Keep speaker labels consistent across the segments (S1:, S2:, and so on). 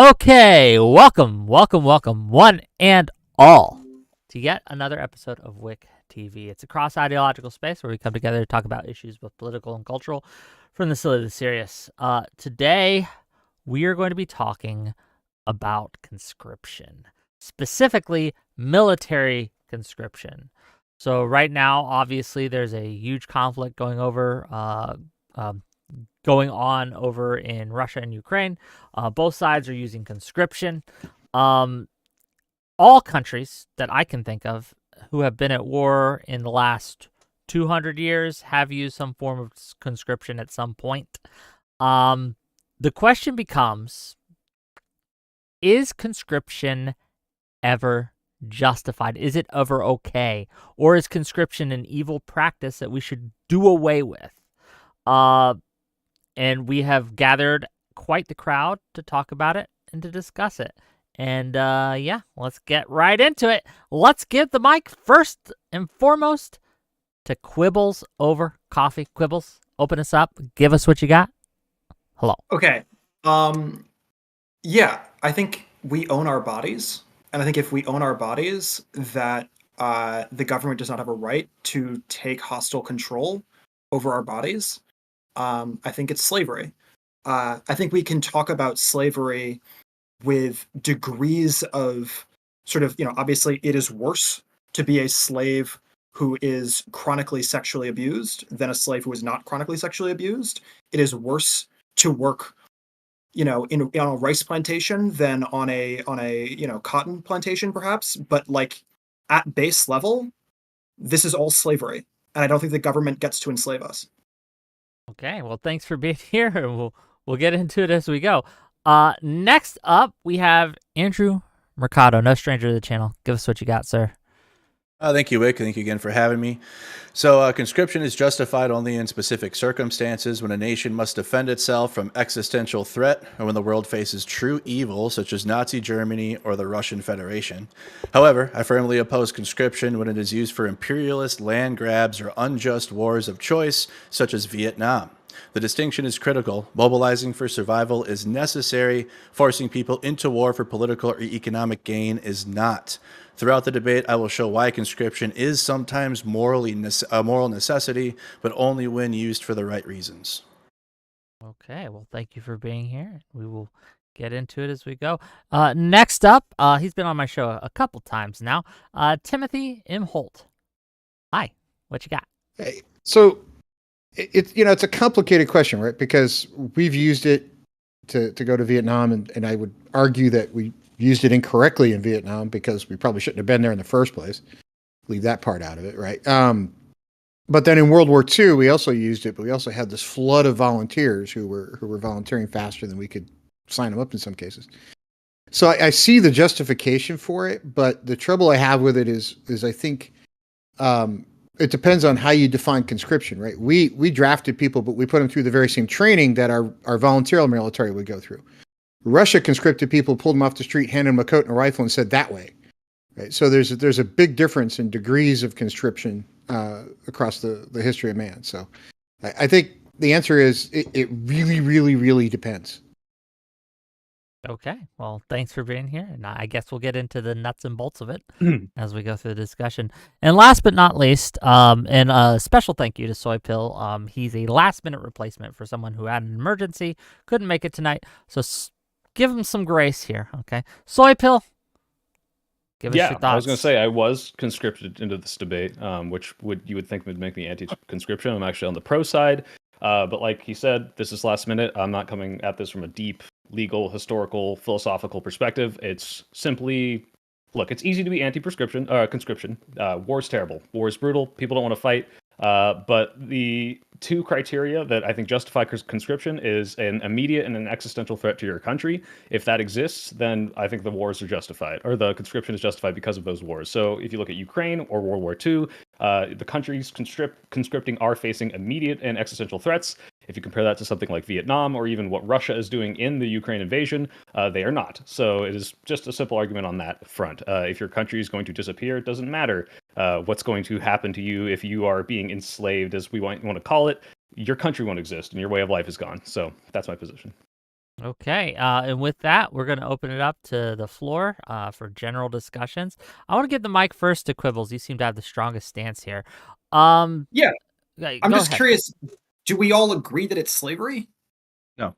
S1: Okay, welcome, one and all, to yet another episode of Wick TV. It's a cross-ideological space where we come together to talk about issues both political and cultural, from the silly to the serious. Today, we are going to be talking about conscription, specifically military conscription. So right now, obviously, there's a huge conflict going on over in Russia and Ukraine. Both sides are using conscription. All countries that I can think of who have been at war in the last 200 years have used some form of conscription at some point. The question becomes, is conscription ever justified? Is it ever okay? Or is conscription an evil practice that we should do away with? And we have gathered quite the crowd to talk about it and to discuss it. And let's get right into it. Let's give the mic first and foremost to Quibbles over coffee. Quibbles, open us up. Give us what you got. Hello.
S2: Okay. I think we own our bodies. And I think if we own our bodies, that the government does not have a right to take hostile control over our bodies. I think it's slavery. I think we can talk about slavery with degrees of obviously it is worse to be a slave who is chronically sexually abused than a slave who is not chronically sexually abused. It is worse to work, on a rice plantation than on a cotton plantation, perhaps. But like at base level, this is all slavery, and I don't think the government gets to enslave us.
S1: Okay, well, thanks for being here, and we'll get into it as we go. Next up, we have Andrew Mercado, no stranger to the channel. Give us what you got, sir.
S3: Thank you, Wick. Thank you again for having me. So conscription is justified only in specific circumstances when a nation must defend itself from existential threat or when the world faces true evil, such as Nazi Germany or the Russian Federation. However, I firmly oppose conscription when it is used for imperialist land grabs or unjust wars of choice, such as Vietnam. The distinction is critical. Mobilizing for survival is necessary. Forcing people into war for political or economic gain is not. Throughout the debate, I will show why conscription is sometimes a moral necessity, but only when used for the right reasons.
S1: Okay, well, thank you for being here. We will get into it as we go. Next up, he's been on my show a couple times now. Timothy Imholt. Hi, what you got?
S4: Hey, so it's a complicated question, right? Because we've used it to go to Vietnam, and I would argue that we used it incorrectly in Vietnam because we probably shouldn't have been there in the first place. Leave that part out of it, right? But then in World War II, we also used it, but we also had this flood of volunteers who were volunteering faster than we could sign them up in some cases. So I see the justification for it, but the trouble I have with it is I think it depends on how you define conscription, right? We drafted people, but we put them through the very same training that our volunteer military would go through. Russia conscripted people, pulled them off the street, handed them a coat and a rifle, and said that way. Right? So there's a big difference in degrees of conscription across the history of man. So I think the answer is it really, really, really depends.
S1: Okay, well, thanks for being here, and I guess we'll get into the nuts and bolts of it as we go through the discussion. And last but not least, and a special thank you to Soy Pill. He's a last-minute replacement for someone who had an emergency, couldn't make it tonight, so give him some grace here, okay? Soy Pill, give us your thoughts.
S5: I was going to say, I was conscripted into this debate, which you would think would make me anti-conscription. I'm actually on the pro side, but like he said, this is last minute. I'm not coming at this from a deep legal, historical, philosophical perspective. It's simply, look, it's easy to be anti-conscription. War's terrible. War is brutal. People don't want to fight. But the two criteria that I think justify conscription is an immediate and an existential threat to your country. If that exists, then I think the wars are justified, or the conscription is justified because of those wars. So if you look at Ukraine or World War II, the countries conscripting are facing immediate and existential threats. If you compare that to something like Vietnam or even what Russia is doing in the Ukraine invasion, they are not. So it is just a simple argument on that front. If your country is going to disappear, it doesn't matter what's going to happen to you if you are being enslaved, as we want to call it. Your country won't exist and your way of life is gone. So that's my position.
S1: Okay, and with that, we're going to open it up to the floor for general discussions. I want to give the mic first to Quibbles. You seem to have the strongest stance here.
S2: Yeah, I'm
S1: Go
S2: just
S1: ahead.
S2: curious. Do we all agree that it's slavery?
S3: No.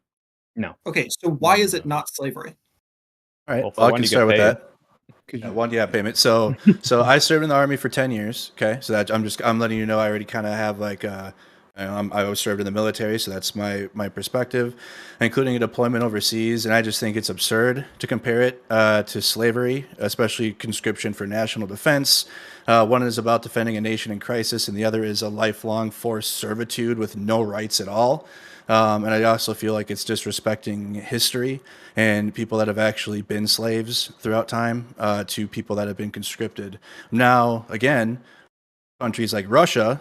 S5: No.
S2: Okay, so why is it not slavery?
S3: All right.
S5: Well, for
S3: Well, I
S5: one,
S3: can
S5: you get
S3: start with
S5: paid.
S3: that. Yeah, payment. So I served in the Army for 10 years. Okay. So that I'm letting you know I already kind of have like, I was served in the military. So that's my perspective, including a deployment overseas. And I just think it's absurd to compare it to slavery, especially conscription for national defense. One is about defending a nation in crisis, and the other is a lifelong forced servitude with no rights at all. And I also feel like it's disrespecting history and people that have actually been slaves throughout time to people that have been conscripted. Now, again, countries like Russia,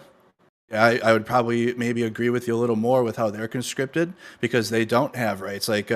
S3: I would probably maybe agree with you a little more with how they're conscripted because they don't have rights. Like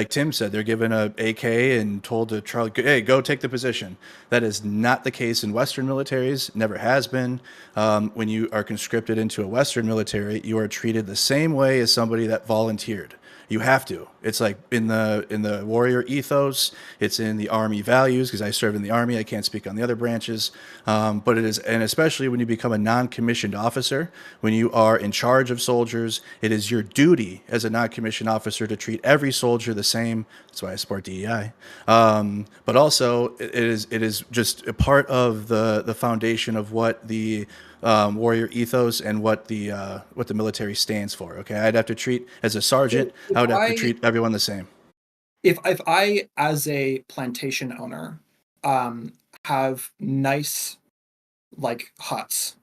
S3: Tim said, they're given a AK and told to try, hey, go take the position. That is not the case in Western militaries. Never has been. When you are conscripted into a Western military, you are treated the same way as somebody that volunteered. You have to. It's like in the warrior ethos. It's in the Army values because I served in the Army. I can't speak on the other branches, but it is, and especially when you become a non-commissioned officer, when you are in charge of soldiers, it is your duty as a non-commissioned officer to treat every soldier the same. That's why I support DEI. But also, it is just a part of the foundation of what the warrior ethos and what the military stands for. Okay, I'd have to treat as a sergeant. I would have to treat everyone the same.
S2: If I, as a plantation owner, have nice like huts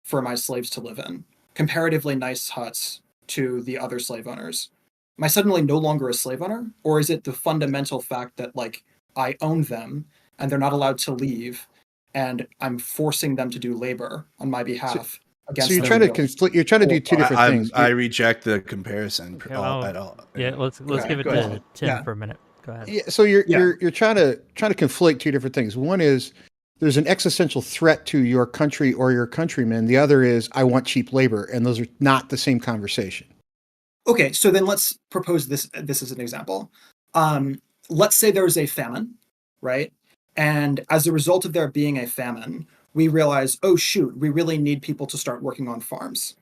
S2: for my slaves to live in, comparatively nice huts to the other slave owners, am I suddenly no longer a slave owner, or is it the fundamental fact that like I own them and they're not allowed to leave, and I'm forcing them to do labor on my behalf against
S4: So you're
S2: their
S4: trying to
S2: will?
S4: conflict. You're trying to do two different things.
S3: I reject the comparison
S1: Okay,
S3: at all.
S1: Yeah, let's
S2: Okay,
S1: give it
S2: go
S1: to
S2: ahead.
S1: Tim
S2: Yeah.
S1: for a minute. Go ahead.
S4: Yeah, so you're
S2: Yeah.
S4: you're trying to conflict two different things. One is there's an existential threat to your country or your countrymen. The other is I want cheap labor, and those are not the same conversation.
S2: Okay, so then let's propose this as an example. Let's say there's a famine, right? And as a result of there being a famine, we realize, oh shoot, we really need people to start working on farms.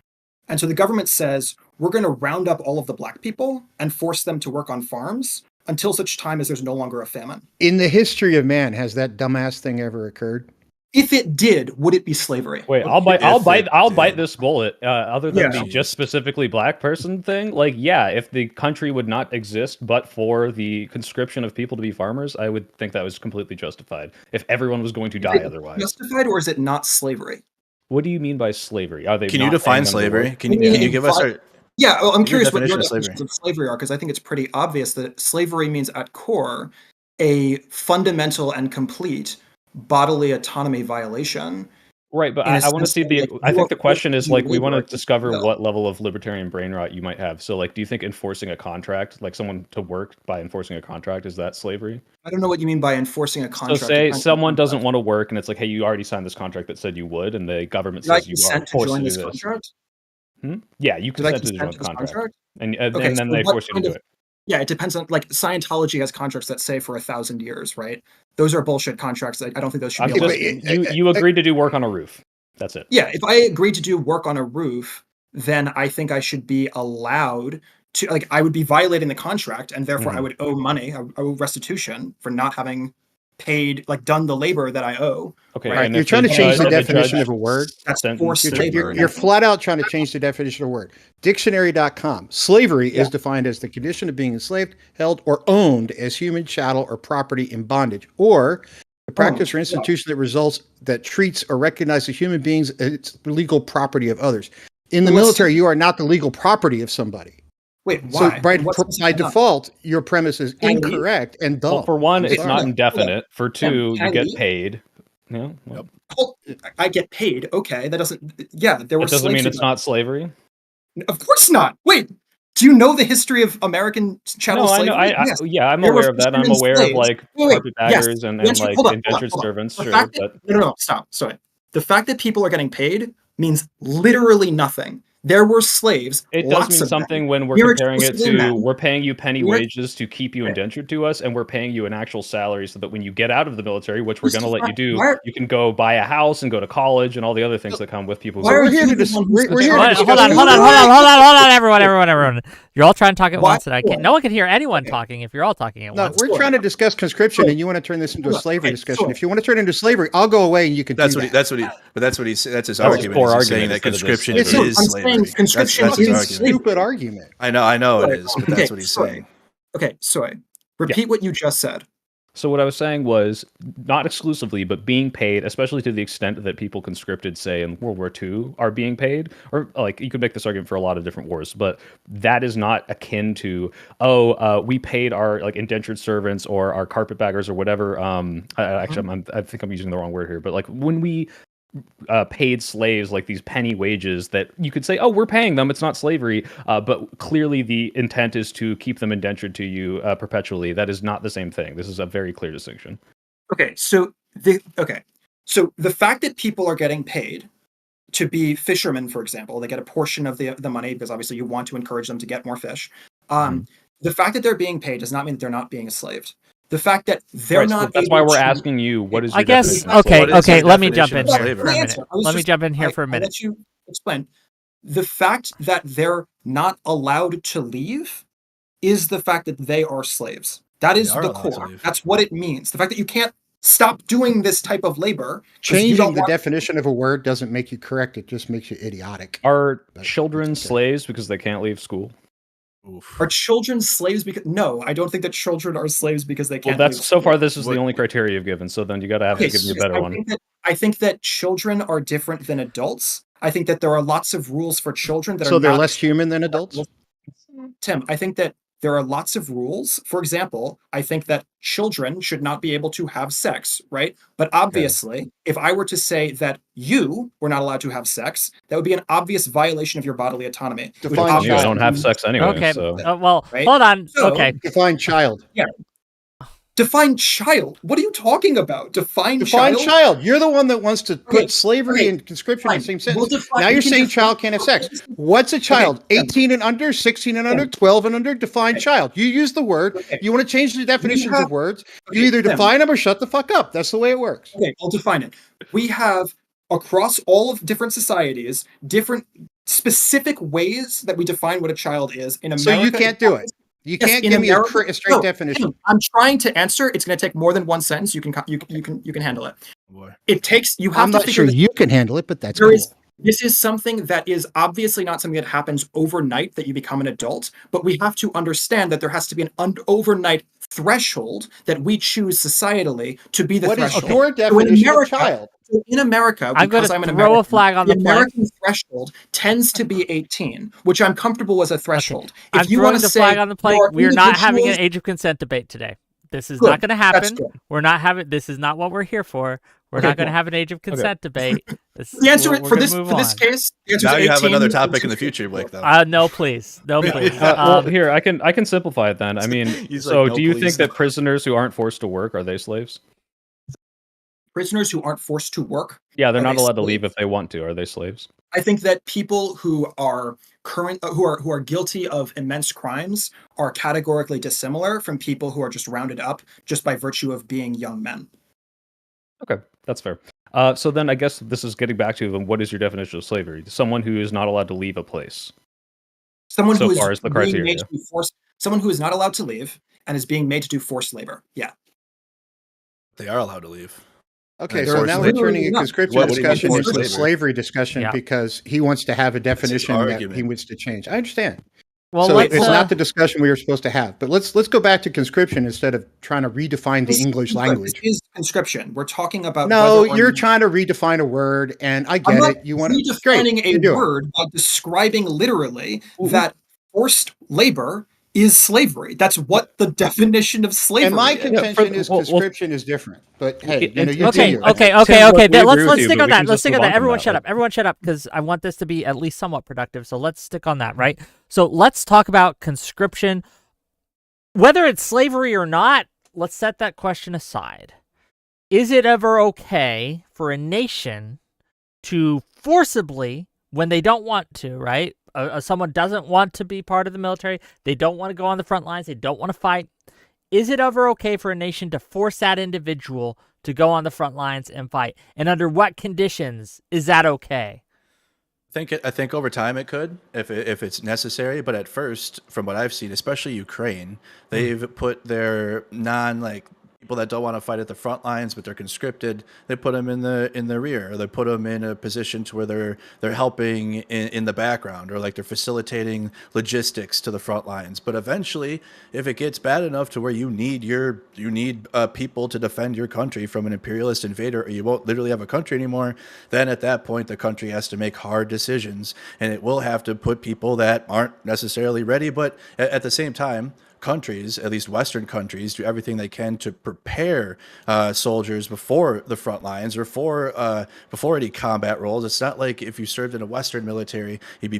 S2: And so the government says, we're going to round up all of the black people and force them to work on farms until such time as there's no longer a famine.
S4: In the history of man, has that dumbass thing ever occurred?
S2: If it did, would it be slavery?
S5: Wait, I'll bite
S3: did.
S5: this bullet. Other than
S2: Yeah.
S5: the just specifically black person thing, like, yeah, if the country would not exist but for the conscription of people to be farmers, I would think that was completely justified. If everyone was going to die
S2: Is it
S5: otherwise,
S2: justified, or is it not slavery?
S5: what do you mean by slavery? Are they?
S3: Can you
S5: not
S3: define
S5: paying them to
S3: slavery?
S5: work?
S3: Can
S2: Yeah.
S3: you give us our
S2: Yeah, well, I'm
S3: your
S2: curious what your
S3: definition of slavery?
S2: definitions of slavery are, because I think it's pretty obvious that slavery means at core a fundamental and complete bodily autonomy violation.
S5: Right, but
S2: in a
S5: I want to
S2: sense
S5: see
S2: that,
S5: the.
S2: like,
S5: I
S2: you
S5: think the
S2: are
S5: question is
S2: forced to
S5: like
S2: do
S5: we want to
S2: labor against
S5: discover
S2: your will.
S5: what level of libertarian brain rot you might have. So, like, do you think enforcing a contract, like someone to work by enforcing a contract, is that slavery?
S2: I don't know what you mean by enforcing a
S5: So,
S2: contract.
S5: say
S2: Depends on
S5: someone
S2: the
S5: doesn't
S2: contract.
S5: want to work, and it's like, hey, you already signed this contract that said you would, and the government
S2: Did I
S5: says you are
S2: consent to
S5: forced
S2: join
S5: to do
S2: this
S5: this.
S2: contract?
S5: Yeah, you
S2: Did I
S5: consented to join
S2: consent
S5: the
S2: to this
S5: contract,
S2: contract?
S5: and
S2: Okay,
S5: then
S2: so
S5: they
S2: what
S5: force you to
S2: kind
S5: do
S2: of
S5: it.
S2: yeah, it depends on, like, Scientology has contracts that say for 1,000 years, right? Those are bullshit contracts. I don't think those should
S5: I'm
S2: be
S5: just
S2: allowed.
S4: but
S5: you agreed to do work on a roof. That's it.
S2: Yeah, if I agree to do work on a roof, then I think I should be allowed to, like, I would be violating the contract, and therefore I would owe money, I owe restitution for not having paid, like, done the labor that I owe.
S5: Okay,
S2: Right.
S4: All right,
S5: and
S4: you're
S5: if
S4: trying to change the
S5: judge-
S4: definition
S5: judge
S4: of a word.
S2: That's
S5: sentenced
S2: forced
S5: you-
S2: labor.
S4: You're flat out trying to change the definition of a word. Dictionary.com. Slavery is defined as the condition of being enslaved, held, or owned as human chattel or property in bondage, or the practice or institution that results that treats or recognizes human beings as legal property of others. In the
S2: Well, let's
S4: military, you are not the legal property of somebody.
S2: Wait,
S4: So
S2: why?
S4: by,
S2: What's this
S4: by
S2: about?
S4: default, your premise is
S2: Can I leave?
S4: incorrect and dumb.
S5: Well, for one,
S4: I'm
S5: it's
S4: sorry.
S5: not indefinite. For two,
S2: can I
S5: you get
S2: leave?
S5: paid. No, well,
S2: Well, I get paid. Okay, that doesn't. Yeah, there were
S5: it doesn't mean
S2: slaves.
S5: it's not slavery.
S2: Of course not. Wait, do you know the history of American chattel
S5: No, I
S2: slavery?
S5: know.
S2: Yes.
S5: Yeah, I'm
S2: There were
S5: aware of that. I'm
S2: fishermen
S5: aware of
S2: slaves.
S5: like
S2: Wait, yes.
S5: carpetbaggers and
S2: Once you-
S5: like
S2: hold on,
S5: indentured
S2: hold on.
S5: servants.
S2: The
S5: Sure,
S2: fact that,
S5: but
S2: no, stop. Sorry. The fact that people are getting paid means literally nothing. There were slaves.
S5: It does
S2: lots
S5: mean
S2: of them.
S5: something when we're
S2: We're
S5: comparing it
S2: exclusively
S5: to
S2: men.
S5: we're paying you penny
S2: We're-
S5: wages to keep you
S2: Okay.
S5: indentured to us, and we're paying you an actual salary so that when you get out of the military, which we're
S2: This
S5: going to
S2: is
S5: let you
S2: not-
S5: do,
S2: why-
S5: you can go buy a house and go to college and all the other things that come with people.
S2: Why
S5: Who
S2: are
S4: we're here
S2: you
S4: to
S2: the one who's
S4: we're here to
S2: describing-
S1: Hold on,
S4: discuss-
S1: hold on, everyone. You're all trying to talk at
S2: Why-
S1: once, and I can't. No one can hear anyone talking if you're all talking at
S4: No,
S1: once.
S4: we're trying to discuss conscription, and you want to turn this into a
S2: Sure.
S4: slavery
S2: Okay,
S4: discussion.
S2: sure.
S4: If you want to turn it into slavery, I'll go away, and you can
S3: That's
S4: do
S3: what he.
S4: that.
S3: That's what he. But that's what he's. That's his
S5: That's his
S3: argument.
S5: poor
S3: He's
S5: argument
S3: saying that
S5: instead of this.
S3: conscription
S4: It's
S3: is
S4: not-
S2: I'm saying
S3: slavery.
S2: conscription
S3: That's his
S2: is
S3: argument.
S2: slavery.
S4: Stupid argument.
S3: I know it is, but
S2: Okay,
S3: that's what he's
S2: sorry.
S3: saying.
S2: Okay, Soy, repeat what you just said.
S5: So what I was saying was not exclusively, but being paid, especially to the extent that people conscripted, say in World War II, are being paid, or like you could make this argument for a lot of different wars, but that is not akin to we paid our like indentured servants or our carpetbaggers or whatever. I think I'm using the wrong word here, but like when we paid slaves like these penny wages that you could say, oh, we're paying them, it's not slavery, but clearly the intent is to keep them indentured to you perpetually. That is not the same thing. This is a very clear distinction.
S2: Okay, so the fact that people are getting paid to be fishermen, for example, they get a portion of the money because obviously you want to encourage them to get more fish. The fact that they're being paid does not mean that they're not being enslaved. The fact that they're
S5: Right, so
S2: not.
S5: that's
S2: able
S5: why we're
S2: to-
S5: asking you, what is your
S1: I guess.
S5: definition of
S1: Okay,
S5: slavery?
S3: What is
S1: okay.
S3: your
S1: Let me jump
S3: definition
S1: in
S3: of
S1: here
S3: slavery?
S1: for a
S2: Answer.
S1: minute.
S2: I was
S1: Let me
S2: just-
S1: jump in here for a
S2: I'll
S1: minute.
S2: let you explain. The fact that they're not allowed to leave is the fact that they are slaves. That is
S3: They are
S2: the
S3: allowed to
S2: core.
S3: leave.
S2: That's what it means. The fact that you can't stop doing this type of labor. 'cause you
S4: Changing
S2: don't
S4: the
S2: want-
S4: definition of a word doesn't make you correct. It just makes you idiotic.
S5: Are
S4: But
S5: children
S4: it's okay.
S5: slaves because they can't leave school?
S3: Oof.
S2: Are children slaves because no, I don't think that children are slaves because they
S5: Well,
S2: can't.
S5: that's
S2: leave
S5: so far.
S2: school.
S5: This is the
S3: What-
S5: only criteria you've given. So then you got to have
S2: Okay,
S5: to give me a
S2: so
S5: better
S2: I
S5: one.
S2: think that children are different than adults. I think that there are lots of rules for children that
S4: So
S2: are
S4: they're
S2: not
S4: less human than adults?
S2: Tim, I think that there are lots of rules. For example, I think that children should not be able to have sex, right? But obviously, if I were to say that you were not allowed to have sex, that would be an obvious violation of your bodily autonomy. It would
S4: Define
S5: I
S2: obviously
S5: don't have
S2: be-
S5: sex anyway.
S1: Okay.
S5: So
S1: Well,
S2: Right?
S1: hold on.
S2: So-
S1: Okay.
S4: Define child.
S2: Define child. What are you talking about? Define
S4: Define
S2: child?
S4: child. You're the one that wants to
S2: Okay,
S4: put slavery
S2: okay,
S4: and conscription in the
S2: fine.
S4: same
S2: We'll
S4: sentence.
S2: define-
S4: Now
S2: we
S4: you're
S2: can
S4: saying
S2: define-
S4: child can't have sex. What's a child?
S2: Okay,
S4: 18 and under, 16 and under,
S2: Tim.
S4: 12 and under? Define
S2: Okay.
S4: child. You use the word.
S2: Okay.
S4: You want to change the definitions
S2: have-
S4: of words. You
S2: Okay,
S4: either
S2: Tim.
S4: define them or shut the fuck up. That's the way it works.
S2: Okay, I'll define it. We have across all of different societies, different specific ways that we define what a child is. In America,
S4: So you can't do it. You
S2: Yes,
S4: can't
S2: in
S4: give me
S2: America-
S4: a straight
S2: No,
S4: definition.
S2: Tim, I'm trying to answer. It's going to take more than one sentence. You can handle it.
S3: Boy.
S2: It takes. You have
S4: I'm
S2: to
S4: not
S2: figure
S4: sure
S2: this-
S4: you can handle it, but that's
S2: there
S4: cool.
S2: is- This is something that is obviously not something that happens overnight that you become an adult, but we have to understand that there has to be an overnight threshold that we choose societally to be the
S4: What is
S2: threshold.
S4: your
S2: So in
S4: definition of
S2: America-
S4: child?
S2: So in America,
S1: I'm going
S2: because
S1: to
S2: I'm an
S1: throw
S2: American,
S1: a flag on
S2: the
S1: the play.
S2: American threshold tends to be 18, which I'm comfortable as a threshold.
S1: I'm
S2: If you
S1: throwing
S2: want to
S1: the
S2: say
S1: flag on the plate.
S2: your
S1: We're not having an
S2: individuals-
S1: age of consent debate today. This is
S2: Good.
S1: not going to
S2: That's
S1: happen.
S2: good.
S1: We're not having. This is not what we're here for. We're
S2: Okay,
S1: not going to
S2: cool.
S1: have an age of consent debate.
S2: The answer
S1: we're
S2: for
S1: gonna
S2: this
S1: move
S2: for this
S1: on.
S2: case, the answer
S3: Now
S2: is
S3: you have
S2: 18.
S3: another topic in the future, Blake. Though.
S1: No, please, no, please.
S5: well, here I can simplify it then. I mean,
S3: He's
S5: so
S3: like, "No,
S5: do you
S3: please."
S5: think that prisoners who aren't forced to work are they slaves?
S2: Prisoners who aren't forced to work.
S5: Yeah, they're
S2: Are
S5: not
S2: they
S5: allowed to leave
S2: slaves?
S5: if they want to. Are they slaves?
S2: I think that people who are who are guilty of immense crimes are categorically dissimilar from people who are just rounded up just by virtue of being young men.
S5: Okay, that's fair. So then I guess this is getting back to what is your definition of slavery? Someone who is not allowed to leave a place.
S2: Someone
S5: So
S2: who is
S5: far as the
S2: being
S5: criteria.
S2: made to do someone who is not allowed to leave and is being made to do forced labor. Yeah.
S3: They are allowed to leave.
S4: Okay,
S3: And
S4: so
S3: forced
S4: now we're
S3: labor.
S4: turning a
S2: No.
S4: conscription
S3: What do you mean
S4: discussion
S3: forced
S4: into a
S3: labor?
S4: slavery discussion
S1: Yeah.
S4: because he wants to have a
S3: his
S4: definition that he
S3: argument.
S4: wants to change. I understand.
S1: Well,
S4: so
S1: let's.
S4: it's not the discussion we were supposed to have. But let's go back to conscription instead of trying to redefine the English language.
S2: This is conscription. We're talking about
S4: No,
S2: whether or
S4: you're
S2: not-
S4: trying to redefine a word, and I
S2: I'm
S4: get
S2: not
S4: it. You want to
S2: redefining
S4: you
S2: a
S4: do it.
S2: word by describing literally that forced labor is slavery. That's what the definition of slavery
S4: And my
S2: is.
S4: contention is
S5: well,
S4: conscription is different. But hey,
S5: It-
S4: you know,
S5: it-
S4: you
S1: Okay,
S4: do yours.
S1: okay.
S5: Tim, look, we
S1: Let's
S5: agree with
S1: stick
S5: you,
S1: on
S5: but we
S1: that.
S5: can
S1: Let's
S5: just
S1: stick
S5: move
S1: on
S5: on
S1: that.
S5: from
S1: Everyone
S5: that,
S1: shut
S5: like-
S1: up. Everyone shut up because I want this to be at least somewhat productive. So let's stick on that, right? So let's talk about conscription. Whether it's slavery or not, let's set that question aside. Is it ever okay for a nation to forcibly when they don't want to, right? Someone doesn't want to be part of the military. They don't want to go on the front lines. They don't want to fight. Is it ever okay for a nation to force that individual to go on the front lines and fight? And under what conditions is that okay?
S3: I think over time it could, if it's necessary. But at first, from what I've seen, especially Ukraine, they've put their people that don't want to fight at the front lines, but they're conscripted. They put them in the rear, or they put them in a position to where they're helping in the background, or like they're facilitating logistics to the front lines. But eventually, if it gets bad enough to where you need people to defend your country from an imperialist invader, or you won't literally have a country anymore, then at that point the country has to make hard decisions, and it will have to put people that aren't necessarily ready. But at the same time, countries, at least Western countries, do everything they can to prepare soldiers before the front lines, or before any combat roles. It's not like if you served in a Western military, you'd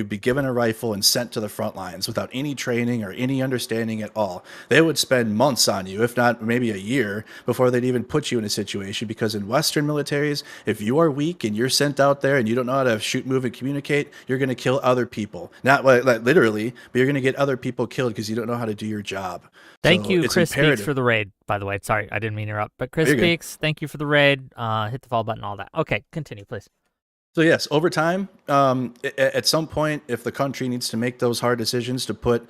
S3: be given a rifle and sent to the front lines without any training or any understanding at all. They would spend months on you, if not maybe a year, before they'd even put you in a situation. Because in Western militaries, if you are weak and you're sent out there and you don't know how to shoot, move, and communicate, you're going to kill other people. Not like literally, but you're going to get other people killed because you don't know how to do your job.
S1: Thank
S3: So
S1: you,
S3: it's
S1: Chris
S3: imperative.
S1: Speaks, for the raid, by the way. Sorry, I didn't mean to interrupt. But Chris
S3: You're good.
S1: Speaks, thank you for the raid. Hit the follow button, all that. Okay, continue, please.
S3: So yes, over time, at some point, if the country needs to make those hard decisions to put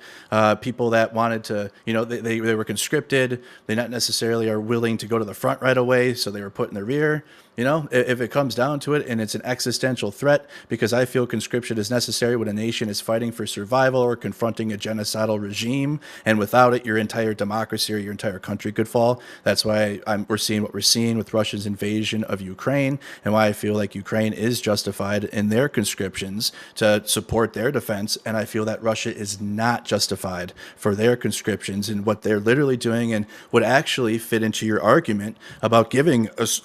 S3: people that wanted to, they were conscripted, they not necessarily are willing to go to the front right away, so they were put in the rear. If it comes down to it and it's an existential threat, because I feel conscription is necessary when a nation is fighting for survival or confronting a genocidal regime, and without it, your entire democracy or your entire country could fall. That's why we're seeing what we're seeing with Russia's invasion of Ukraine, and why I feel like Ukraine is justified in their conscriptions to support their defense, and I feel that Russia is not justified for their conscriptions and what they're literally doing, and would actually fit into your argument about giving us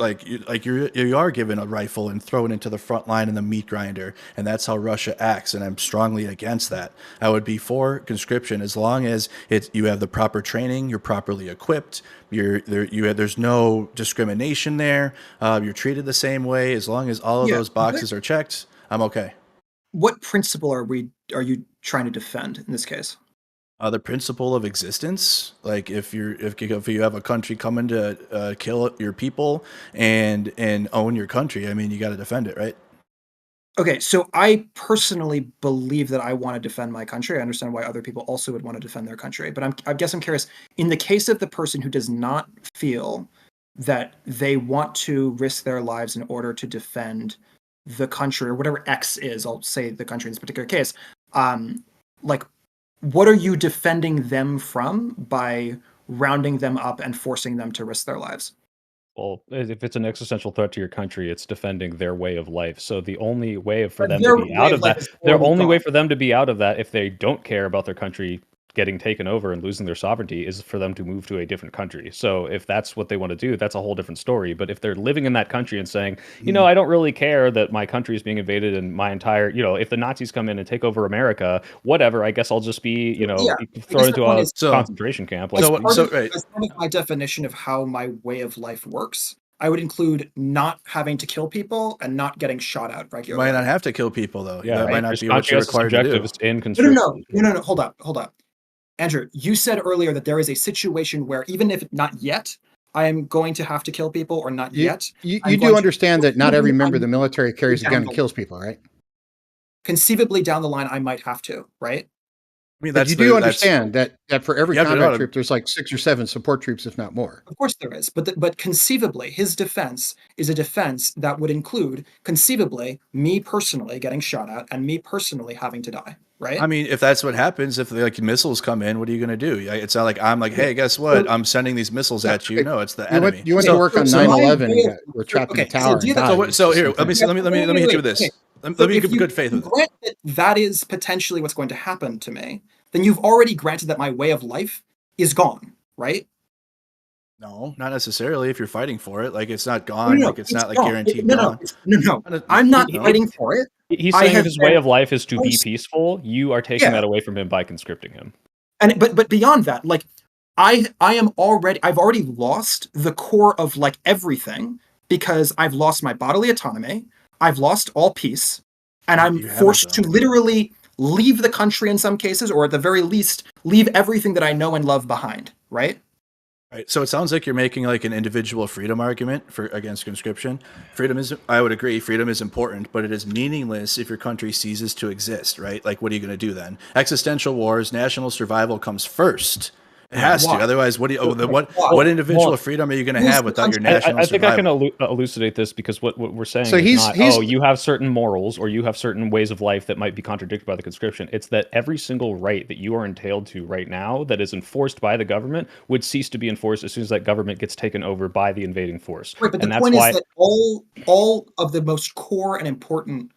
S3: you are given a rifle and thrown into the front line in the meat grinder, and that's how Russia acts, and I'm strongly against that. I would be for conscription as long as you have the proper training, you're properly equipped, there's no discrimination there, you're treated the same way. As long as all of those boxes are checked, I'm okay.
S2: What principle are you trying to defend in this case?
S3: The principle of existence. Like if you have a country coming to kill your people and own your country, I mean, you got to defend it, right?
S2: Okay, so I personally believe that I want to defend my country. I understand why other people also would want to defend their country, but I guess I'm curious. In the case of the person who does not feel that they want to risk their lives in order to defend the country, or whatever X is, I'll say the country in this particular case, like, what are you defending them from by rounding them up and forcing them to risk their lives?
S5: Well, if it's an existential threat to your country, it's defending their way of life. So the only way for
S2: But
S5: them
S2: their
S5: to be
S2: way
S5: out
S2: of
S5: of
S2: life
S5: that,
S2: is
S5: their
S2: already
S5: only way
S2: gone.
S5: for them to be out of that, if they don't care about their country getting taken over and losing their sovereignty, is for them to move to a different country. So if that's what they want to do, that's a whole different story. But if they're living in that country and saying, I don't really care that my country is being invaded and my entire, if the Nazis come in and take over America, whatever, I guess I'll just be,
S2: Yeah, I guess
S5: thrown
S2: the
S5: into
S2: point
S5: a
S2: is,
S5: concentration camp. Like,
S2: as
S3: So
S2: part of
S3: right.
S2: as part of my definition of how my way of life works, I would include not having to kill people and not getting shot at
S3: You might
S2: regularly.
S3: not have to kill people though.
S5: yeah,
S3: That might
S5: right.
S3: not
S5: There's
S3: be what you're
S5: conscientious
S3: required to do.
S5: objectives in
S2: No,
S5: conscription.
S2: no. Hold up. Andrew, you said earlier that there is a situation where even if not yet, I am going to have to kill people, or not yet.
S4: You do understand that not every member of the military carries a gun and
S2: down
S4: kills people, right?
S2: Conceivably down the line, I might have to, right?
S3: I mean,
S4: But you do understand that for every
S3: You have to know
S4: combat
S3: how to-
S4: troop, there's like 6 or 7 support troops, if not more.
S2: Of course there is, but conceivably, his defense is a defense that would include, conceivably, me personally getting shot at and me personally having to die, right?
S3: I mean, if that's what happens, if missiles come in, what are you going to do? It's not like I'm like, hey, guess what? I'm sending these missiles at you. No, it's the enemy.
S4: You went to work on
S2: so
S4: 9/11
S2: my-
S4: and were trapped in a
S2: okay, so
S4: tower
S2: do
S4: and
S2: that-
S4: died.
S3: So here, let me hit you with this.
S2: Okay.
S3: Let
S2: So
S3: me
S2: if
S3: give
S2: you
S3: good faith with it.
S2: grant that is potentially what's going to happen to me, then you've already granted that my way of life is gone, right?
S3: No, not necessarily. If you're fighting for it, like it's not gone.
S2: No,
S3: Like it's not like
S2: gone.
S3: guaranteed
S2: No,
S3: gone.
S2: no. I'm not
S5: He-
S2: fighting for it.
S5: He's
S2: I
S5: saying
S2: have
S5: his way
S2: been-
S5: of life is to be
S2: Yes.
S5: peaceful. You are taking
S2: Yeah.
S5: that away from him by conscripting him.
S2: And but beyond that, like I've already lost the core of like everything, because I've lost my bodily autonomy, I've lost all peace, and I'm
S3: You haven't,
S2: forced to
S3: though.
S2: literally leave the country in some cases, or at the very least, leave everything that I know and love behind, right?
S3: Right. So it sounds like you're making like an individual freedom argument for against conscription. Freedom is, I would agree, freedom is important, but it is meaningless if your country ceases to exist, right? Like, what are you going to do then? Existential wars, national survival comes first. It has
S2: Why?
S3: to. Otherwise, what do you?
S2: Why?
S3: What individual
S5: Well,
S3: freedom are you going to
S2: who's
S3: have
S2: the
S3: without your
S2: country?
S3: national
S5: I think I
S3: survival?
S5: can elucidate this because what we're saying
S4: So
S5: is
S4: he's-
S5: not,
S4: he's-
S5: oh, you have certain morals or you have certain ways of life that might be contradicted by the conscription. It's that every single right that you are entailed to right now that is enforced by the government would cease to be enforced as soon as that government gets taken over by the invading force.
S2: Right, but
S5: And
S2: the
S5: that's
S2: point
S5: why
S2: is that all of the most core and important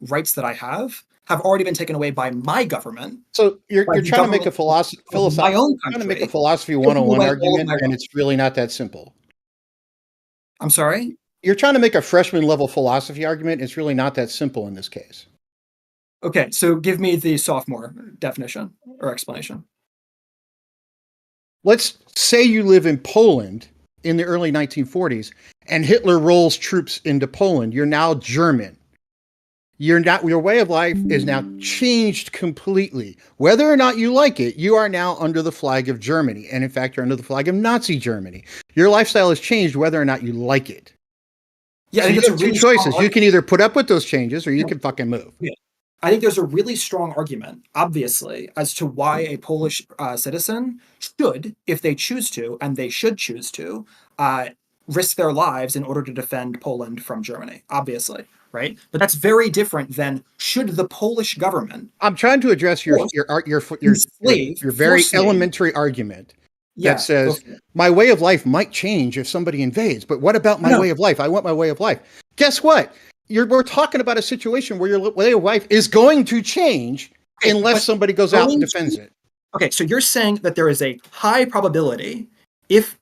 S2: rights that I have already been taken away by my government,
S4: So you're
S2: by the
S4: trying to make a
S2: government of my own
S4: trying to make a
S2: country,
S4: philosophy
S2: taking
S4: 101
S2: away all of
S4: argument,
S2: my
S4: and
S2: rights.
S4: it's really not that simple.
S2: I'm sorry?
S4: You're trying to make a freshman level philosophy argument. It's really not that simple in this case.
S2: Okay, so give me the sophomore definition or explanation.
S4: Let's say you live in Poland in the early 1940s and Hitler rolls troops into Poland. You're now German. Your way of life is now changed completely. Whether or not you like it, you are now under the flag of Germany. And in fact, you're under the flag of Nazi Germany. Your lifestyle has changed whether or not you like it.
S2: Yeah,
S4: So
S2: I
S4: you
S2: think
S4: have
S2: that's a
S4: two
S2: really strong
S4: choices. You can either put up with those changes or you can fucking move.
S2: I think there's a really strong argument, obviously, as to why a Polish citizen should, if they choose to, and they should choose to, risk their lives in order to defend Poland from Germany, obviously, right? But that's very different than should the Polish government
S4: I'm trying to address your
S2: enslave,
S4: very
S2: force me.
S4: elementary argument
S2: Yeah,
S4: that says
S2: go for it.
S4: my way of life might change if somebody invades, but what about my
S2: No.
S4: way of life? I want my way of life. Guess what? We're talking about a situation where your way of life is going to change
S2: Okay,
S4: unless
S2: but
S4: somebody goes out and
S2: going
S4: defends
S2: to-
S4: it.
S2: Okay, so you're saying that there is a high probability if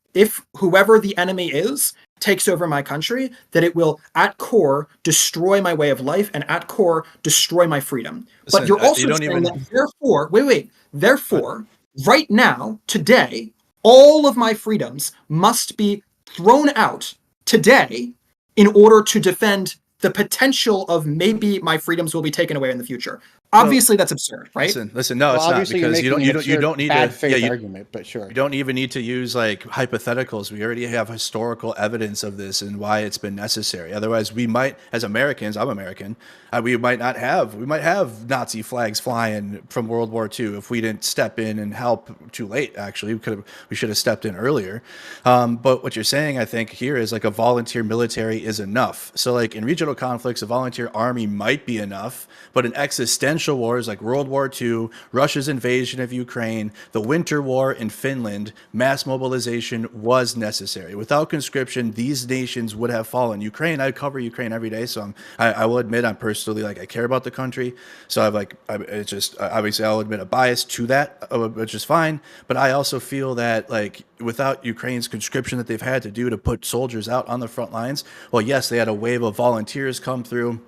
S2: whoever the enemy is takes over my country, that it will at core destroy my way of life and at core destroy my freedom.
S3: Listen,
S2: But you're
S3: you
S2: also
S3: don't
S2: saying
S3: even-
S2: that therefore, right now, today, all of my freedoms must be thrown out today in order to defend the potential of maybe my freedoms will be taken away in the future. Obviously, that's absurd, right?
S3: Listen. No,
S4: Well,
S3: it's not,
S4: obviously you're
S3: because
S4: making
S3: you don't need
S4: bad
S3: to.
S4: faith
S3: Yeah,
S4: argument, but sure.
S3: you don't even need to use like hypotheticals. We already have historical evidence of this and why it's been necessary. Otherwise, we might, as Americans, I'm American, we might have Nazi flags flying from World War II if we didn't step in and help too late. Actually, we should have stepped in earlier. But what you're saying, I think, here is like a volunteer military is enough. So like in regional conflicts, a volunteer army might be enough, but in existential wars like World War II, Russia's invasion of Ukraine, the Winter War in Finland, mass mobilization was necessary. Without conscription, these nations would have fallen. Ukraine, I cover Ukraine every day, so I will admit I'm personally like I care about the country. So it's just obviously I'll admit a bias to that, which is fine. But I also feel that like without Ukraine's conscription that they've had to do to put soldiers out on the front lines, well, yes, they had a wave of volunteers come through.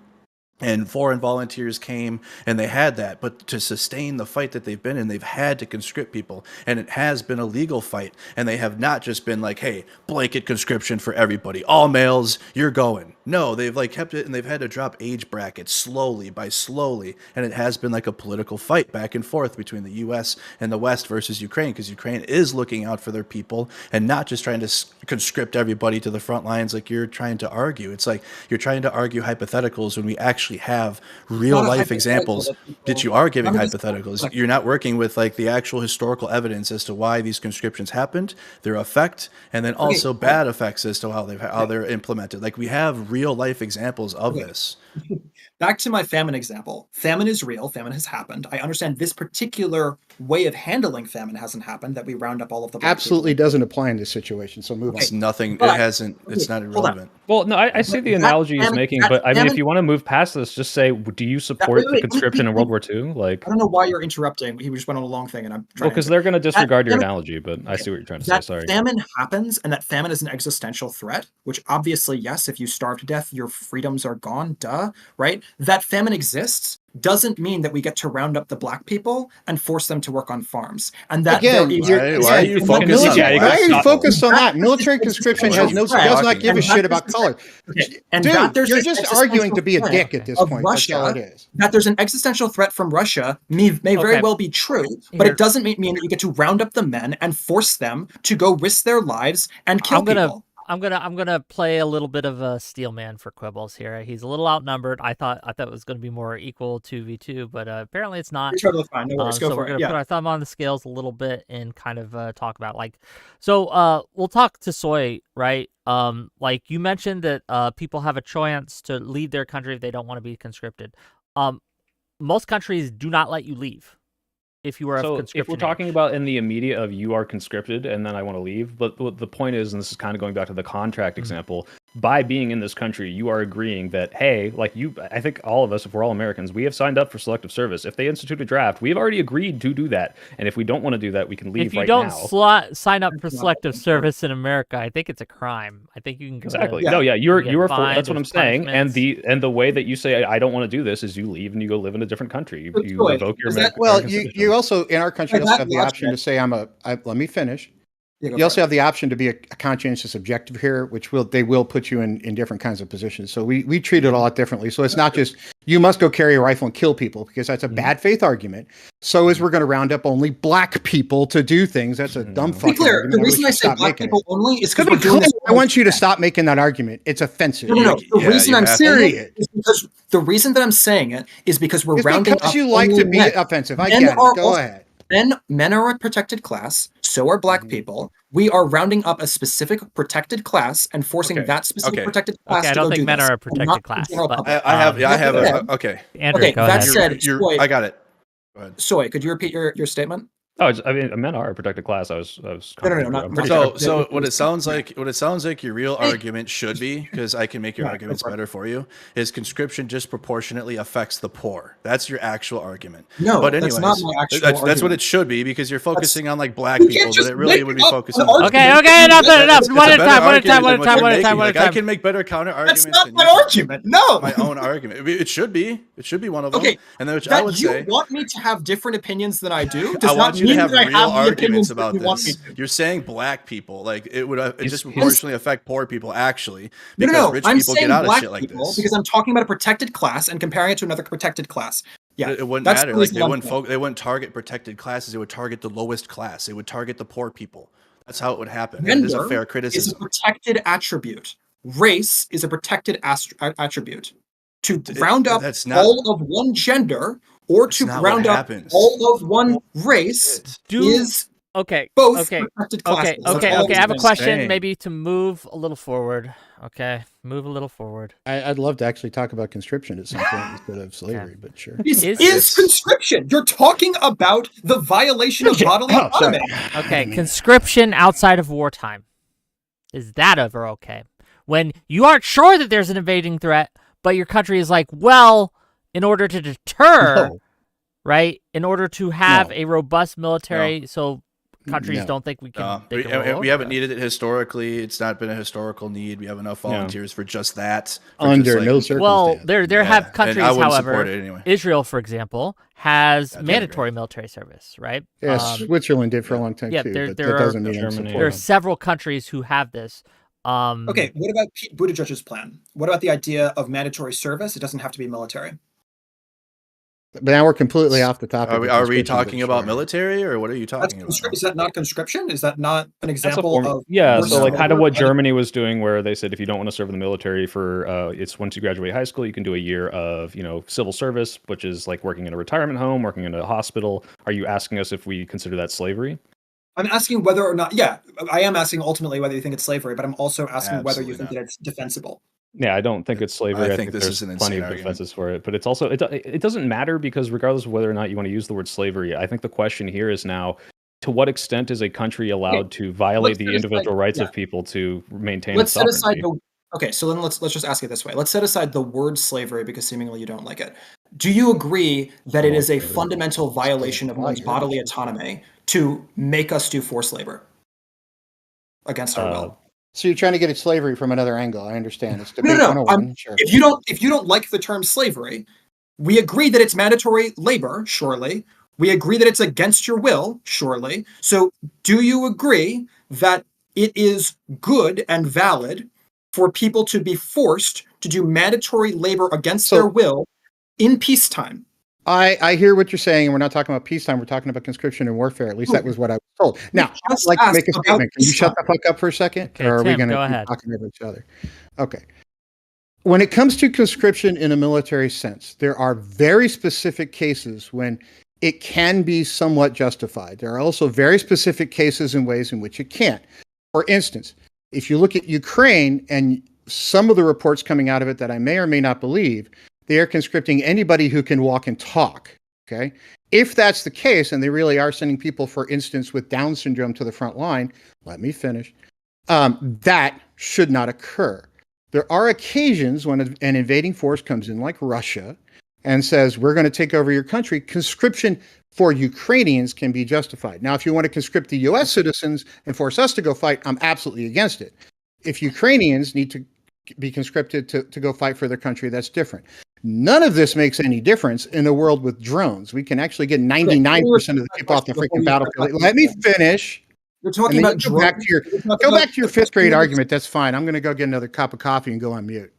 S3: And foreign volunteers came and they had that. But to sustain the fight that they've been in, they've had to conscript people. And it has been a legal fight. And they have not just been like, hey, blanket conscription for everybody. All males, you're going. No, they've like kept it and they've had to drop age brackets slowly. And it has been like a political fight back and forth between the U.S. and the West versus Ukraine, because Ukraine is looking out for their people and not just trying to conscript everybody to the front lines like you're trying to argue. It's like you're trying to argue hypotheticals when we actually have real life examples that you are giving hypotheticals. You're not working with like the actual historical evidence as to why these conscriptions happened, their effect, and then also bad effects as to how they're implemented. Like we have real life examples of this.
S2: Back to my famine example. Famine is real. Famine has happened. I understand this particular way of handling famine hasn't happened, that we round up all of the black
S4: Absolutely
S2: people.
S4: doesn't apply in this situation. So move on.
S3: It's nothing.
S2: But-
S3: It hasn't. It's not
S2: hold on.
S3: irrelevant.
S5: Well, no, I see the
S2: That
S5: analogy he's
S2: famine-
S5: making,
S2: that
S5: but I mean, if
S2: famine-
S5: you want to move past this, just say, do you support the
S2: wait,
S5: conscription in World War II? Like,
S2: I don't know why you're interrupting. He just went on a long thing, and I'm trying.
S5: well,
S2: to
S5: because
S2: answer.
S5: they're going to disregard your
S2: famine-
S5: analogy, but I see what you're trying to say.
S2: That
S5: Sorry.
S2: famine happens, and that famine is an existential threat. Which obviously, yes, if you starve to death, your freedoms are gone. Duh, right? That famine exists doesn't mean that we get to round up the black people and force them to work on farms. And that
S4: Again,
S3: why are you focused on
S4: military,
S3: that?
S4: why are you
S5: Stop.
S4: focused on that? Military conscription does not give a shit about color.
S2: And
S4: Dude,
S2: that there's
S4: you're
S2: this
S4: just arguing to be a
S2: existential
S4: dick at this
S2: of
S4: point. That's all it
S2: Russia,
S4: is.
S2: that there's an existential threat from Russia may very
S1: Okay.
S2: well be true, but
S1: Here.
S2: it doesn't mean that you get to round up the men and force them to go risk their lives and kill people.
S1: I'm gonna play a little bit of a steel man for Quibbles here. He's a little outnumbered. I thought it was gonna be more equal 2v2, but apparently it's not.
S2: You're totally fine. No worries. Go
S1: So
S2: for
S1: we're
S2: it.
S1: gonna
S2: Yeah.
S1: put our thumb on the scales a little bit and kind of talk about we'll talk to Soy, right? Like you mentioned that people have a chance to leave their country if they don't want to be conscripted. Most countries do not let you leave if you are of
S5: So
S1: conscription
S5: if we're talking
S1: age.
S5: about in the immediate of you are conscripted and then I want to leave, but what the point is, and this is kind of going back to the contract example, by being in this country, you are agreeing that, hey, like I think all of us, if we're all Americans, we have signed up for selective service. If they institute a draft, we've already agreed to do that. And if we don't want to do that, we can leave
S1: If you
S5: right
S1: don't
S5: now.
S1: sign up for selective service in America, I think it's a crime. I think you can go
S5: Exactly.
S1: to,
S5: No, yeah,
S1: you
S5: you're
S1: get
S5: for,
S1: fined,
S5: that's what I'm
S1: there's
S5: saying. And
S1: punishments.
S5: the way that you say I don't want to do this is you leave and you go live in a different country. You
S2: Joy,
S5: revoke your
S2: is that-
S4: Well,
S5: American
S4: you
S5: citizenship.
S4: also, in our country,
S2: By
S4: also
S2: that
S4: have the
S2: logic-
S4: option to say, let me finish.
S2: Yeah, go
S4: You
S2: for
S4: also
S2: it.
S4: have the option to be a conscientious objective here, which they will put you in different kinds of positions. So we treat it a lot differently. So it's not just you must go carry a rifle and kill people, because that's a bad faith argument. So is we're going to round up only black people to do things. That's a dumb
S2: To be
S4: fucking
S2: clear,
S4: argument.
S2: the
S4: wish
S2: reason
S4: you'd
S2: I say
S4: stop
S2: black
S4: making
S2: people
S4: it.
S2: only is
S4: To
S2: because
S4: be
S2: we're doing
S4: clear,
S2: this.
S4: I want you to stop making that argument. It's offensive.
S2: No. The
S3: Yeah,
S2: reason
S3: you
S2: I'm
S3: have to.
S2: saying
S4: Period.
S2: it is because the reason that I'm saying it is because we're
S4: It's
S2: rounding
S4: because
S2: up
S4: you like
S2: only
S4: to be
S2: men.
S4: offensive. I
S2: Men
S4: get it.
S2: are
S4: Go
S2: also-
S4: ahead.
S2: Men are a protected class, so are black people. We are rounding up a specific protected class and forcing
S3: Okay,
S2: that specific
S3: okay.
S2: protected class
S1: Okay, I
S2: to
S1: don't
S2: go
S1: think
S2: do
S1: men
S2: this,
S1: are a
S2: and
S1: protected
S2: not the
S1: class,
S2: general
S1: but-
S2: public.
S3: I have
S2: That
S3: a okay.
S1: Andrew,
S2: Okay,
S1: go
S2: that
S1: ahead.
S2: said, Soy,
S3: I got it. Go ahead.
S2: Soy, could you repeat your statement?
S5: Oh, I mean, men are a protected class. I was.
S2: No, not-
S5: I'm pretty
S2: not-
S5: sure.
S3: So what it sounds like your real argument should be, because I can make your
S2: Yeah,
S3: arguments
S2: go for it.
S3: better for you, is conscription disproportionately affects the poor. That's your actual argument.
S2: No,
S3: but
S2: that's
S3: anyways,
S2: not my actual
S3: that's what
S2: argument.
S3: it should be, because you're focusing on like black
S2: You can't
S3: people, but
S2: just
S3: it really
S2: make
S3: would be
S2: up
S3: focused
S2: an
S3: on.
S2: argument.
S1: Okay, enough.
S3: It's
S1: One
S3: a
S1: at a
S3: better
S1: time, one at a
S3: argument
S1: time, one
S3: than
S1: at a
S3: what
S1: time,
S3: you're
S1: one at a time,
S3: making.
S1: one at
S3: Like,
S1: a time.
S3: I can make better counter
S2: That's
S3: arguments
S2: not
S3: than
S2: my
S3: you can.
S2: argument. No.
S3: My own argument. It should be. It should be one of them.
S2: Okay,
S3: And then which I
S2: that
S3: would
S2: you
S3: say.
S2: want me to have different opinions than I do
S3: I
S2: does not
S3: want you to
S2: mean
S3: have
S2: that I
S3: real
S2: have the
S3: arguments
S2: opinions that
S3: about
S2: you want me
S3: this.
S2: to.
S3: You're saying black people, like it would
S5: Is-
S3: disproportionately affect poor people, actually,
S2: No,
S3: because rich
S2: I'm
S3: people
S2: saying
S3: get out of
S2: black
S3: shit like
S2: people
S3: this.
S2: because I'm talking about a protected class and comparing it to another protected class. Yeah,
S3: It wouldn't
S2: that's
S3: matter.
S2: the
S3: Like
S2: reason I'm saying.
S3: they wouldn't target protected classes. It would target the lowest class. It would target the poor people. That's how it would happen. And it is a
S2: Gender
S3: fair
S2: is a
S3: criticism.
S2: protected attribute. Race is a protected attribute. To round up
S3: that's not-
S2: all of one gender or
S3: That's
S2: to
S3: not what
S2: round up
S3: happens.
S2: all of one race is
S1: Okay.
S2: both
S1: Okay.
S2: protected classes.
S1: Okay.
S2: That's
S1: Okay.
S2: all
S1: Okay. I
S2: I'm
S1: have a
S2: saying.
S1: question.
S3: saying.
S1: Maybe to move a little forward. Okay, move a little forward.
S4: I'd love to actually talk about conscription at some point instead of slavery, but sure.
S2: This
S1: Is-
S2: is conscription. You're talking about the violation of bodily
S4: Oh, sorry.
S2: autonomy.
S1: Okay, conscription outside of wartime. Is that ever okay? When you aren't sure that there's an invading threat, but your country is like, well, in order to deter,
S4: No.
S1: right? In order to have
S4: No.
S1: a robust military, so countries
S4: No.
S1: don't think we can. they
S3: We,
S1: can roll over
S3: we haven't
S1: us.
S3: needed it historically. It's not been a historical need. We have enough volunteers for just that. for
S4: Under
S3: just, like-
S4: no circumstance.
S1: Well, there
S3: Yeah,
S1: have
S3: and
S1: countries,
S3: I wouldn't
S1: however,
S3: support it anyway.
S1: Israel, for example, has
S3: That'd be
S1: mandatory military service, right?
S4: Yeah, Switzerland did for a long time
S1: yeah,
S4: too.
S1: there-
S4: but
S1: there
S4: that
S1: are-
S4: doesn't mean I'm
S5: Germany.
S4: supporting
S1: there are
S4: them.
S1: several countries who have this.
S2: Okay, what about Pete Buttigieg's plan? What about the idea of mandatory service? It doesn't have to be military.
S4: But now we're completely off the topic.
S3: Are
S4: of
S3: we
S4: conscription,
S3: talking
S4: but
S3: about
S4: sure.
S3: military, or what are you talking about?
S2: Is that not conscription? Is that not an
S5: That's a
S2: example
S5: form,
S2: of
S5: yeah,
S2: forced
S5: so like kind of what
S2: labor?
S5: Germany was doing, where they said if you don't want to serve in the military for it's once you graduate high school, you can do a year of civil service, which is like working in a retirement home, working in a hospital. Are you asking us if we consider that slavery?
S2: I'm asking whether or not. Yeah, I am asking ultimately whether you think it's slavery, but I'm also asking whether you
S3: Absolutely
S2: think
S3: not.
S2: that it's defensible.
S5: Yeah, I don't think it's slavery.
S3: I think this
S5: there's
S3: is an
S5: plenty
S3: insane
S5: of
S3: argument.
S5: defenses for it, but it's also it doesn't matter because regardless of whether or not you want to use the word slavery, I think the question here is now, to what extent is a country allowed to violate
S2: let's
S5: the
S2: set aside-
S5: individual rights
S2: yeah.
S5: of people to maintain
S2: Let's set
S5: sovereignty?
S2: aside the. Okay, so then let's just ask it this way. Let's set aside the word slavery because seemingly you don't like it. Do you agree that it is a fundamental violation of one's bodily autonomy to make us do forced labor against our will?
S4: So you're trying to get at slavery from another angle. I understand. It's
S2: No,
S4: debate
S2: no,
S4: 101. Sure.
S2: If you don't like the term slavery, We agree that it's mandatory labor, surely. We agree that it's against your will, surely. So do you agree that it is good and valid for people to be forced to do mandatory labor against their will in peacetime?
S4: I hear what you're saying, and we're not talking about peacetime. We're talking about conscription and warfare. At least that was what I was told. Now, I'd like to make a statement. Can you shut the fuck up for a second?
S1: Okay,
S4: or are we
S1: Tim,
S4: going to
S1: go
S4: keep
S1: ahead.
S4: talking over each other? Okay. When it comes to conscription in a military sense, there are very specific cases when it can be somewhat justified. There are also very specific cases and ways in which it can't. For instance, if you look at Ukraine and some of the reports coming out of it that I may or may not believe, they are conscripting anybody who can walk and talk. Okay. If that's the case, and they really are sending people, for instance, with Down syndrome to the front line, let me finish. That should not occur. There are occasions when an invading force comes in, like Russia, and says, we're going to take over your country. Conscription for Ukrainians can be justified. Now, if you want to conscript the U.S. citizens and force us to go fight, I'm absolutely against it. If Ukrainians need to be conscripted to go fight for their country, that's different. None of this makes any difference in a world with drones. We can actually get 99% of the people off the freaking battlefield. Let me finish.
S2: You're talking about
S4: go back to your fifth grade argument. That's fine. I'm going to go get another cup of coffee and go on mute.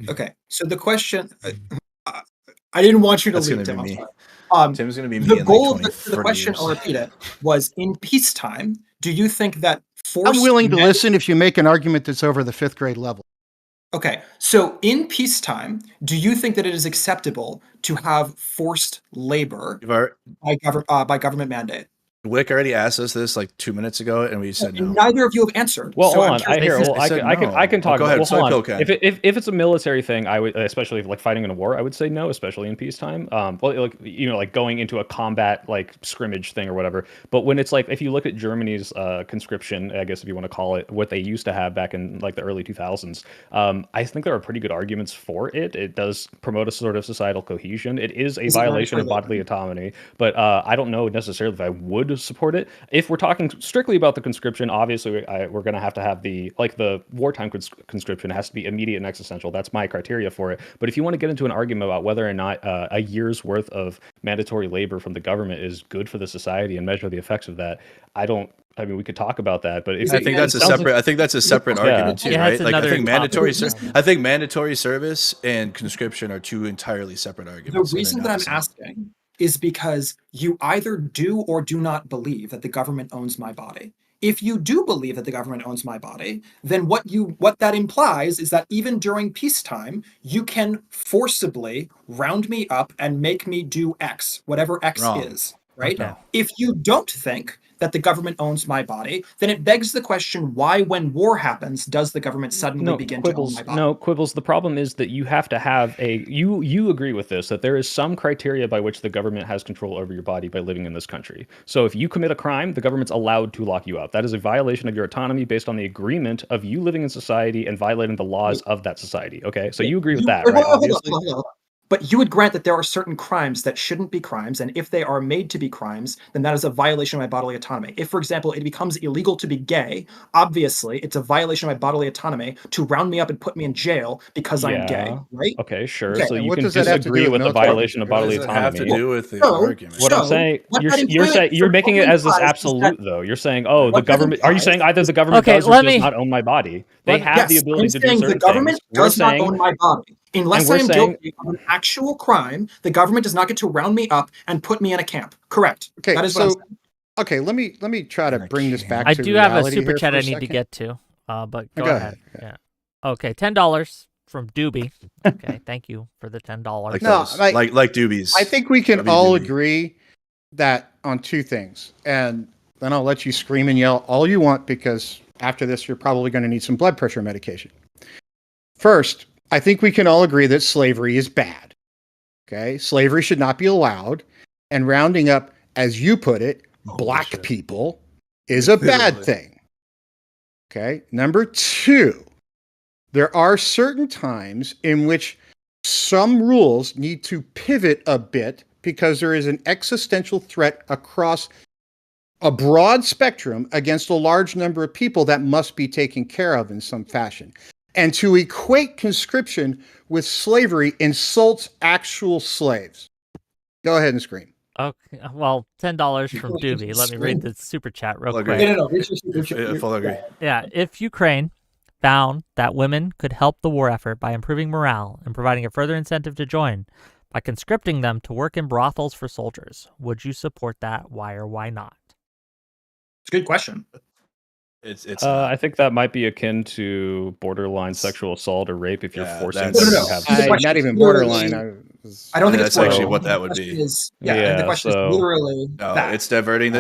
S2: Okay. So the question, I didn't want you to leave, Tim.
S3: Tim's going to be me.
S2: The goal of the question, I'll repeat it, was in peacetime, do you think that forced...
S4: I'm willing to listen if you make an argument that's over the fifth grade level.
S2: Okay, so in peacetime, do you think that it is acceptable to have forced labor by government mandate?
S3: Wick already asked us this like 2 minutes ago, and we said no.
S2: Neither of you have answered.
S5: Well,
S2: so
S5: hold on. I can talk.
S3: Go ahead.
S5: Well, hold on. If it's a military thing, I would, especially if, like fighting in a war, I would say no, especially in peacetime. Well, like going into a combat like scrimmage thing or whatever. But when it's like, if you look at Germany's conscription, I guess if you want to call it, what they used to have back in like the early 2000s, I think there are pretty good arguments for it. It does promote a sort of societal cohesion. It is a violation of bodily autonomy, but I don't know necessarily if I would support it. If we're talking strictly about the conscription, obviously we're going to have the wartime conscription has to be immediate and existential. That's my criteria for it. But if you want to get into an argument about whether or not a year's worth of mandatory labor from the government is good for the society and measure the effects of that, I mean, we could talk about that, but I think that's
S3: a separate argument too, right? Like I think mandatory service and conscription are two entirely separate arguments.
S2: The reason that I'm asking is because you either do or do not believe that the government owns my body. If you do believe that the government owns my body, then what that implies is that even during peacetime, you can forcibly round me up and make me do X, whatever X is, right?
S1: Okay.
S2: If you don't think that the government owns my body, then it begs the question, why, when war happens, does the government suddenly begin to own my body?
S5: No, Quibbles, the problem is that you have to have you agree with this, that there is some criteria by which the government has control over your body by living in this country. So if you commit a crime, the government's allowed to lock you up. That is a violation of your autonomy based on the agreement of you living in society and violating the laws of that society. Okay, so you agree with that, right?
S2: Hold on. But you would grant that there are certain crimes that shouldn't be crimes, and if they are made to be crimes, then that is a violation of my bodily autonomy. If, for example, it becomes illegal to be gay, obviously it's a violation of my bodily autonomy to round me up and put me in jail because I'm gay, right?
S5: Okay, sure.
S2: Okay.
S5: So you can disagree with the violation of bodily autonomy.
S3: Have to do with the argument.
S5: What I'm saying, you're making it as this absolute, though. You're saying, oh, the government. Are you saying either the government does or does not own my body? They have the ability to do certain things.
S2: The government does not own my body. Unless I am guilty of an actual crime, the government does not get to round me up and put me in a camp. Correct.
S4: Okay,
S2: that is what I'm saying.
S4: Okay, let me try to bring this back
S1: I
S4: to
S1: do have a
S4: reality
S1: super
S4: here
S1: chat
S4: for
S1: I
S4: a
S1: need to
S4: second.
S1: get to, but go
S4: Go
S1: ahead.
S4: ahead.
S1: Yeah. Okay, $10 from Doobie. Okay, thank you for the $10.
S3: Like doobies.
S4: I think we can all agree that on two things, and then I'll let you scream and yell all you want, because after this you're probably going to need some blood pressure medication. First, I think we can all agree that slavery is bad. Okay, slavery should not be allowed, and rounding up, as you put it, black people is a bad thing. Okay, number two, there are certain times in which some rules need to pivot a bit because there is an existential threat across a broad spectrum against a large number of people that must be taken care of in some fashion. And to equate conscription with slavery insults actual slaves. Go ahead and scream.
S1: Okay, well, $10 from Doobie. Let me read the super chat real
S3: Full
S1: quick.
S3: agree.
S2: No.
S3: Full agree.
S1: Yeah, if Ukraine found that women could help the war effort by improving morale and providing a further incentive to join by conscripting them to work in brothels for soldiers, would you support that? Why or why not?
S2: It's a good question.
S3: It's
S5: I think that might be akin to borderline sexual assault or rape if you're
S3: Yeah,
S5: forcing them
S3: that's-
S5: to
S2: No.
S5: have
S2: The
S5: sex.
S2: question
S4: Not
S2: is
S4: even
S2: literally-
S4: borderline.
S2: I don't think
S3: Yeah,
S2: it's
S3: that's actually
S2: borderline.
S3: what that
S2: The
S3: would
S2: question
S3: be.
S2: is- and the
S5: Yeah,
S2: question
S5: so-
S2: is literally
S3: No,
S2: that.
S3: it's diverting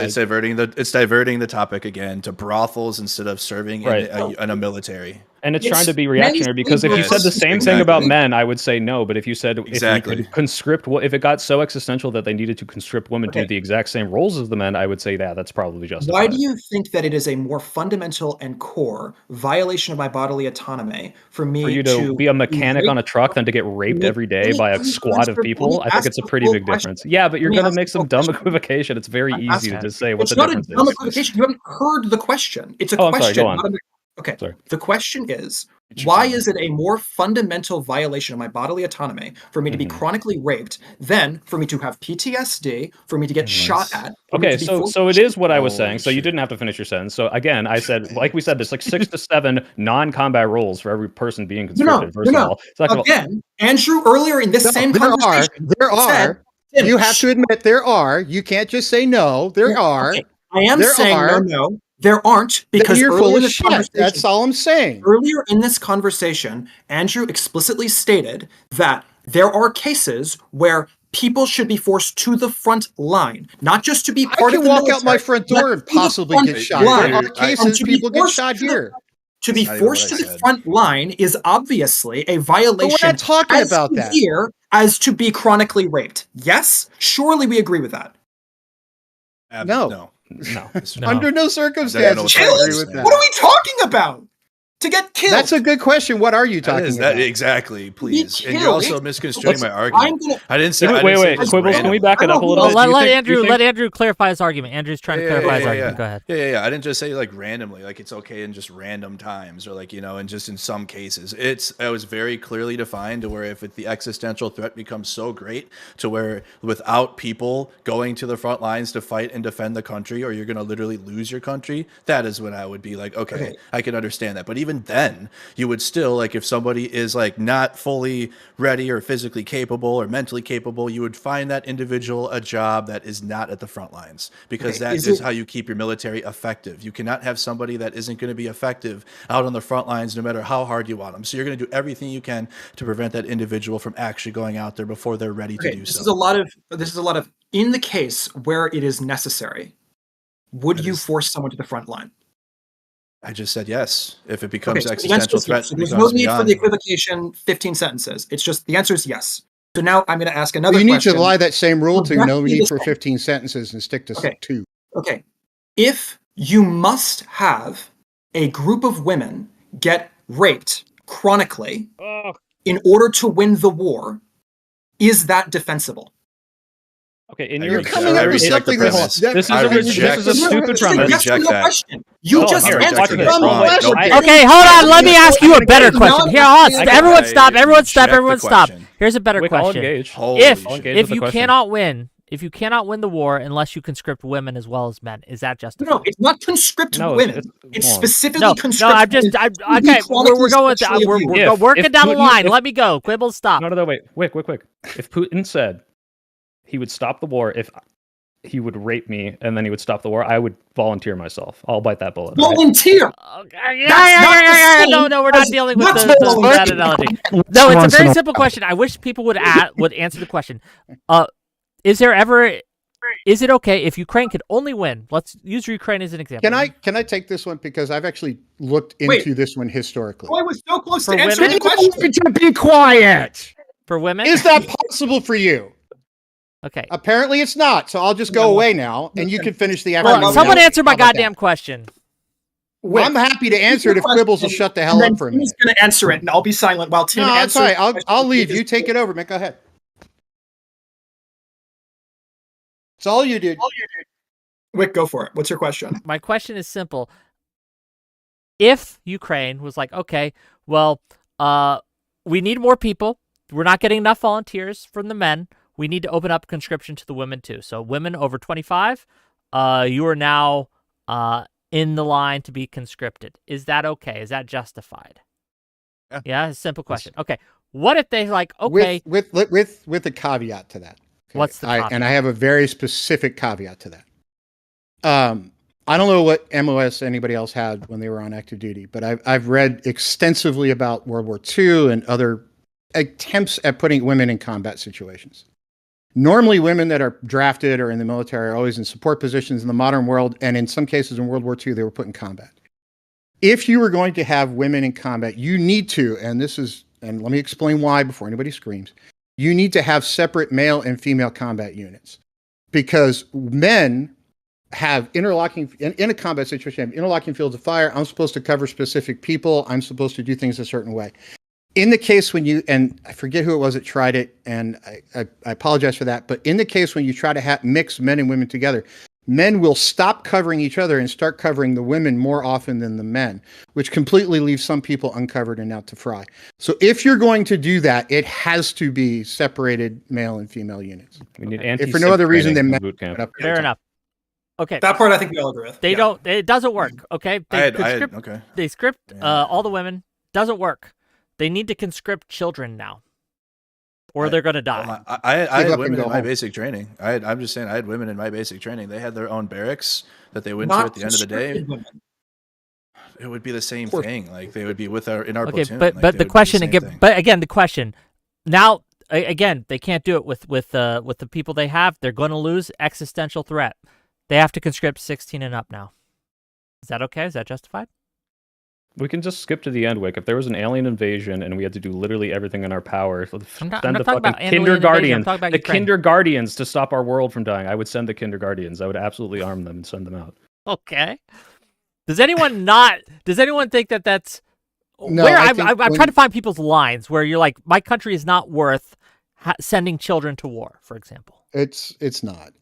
S3: the topic again to brothels instead of serving
S5: Right.
S3: in a military.
S5: And it's
S2: It's
S5: trying to be
S2: men's
S5: reactionary because if you said the
S3: Yes,
S5: same thing about
S3: exactly.
S5: men, I would say no. But if you said if
S3: Exactly.
S5: we could conscript, if it got so existential that they needed to conscript women to do
S2: Okay.
S5: the exact same roles as the men, I would say that's probably justified.
S2: Why do you think that it is a more fundamental and core violation of my bodily autonomy for me
S5: For you to be a mechanic on a truck than to get raped
S2: me-
S5: every day
S2: let me-
S5: by a
S2: let me
S5: squad of
S2: answer-
S5: people,
S2: let me
S5: I think
S2: ask
S5: it's a
S2: the
S5: pretty
S2: full
S5: big
S2: question.
S5: difference. Yeah, but you're
S2: Let me
S5: going to
S2: ask
S5: make
S2: the
S5: some
S2: full
S5: dumb
S2: question.
S5: equivocation. It's very
S2: I'm
S5: easy to
S2: asking-
S5: just say what
S2: It's
S5: the
S2: not a
S5: difference
S2: dumb
S5: is.
S2: equivocation. You haven't heard the question. It's a
S5: Oh, I'm sorry,
S2: question.
S5: go on.
S2: not a- Okay.
S5: Sorry.
S2: The question is,
S3: Get your
S2: why
S3: time.
S2: is it a more fundamental violation of my bodily autonomy for me to be
S5: Mhm.
S2: chronically raped than for me to have PTSD, for me to get shot
S3: Nice.
S2: at? for me
S5: Okay,
S2: to be
S5: so
S2: forced
S5: so it
S2: to
S5: is what I was
S3: Holy
S5: saying. So you
S3: shit.
S5: didn't have to finish your sentence. So again, I said, like we said, there's like 6 to 7 non-combat roles for every person being conscripted. First of all, second of all,
S2: Again, Andrew earlier in this same
S4: There
S2: conversation
S4: are.
S2: said,
S4: You have to admit there are. You can't just say no. There are.
S2: Okay, I am
S4: There
S2: saying
S4: are.
S2: no. There aren't
S4: Then
S2: because
S4: you're
S2: earlier
S4: full
S2: in
S4: of
S2: this
S4: shit.
S2: conversation,
S4: That's all I'm saying.
S2: earlier in this conversation, Andrew explicitly stated that there are cases where people should be forced to the front line, not just to be
S4: I
S2: part of
S4: can
S2: the
S4: walk
S2: military,
S4: out my front
S2: but
S4: door and
S2: to the
S4: possibly
S2: front
S4: get shot.
S2: line.
S4: There are
S3: Dude,
S4: cases
S2: And to be
S4: people get
S2: forced
S4: shot
S2: to the-
S4: here.
S2: To be
S3: That's not even
S2: forced
S3: what
S2: to
S3: I
S2: the
S3: said.
S2: front line is obviously a violation
S4: But we're not talking
S2: as
S4: about that.
S2: severe as to be chronically raped. Yes, surely we agree with that.
S4: No.
S5: no.
S1: No.
S4: Under no circumstances, I
S2: Killed?
S4: agree with that.
S2: What are we talking about? To get killed?
S4: That's a good question. What are you
S3: That
S4: talking
S3: is
S4: about?
S3: that exactly, please. And you're
S2: killed.
S3: also misconstruing my
S2: I'm
S3: argument.
S2: gonna.
S3: I didn't say.
S5: Wait,
S3: I didn't say
S5: wait,
S3: just
S5: Quibbles, can we
S3: randomly.
S5: back it up a little
S1: Well,
S5: bit? Do you
S1: let
S5: think- do you
S1: Andrew
S5: think-
S1: let Andrew clarify his argument. Andrew's trying to clarify his argument. Go ahead.
S3: Yeah. I didn't just say like randomly, like it's okay in just random times or like, and just in some cases. It was very clearly defined to where if the existential threat becomes so great to where without people going to the front lines to fight and defend the country, or you're going to literally lose your country, that is when I would be like, okay, I can understand that. But even then, you would still, like if somebody is like not fully ready or physically capable or mentally capable, you would find that individual a job that is not at the front lines, because
S2: Okay,
S3: that
S2: is
S3: is
S2: it-
S3: how you keep your military effective. You cannot have somebody that isn't going to be effective out on the front lines no matter how hard you want them. So you're going to do everything you can to prevent that individual from actually going out there before they're ready to
S2: Okay,
S3: do
S2: this
S3: so.
S2: is a lot of in the case where it is necessary. Would
S3: That
S2: you
S3: is-
S2: force someone to the front line?
S3: I just said yes. If it
S2: Okay,
S3: becomes
S2: so the answer
S3: existential
S2: is
S3: threat,
S2: yes. So there's
S3: becomes
S2: no need for
S3: beyond.
S2: the equivocation. 15 sentences. It's just the answer is yes. So now I'm going to ask another
S4: Well, you need
S2: question.
S4: to apply that same rule to no
S2: Exactly
S4: need
S2: the
S4: for
S2: same.
S4: 15 sentences and stick to
S2: Okay.
S4: 2.
S2: Okay, if you must have a group of women get raped chronically in order to win the war, is that defensible?
S5: Okay, in
S3: I
S5: your
S3: reject-
S4: Coming
S3: I
S4: up with
S3: reject the
S4: something that's
S3: premise.
S5: This is
S3: I
S5: a this
S3: reject-
S5: is a stupid
S2: This is a
S5: premise.
S2: yes or
S3: reject
S2: no
S3: that.
S2: question. You
S5: Oh,
S2: just
S5: here,
S2: answered
S5: watch
S2: the
S5: this.
S2: dumb
S3: Wrong.
S2: question.
S3: Nope.
S1: Okay, hold on. Let me ask you a better
S2: Now
S1: question.
S2: I'm
S1: Here,
S2: gonna
S1: hold
S2: say
S1: on.
S2: that.
S1: Everyone stop.
S3: I
S1: Everyone stop.
S3: reject
S1: Everyone
S3: the
S1: stop.
S3: question.
S1: Here's a better
S5: Wick, I'll
S1: question.
S5: engage.
S3: Holy
S1: If
S5: I'll
S3: shit.
S5: engage
S1: if
S5: with the
S1: you
S5: question.
S1: cannot win the war unless you conscript women as well as men, is that justified?
S2: No, it's not conscript
S5: No,
S2: women.
S5: it's-
S2: It's
S5: hold on.
S2: specifically
S1: No,
S2: conscript
S1: I'm just,
S2: women
S1: I'm,
S2: to be
S1: okay, we're
S2: chronically
S1: going with that.
S2: sexually
S1: We're
S2: abused.
S1: working down the
S5: Putin-
S1: line.
S5: if-
S1: Let me go. Quibbles, stop.
S5: No, wait. Wick. If Putin said he would stop the war if he would rape me and then he would stop the war, I would volunteer myself. I'll bite that bullet. all right?
S2: Volunteer.
S1: Okay,
S2: not the same
S1: No, we're not
S2: as
S1: dealing with
S2: not
S1: the
S2: volunteer.
S1: that analogy. No, it's a very simple question. I wish people would answer the question. Is it okay if Ukraine could only win? Let's use Ukraine as an example.
S4: Can I take this one because I've actually looked into
S2: Wait.
S4: this one historically.
S2: Oh, I was so close
S1: For
S2: to answering
S1: women?
S2: the question.
S4: To be quiet.
S1: For women?
S4: Is that possible for you?
S1: Okay.
S4: Apparently it's not. So I'll just go away now and you can finish the
S1: Well,
S4: afternoon.
S1: someone answer my
S4: How about
S1: goddamn question.
S4: that? I'm happy to answer it if Quibbles will shut the hell
S2: And then
S4: up for a
S2: Tim's
S4: minute.
S2: going to answer it, and I'll be silent while Tim
S4: No,
S2: answers.
S4: that's all right.
S2: the question.
S4: I'll leave. You take it over, man. Go ahead. It's all you did.
S2: Wick, go for it. What's your question?
S1: My question is simple. If Ukraine was like, okay, well, we need more people. We're not getting enough volunteers from the men. We need to open up conscription to the women too. So women over 25, you are now in the line to be conscripted. Is that okay? Is that justified? Yeah, a simple question. Okay. What if they like, okay,
S4: with a caveat to that. Okay?
S1: What's the caveat?
S4: And I have a very specific caveat to that. I don't know what MOS anybody else had when they were on active duty, but I've read extensively about World War II and other attempts at putting women in combat situations. Normally, women that are drafted or in the military are always in support positions in the modern world, and in some cases in World War II, they were put in combat. If you were going to have women in combat, you need to, and let me explain why before anybody screams, you need to have separate male and female combat units, because men have in a combat situation, have interlocking fields of fire. I'm supposed to cover specific people. I'm supposed to do things a certain way. In the case when and I forget who it was that tried it, and I apologize for that, but in the case when you try to mix men and women together, men will stop covering each other and start covering the women more often than the men, which completely leaves some people uncovered and out to fry. So if you're going to do that, it has to be separated male and female units.
S5: We need
S4: if for no other reason than men.
S5: Boot camp.
S1: fair enough. Okay.
S2: That part I think we all agree with.
S1: They don't. It doesn't work. Okay. They script all the women. Doesn't work. They need to conscript children now, or they're going to die.
S3: I had women in my basic training. I'm just saying, I had women in my basic training. They had their own barracks that they went to at the end of the day.
S2: Women.
S3: It would be the same thing. Like they would be in our
S1: Okay,
S3: platoon.
S1: but the question again. But again, the question now. Again, they can't do it with the people they have. They're going to lose. Existential threat. They have to conscript 16 and up now. Is that okay? Is that justified?
S5: We can just skip to the end, Wick. If there was an alien invasion and we had to do literally everything in our power,
S1: I'm not
S5: send the
S1: talking about
S5: fucking
S1: alien invasion, I'm
S5: Kinderguardians,
S1: talking about
S5: the
S1: Ukraine.
S5: Kinderguardians to stop our world from dying. I would send the Kinderguardians. I would absolutely arm them and send them out.
S1: Okay. Does anyone not? Does anyone think that that's
S4: No,
S1: where
S4: I
S1: I'm
S4: think
S1: trying to find people's lines where you're like, my country is not worth sending children to war, for example.
S4: It's not.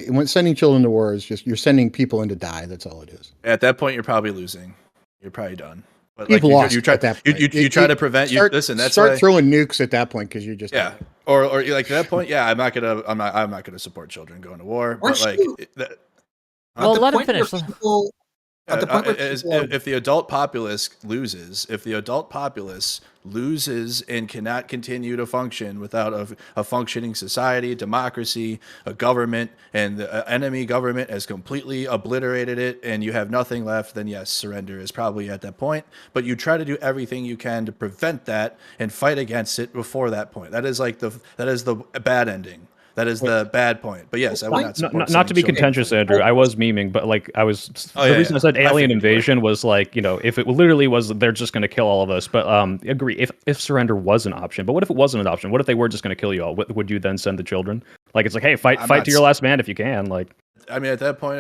S4: When sending children to war is just you're sending people in to die. That's all it is.
S3: At that point, you're probably losing. You're probably done. But
S4: You've lost
S3: you try
S4: at that point.
S3: You try to prevent. Listen, that's
S4: start
S3: why,
S4: throwing nukes at that point because you're just
S3: or like at that point, I'm not gonna support children going to war. But like,
S1: Well, let him finish.
S3: If the adult populace loses and cannot continue to function without a functioning society, democracy, a government, and the enemy government has completely obliterated it, and you have nothing left, then yes, surrender is probably at that point. But you try to do everything you can to prevent that and fight against it before that point. That is the bad ending. That is the bad point. But yes, I would not support
S5: not to be contentious, Andrew. I was memeing, but like the reason I said alien invasion was like, if it literally was, they're just going to kill all of us. But agree, if surrender was an option. But what if it wasn't an option? What if they were just going to kill you all? Would you then send the children? Like, it's like, hey, fight to your last man if you can. Like,
S3: I mean, at that point,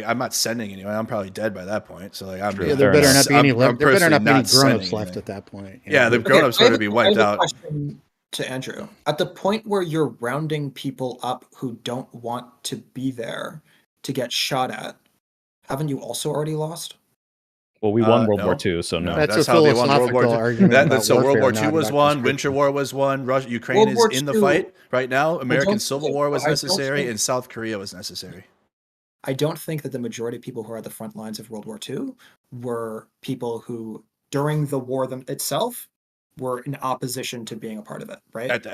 S3: I'm not sending anyone. I'm probably dead by that point. So like,
S4: there better not be any grown-ups left at that point.
S3: Yeah, the grown-ups are going to be wiped out.
S2: To Andrew, at the point where you're rounding people up who don't want to be there to get shot at, haven't you also already lost?
S5: Well, we won World War II, so no.
S4: That's a philosophical argument.
S3: So World War II was won, Winter War was won, Ukraine is in the fight right now. American Civil War was necessary, and South Korea was necessary.
S2: I don't think that the majority of people who are at the front lines of World War II were people who, during the war itself, were in opposition to being a part of it, right?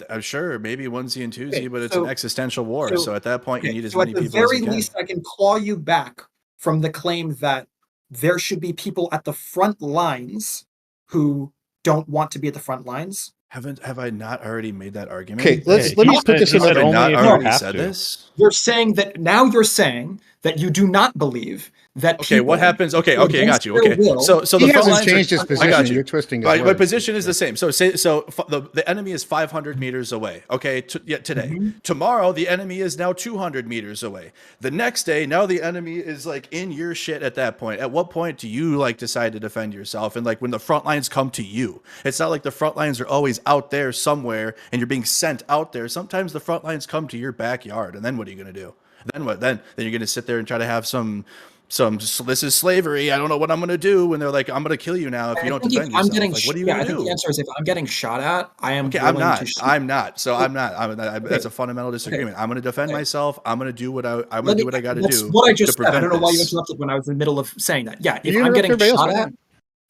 S3: I'm sure maybe onesie and twosie, but it's an existential war. So at that point, you need as many people as you can.
S2: At the very least, I can claw you back from the claim that there should be people at the front lines who don't want to be at the front lines.
S3: Have I not already made that argument?
S4: Okay, let me put this in
S3: Have I not already
S5: said
S3: this?
S2: You're saying that you do not believe that.
S3: Okay, what happens? Okay, I got you. Okay, so
S4: he
S3: the front
S4: hasn't
S3: lines
S4: changed his position.
S3: I got you.
S4: You're twisting his
S3: my
S4: words.
S3: position is the same. So the enemy is 500 meters away. Okay, today.
S2: Mm-hmm.
S3: Tomorrow the enemy is now 200 meters away. The next day, now the enemy is like in your shit. At that point, at what point do you like decide to defend yourself? And like when the front lines come to you, it's not like the front lines are always out there somewhere and you're being sent out there. Sometimes the front lines come to your backyard, and then what are you going to do? Then what? Then you're going to sit there and try to have some So this is slavery. I don't know what I'm going to do. And they're like, I'm going to kill you now if you don't defend yourself. Like, what are you going to do?
S2: I think the answer is if I'm getting shot at, I am
S3: Okay,
S2: willing
S3: I'm
S2: to
S3: not. So I'm not. That's a fundamental disagreement. I'm going to defend myself. I'm going to do what I got to do.
S2: That's what I just
S3: to
S2: said. I don't know why you
S3: this.
S2: interrupted when I was in the middle of saying that. Yeah, if
S4: You
S2: I'm
S4: interrupt
S2: getting
S4: everybody else,
S2: shot
S4: right?
S2: at,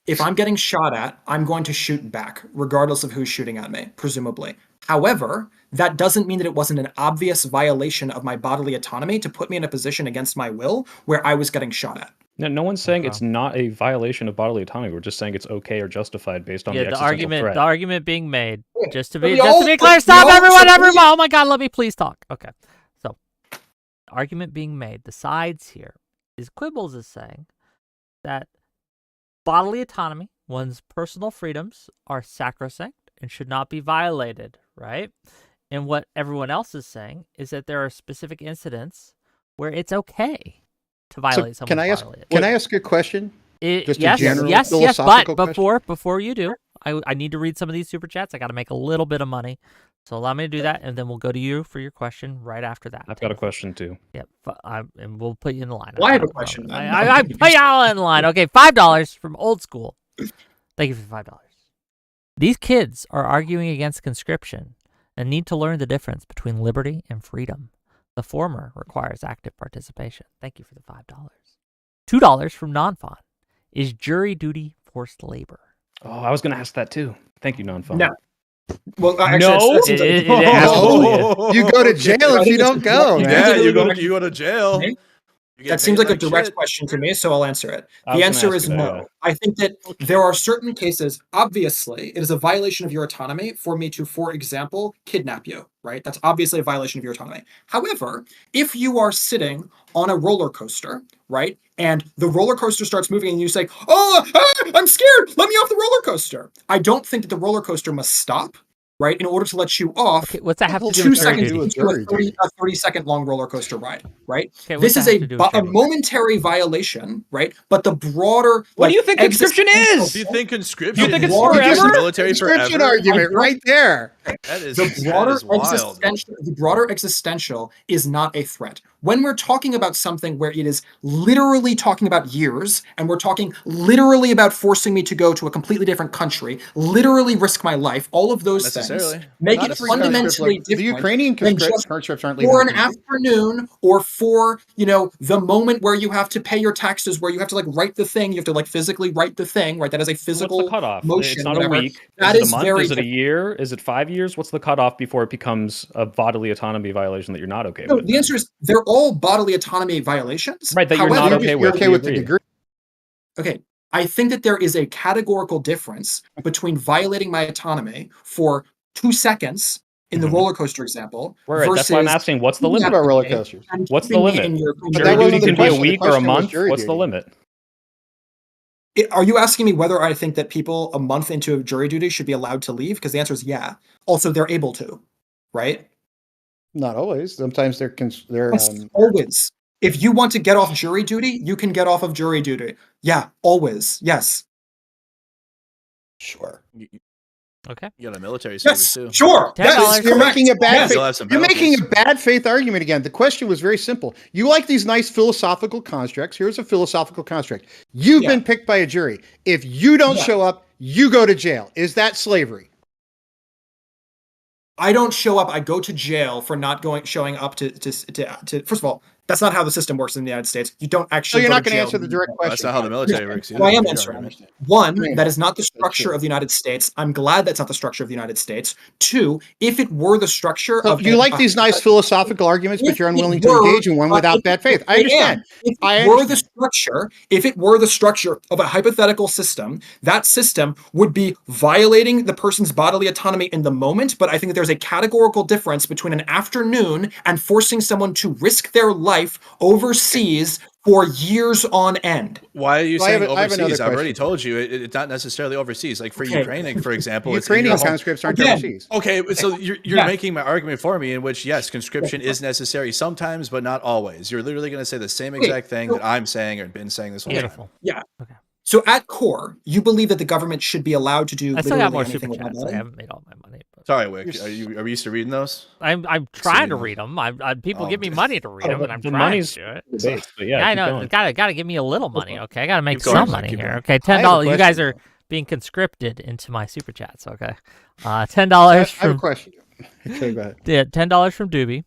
S2: if I'm getting shot at, I'm going to shoot back, regardless of who's shooting at me, presumably. However, that doesn't mean that it wasn't an obvious violation of my bodily autonomy to put me in a position against my will where I was getting shot at.
S5: No one's saying it's not a violation of bodily autonomy. We're just saying it's okay or justified based on the existential threat.
S1: The argument being made, just to be
S2: But
S1: clear, stop everyone, oh my God, let me please talk. Okay, so the argument being made, the sides here is Quibbles is saying that bodily autonomy, one's personal freedoms, are sacrosanct and should not be violated, right? And what everyone else is saying is that there are specific incidents where it's okay to violate someone's bodily.
S4: Can I ask a question? Just
S1: yes,
S4: a general
S1: yes,
S4: philosophical
S1: but before you do, I need to read some of these super chats. I got to make a little bit of money, so allow me to do that, and then we'll go to you for your question right after that.
S5: I've got a question too.
S1: Yep, and we'll put you in the line.
S2: Well, I have a question.
S1: I put you all in line. Okay, $5 from Old School. Thank you for $5. These kids are arguing against conscription and need to learn the difference between liberty and freedom. The former requires active participation. Thank you for the $5. $2 from Nonfon. Is jury duty forced labor?
S5: Oh, I was going to ask that too. Thank you, Nonfon.
S2: No. Well, actually,
S5: No?
S4: You go to jail if you don't go.
S3: Yeah,
S4: Man.
S3: you go to jail.
S2: Okay.
S3: You get
S2: That seems
S3: paid
S2: like a direct
S3: shit.
S2: question to me, so I'll answer it.
S5: I
S2: The
S5: was
S2: answer
S5: gonna
S2: is
S5: ask you that,
S2: no.
S5: yeah.
S2: I think that there are certain cases, obviously, it is a violation of your autonomy for me to, for example, kidnap you, right? That's obviously a violation of your autonomy. However, if you are sitting on a roller coaster, right, and the roller coaster starts moving and you say, I'm scared, let me off the roller coaster. I don't think that the roller coaster must stop, right, in order to let you off.
S1: Okay, what's that have to do
S2: 2
S1: with jury
S2: seconds
S1: duty?
S2: into a 30-second long roller coaster ride, right?
S1: Okay,
S2: This is
S1: what's that have to do with
S2: a
S1: jury duty?
S2: momentary violation, right? But the broader,
S5: What do you think conscription is?
S3: Do you think conscription
S5: You think it's
S3: is
S5: forever?
S3: military
S4: Conscription
S3: forever?
S4: argument right there.
S3: That is wild.
S2: The broader existential is not a threat. When we're talking about something where it is literally talking about years, and we're talking literally about forcing me to go to a completely different country, literally risk my life, all of those things
S3: Necessarily.
S2: make
S4: Not
S2: it
S4: every
S2: fundamentally
S4: conscript, like, the
S2: different
S4: Ukrainian
S2: than just
S4: conscripts aren't leaving
S2: for
S4: the
S2: an
S4: country.
S2: afternoon, or for, the moment where you have to pay your taxes, where you have to write the thing, you have to physically write the thing, right? That is a physical
S5: What's the cutoff?
S2: motion.
S5: It's not
S2: whatever.
S5: a week.
S2: That
S5: is it
S2: is
S5: a month?
S2: very
S5: Is it a year? Is it 5 years? What's the cutoff before it becomes a bodily autonomy violation that you're not okay
S2: No,
S5: with?
S2: the answer is they're all bodily autonomy violations.
S5: Right, that you're not okay
S4: You're
S5: with.
S4: okay
S5: We
S4: with the
S5: agree.
S4: degree.
S2: Okay, I think that there is a categorical difference between violating my autonomy for 2 seconds in the roller coaster example
S5: Right, that's why I'm
S2: versus
S5: asking, what's the
S4: What
S5: limit?
S4: about roller coasters?
S2: and
S5: What's the
S2: keeping me
S5: limit?
S2: in your-
S4: But
S5: Jury
S4: that
S5: duty
S4: wasn't the
S5: can be a
S4: question. The
S5: week or a
S4: question was
S5: month.
S4: jury
S5: What's the
S4: duty.
S5: limit?
S2: Are you asking me whether I think that people a month into a jury duty should be allowed to leave? Because the answer is yeah. Also, they're able to, right?
S4: Not always. Sometimes they're
S2: Yes, always. If you want to get off jury duty, you can get off of jury duty. Yeah, always. Yes.
S4: sure.
S1: Okay.
S3: You got a military service
S2: Yes.
S3: too.
S2: Sure.
S1: $10.
S2: Yes,
S4: You're
S2: correct.
S4: making a bad
S2: Yes.
S3: You'll have some
S4: You're making a
S3: penalties.
S4: bad faith argument again. The question was very simple. You like these nice philosophical constructs. Here's a philosophical construct. You've
S2: Yeah.
S4: been picked by a jury. If you don't
S2: Yeah.
S4: show up, you go to jail. Is that slavery?
S2: I don't show up. I go to jail for not showing up to. First of all, that's not how the system works in the United States. You don't
S4: So
S2: actually.
S4: you're
S2: go
S4: not
S2: to
S4: going to
S2: jail.
S4: answer the direct
S3: That's
S4: question.
S3: not how the military works.
S2: Well, I am
S3: Either.
S2: answering.
S3: Argument.
S2: One,
S4: Yeah.
S2: that is not the structure
S4: true.
S2: of the United States. I'm glad that's not the structure of the United States. Two, if it were the structure
S4: So
S2: of
S4: you like these nice philosophical arguments, but
S2: if
S4: you're
S2: it
S4: unwilling to
S2: were,
S4: engage in one without bad faith. I understand.
S2: If
S4: I
S2: it were the
S4: understand.
S2: structure of a hypothetical system, that system would be violating the person's bodily autonomy in the moment. But I think that there's a categorical difference between an afternoon and forcing someone to risk their life overseas for years on end.
S3: Why are you
S4: Well, I have
S3: saying
S4: a- I have another
S3: overseas? I've already
S4: question.
S3: told you it's not necessarily overseas. Like for
S2: Okay.
S3: Ukraine, for example, it's in
S4: Ukrainian
S3: your home-
S4: conscripts aren't
S2: Again.
S4: overseas.
S3: Okay, so you're
S2: Yeah.
S3: making my argument for me, in which yes, conscription is necessary sometimes, but not always. You're literally going to say the same exact thing
S2: so-
S3: that I'm saying or been saying this whole time.
S1: Beautiful.
S2: Yeah.
S1: Okay.
S2: So at core, you believe that the government should be allowed to do
S1: I still
S2: literally
S1: got more
S2: anything
S1: super
S2: with my
S1: chats. I
S2: body?
S1: haven't made all my money. But
S3: Sorry, Wick. Are we used to reading those?
S1: I'm trying to
S3: Same.
S1: read them. People
S3: Oh,
S1: give me
S3: dude.
S1: money to read them, and I'm
S5: the
S1: trying
S5: money's
S1: to do it.
S5: debates, but yeah,
S1: Yeah, I
S5: keep
S1: know.
S5: going.
S1: Gotta give me a little money. Okay, I gotta make
S3: Keep going,
S1: some
S3: Zach,
S1: money
S3: keep
S1: here.
S3: going.
S1: Okay,
S4: I
S1: $10.
S4: have a
S1: You guys
S4: question,
S1: are
S4: though.
S1: being conscripted into my super chats. Okay, $10
S4: I have a
S1: from
S4: question. Okay, go ahead.
S1: yeah, $10 from Doobie.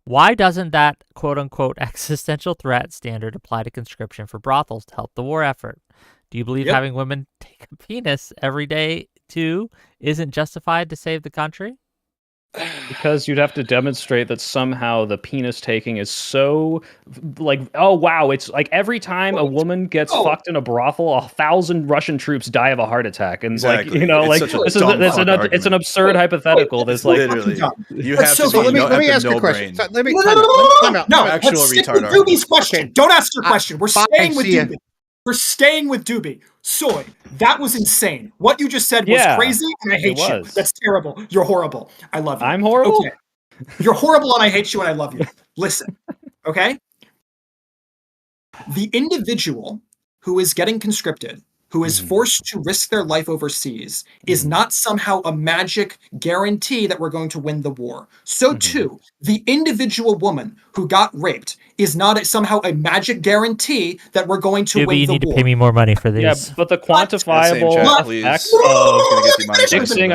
S1: Why doesn't that quote unquote existential threat standard apply to conscription for brothels to help the war effort? Do you believe
S2: Yep.
S1: having women take a penis every day too isn't justified to save the country?
S5: Because you'd have to demonstrate that somehow the penis taking is so like, oh wow, it's like every time a woman gets
S2: Oh.
S5: fucked in a brothel, 1,000 Russian troops die of a heart attack, and
S3: Exactly.
S5: like, you know,
S3: It's
S5: like
S3: such a
S5: this is
S3: dumb
S5: it's
S3: fuck
S5: an
S3: argument.
S5: absurd hypothetical. That's like
S3: Literally,
S2: dumb.
S3: you
S2: But
S3: have
S2: so
S3: to be
S2: let
S3: have
S4: let me
S3: to
S4: ask you
S3: no
S4: a question.
S3: brain.
S4: Let me
S2: No,
S4: time out.
S2: no,
S3: Actual
S2: let's stick
S3: retard
S2: with
S3: argument.
S2: Doobie's question.
S4: Okay.
S2: Don't ask your question. We're
S4: Fine,
S2: staying with
S4: see ya.
S2: Doobie. We're staying with Doobie. Soy, that was insane. What you just said was
S5: Yeah,
S2: crazy, and I hate you.
S5: was.
S2: That's terrible. You're horrible. I love you.
S5: I'm horrible?
S2: Okay. You're horrible, and I hate you, and I love you. Listen, okay? The individual who is getting conscripted, who is forced to risk their life overseas, is not somehow a magic guarantee that we're going to win the war. So too, the individual woman who got raped is not somehow a magic guarantee that we're going to
S1: Doobie,
S2: win
S1: you
S2: the
S1: need to
S2: war.
S1: pay me more money for
S5: yeah,
S1: these.
S5: but the
S3: Same
S5: quantifiable
S3: chat, please.
S5: effects
S3: I
S5: of
S3: was gonna get demonetized.
S5: fixing